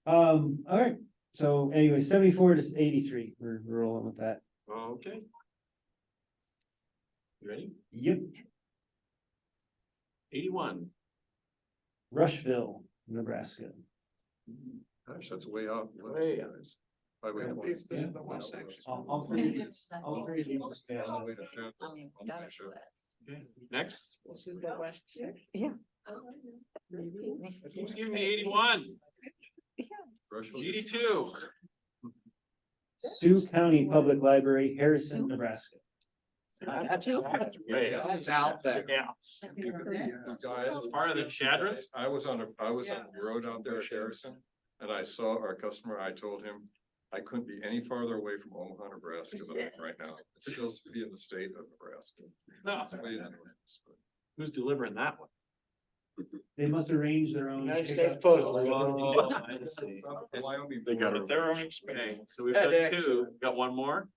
All right, so anyway, 74 to 83, we're rolling with that. Okay. You ready? Yep, 81. Rushville, Nebraska. Gosh, that's way out. Way out. Highway Yeah, 20. this is the one section. All three of these stay on All the the way list. to Jan- I mean, it's I'm gotta not sure. be less. Okay. Next. This is the west section. Yeah. Who's giving me 81? Rushville. 82. Sioux County Public Library, Harrison, Nebraska. That's Way out. That's out there. You guys, Farther than Shadrant? I was on the road out there at Harrison, and I saw our customer, I told him I couldn't be any farther away from Omaha, Nebraska than I am right now. It's still to be in the state of Nebraska. No. It's way down the way. Who's delivering that one? They must arrange their own. United pickup. States Postal. Oh, I see. Wyoming. They got it their own Okay, expense. so we've Yeah, got they 2. Got one more?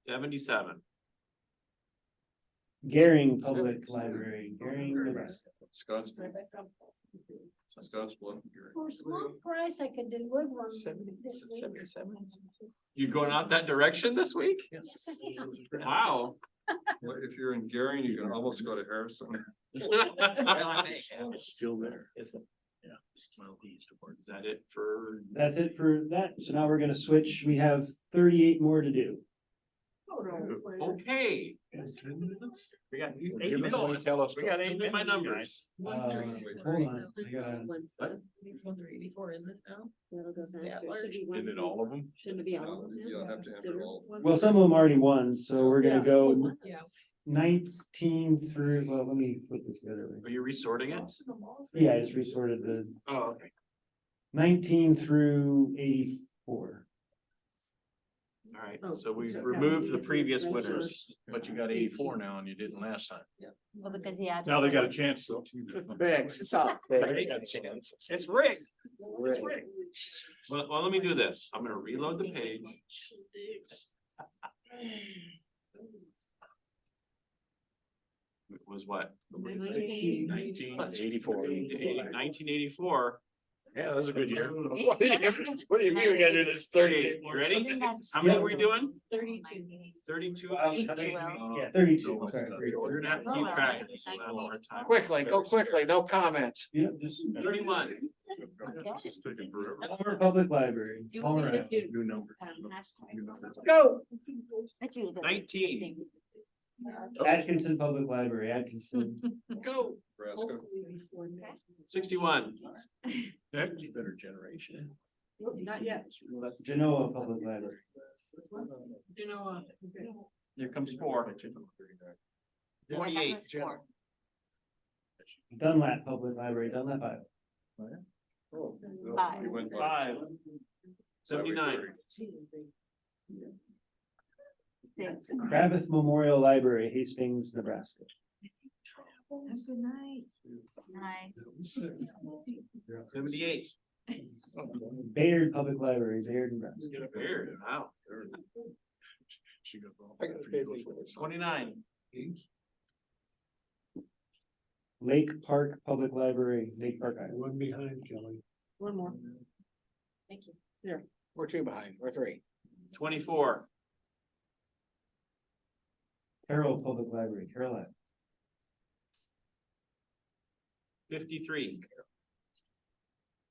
77. Garing Public Library, Garing, Nebraska. Scotts. Scotts Bluff. For a small price, I could deliver them this week. You going out that direction this week? Yes, I am. Wow. Well, if you're in Gary, you can almost go to Harrison. Still there. Is it? Yeah. Is that it for? That's it for that. So now we're gonna switch. We have 38 more to do. Okay. We got 8 minutes. We got 8 minutes. My numbers. Hold on, I gotta. It's 184, isn't it now? Isn't it all of them? Shouldn't it be all No, of them? you don't have to enter all. Well, some of them already won, so we're gonna go Yeah. 19 through, well, let me put this the other way. Are you resorting it? Yeah, I just resorted the Oh, okay. 19 through 84. All right, so we removed the previous winners. But you got 84 now and you didn't last time. Well, because he had. Now they got a chance to. It's all big. It's rigged. It's rigged. Well, let me do this. I'm gonna reload the page. It was what? 84. 1984. Yeah, that was a good year. What do you mean we gotta do this 38? You ready? How many are we doing? 32. 32? Yeah, 32, sorry. We're gonna have to keep track of this. We'll have a hard time. Quickly, go quickly, no comments. Yeah, just. 31. Palmer Public Library. Do you want me to just do? New number. Go. 19. Atkinson Public Library, Atkinson. Go. Nebraska. 61. Next, better generation. Not yet. Genoa Public Library. You know, Here comes 4. 48. Dunlap Public Library, Dunlap, Iowa. Oh, Five. you went by. 5. 79. Cravath Memorial Library, Hastings, Nebraska. Good night. Night. 78. Bayard Public Library, Bayard, Nebraska. Weird. Wow. She got wrong. 29. Lake Park Public Library, Lake Park, Iowa. One behind Kelly. one more. Thank you. There. We're 2 behind, we're 3. 24. Carroll Public Library, Carolina. 53.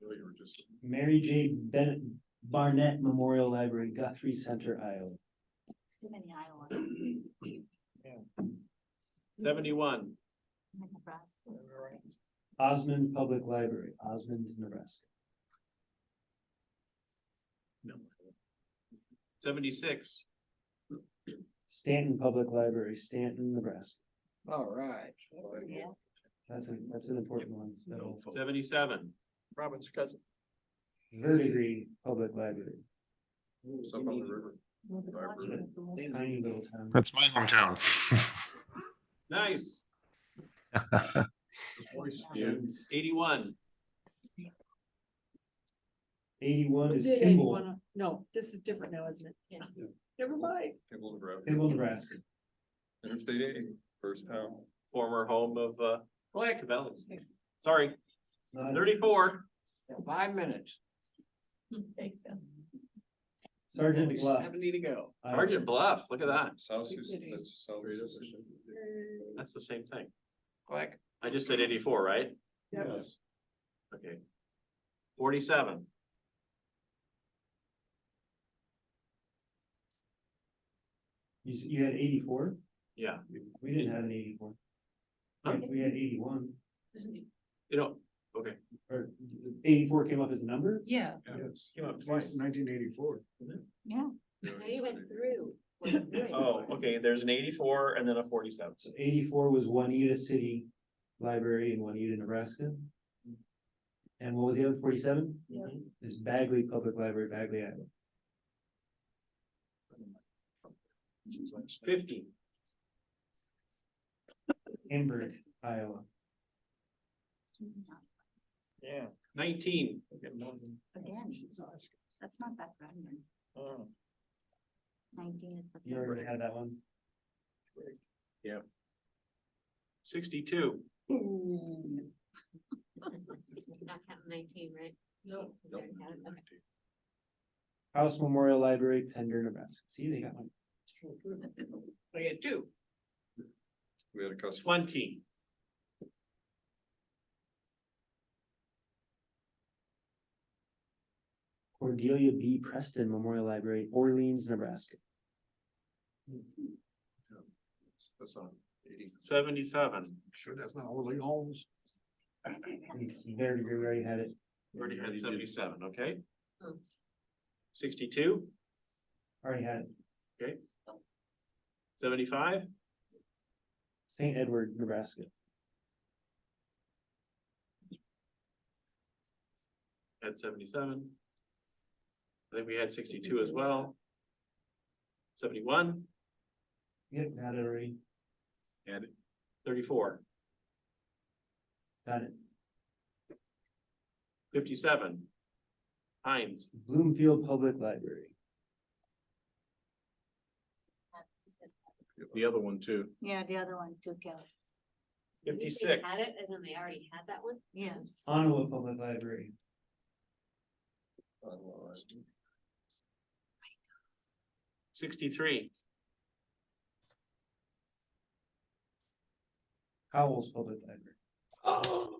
Really, you were just. Mary J. Bennett Barnett Memorial Library, Guthrie Center, Iowa. Too many Iowa. 71. Nebraska. Osmond Public Library, Osmond, Nebraska. 76. Stanton Public Library, Stanton, Nebraska. All right. Yeah. That's an important one. So, 77. Robin's cousin. Verdigris Public Library, It's up on the river. tiny little town. That's my hometown. Nice. Yeah. 81. 81 is Did Kimball, 81. No, this is different now, isn't it? Yeah. Never mind. Kimball, Nebraska. Kimball, Nebraska. Interstate 80, first town. Former home of, Click. Cabela's. Sorry. Not- 34. 5 minutes. Thanks, Phil. Sergeant Bluff. 70 to go. Sergeant Bluff, look at that. South, that's South. That's the same thing. Click. I just said 84, right? Yes. Okay. 47. You had 84? Yeah. We didn't have an 84. Huh? We had 81, You know, okay. or 84 came up as a number? Yeah. Yes. Came up twice. 1984. Yeah. You went through. Oh, okay, there's an 84 and then a 47. So 84 was Juanita City Library in Juanita, Nebraska. And what was the other 47? Mhm. Is Bagley Public Library, Bagley, Iowa. 50. Hamburg, Iowa. Yeah. 19. Again, that's not that bad. Oh. 19 is the. You already had that one. Yeah. 62. Not counting 19, right? No. Okay. House Memorial Library, Pender, Nebraska. See, they got one. I get 2. We had a customer. 20. Cordelia B. Preston Memorial Library, Orleans, Nebraska. That's on 80. 77. Sure, that's not Orleans Homes. Very, we already had it. Already had 77, okay? 62, Already had it. okay? 75, St. Edward, Nebraska. had 77. I think we had 62 as well. 71, Yep, had it already. and 34, Got it. 57. Heinz, Bloomfield Public Library. The other one too. Yeah, the other one took out. 56. Had it, as in they already had that one? Yes. Ottawa Public Library. 63, Howell's Public Library. Oh.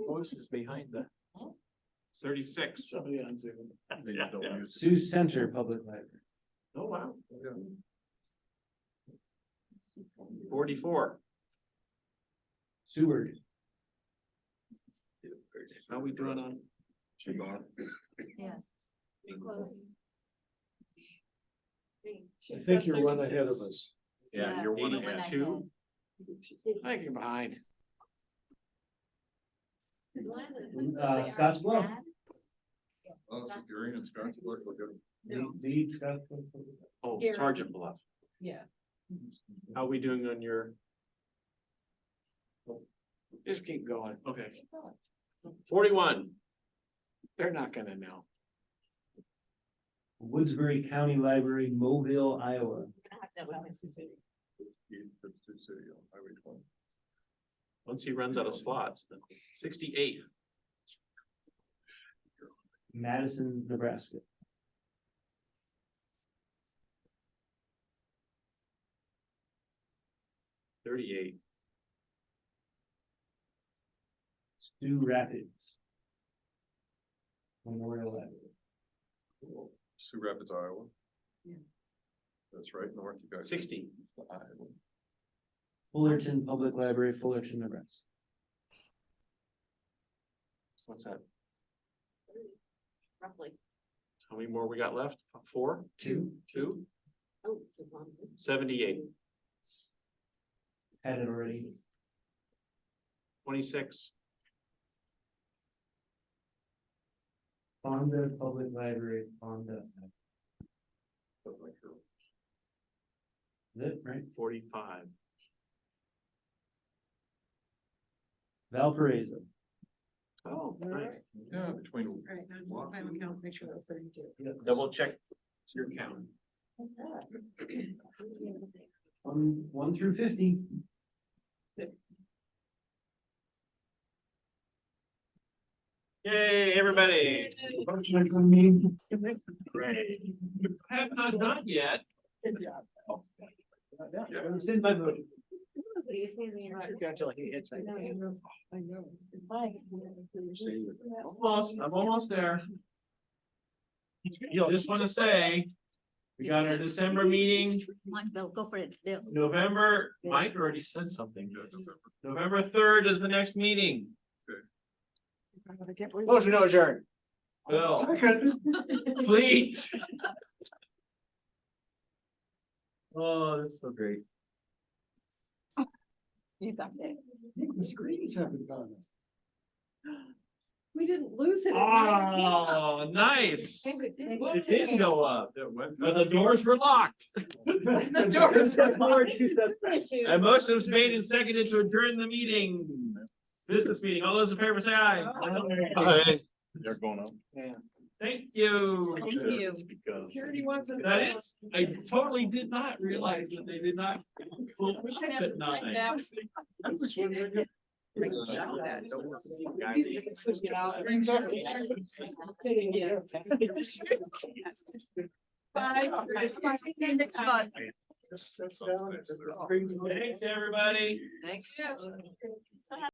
Voices behind the. 36. Somebody on Zoom. Yeah. Sioux Center Public Library. Oh, wow. 44. Seward. How we doing on? Yeah. Close. I think you're one ahead of us. Yeah, you're one One ahead. ahead. 2. I think you're behind. Scotts Bluff. Oh, so if you're in Scottsburg, we're good. Lead Scotts Bluff. Oh, Here. Sergeant Bluff. Yeah. How we doing on your? Just keep going. Okay. 41. They're not gonna know. Woodsbury County Library, Mobile, Iowa. Highway 20. Once he runs out of slots, then 68. Madison, Nebraska. $38. Sioux Rapids. Memorial Library. Sioux Rapids, Iowa. Yeah. That's right north. You got 60. Iowa. Fullerton Public Library, Fullerton, Nebraska. What's that? Roughly. How many more we got left? 4? 2. 2? Oh, so long. 78. Had it already. 26. Fonda Public Library, Fonda. Is it right? 45. Valparaiso. Oh, nice. Yeah, between. Right, now, I have count, make sure that's 32. Double check your count. 1 through 50. Yay, everybody. Have not done yet. Send my vote. Until he hits that. I know. Almost, I'm almost there. You'll just want to say, we got our December meeting, Come on, Bill, go for it, Bill. November, Mike already said something. November 3rd is the next meeting. I can't believe. Motion to adjourn. Bill, please. Oh, that's so great. You thought that. The screens haven't gone. We didn't lose it. Oh, nice. It didn't go up, but the doors were locked. The doors were locked. A motion was made and seconded to adjourn the meeting. Business meeting. All those in favor say aye. Hi. They're going up. Yeah. Thank you. Thank you. Security wants it. That is, I totally did not realize that they did not. Pull up at 9. I was wondering. Bye. See you next month. Thanks, everybody. Thanks.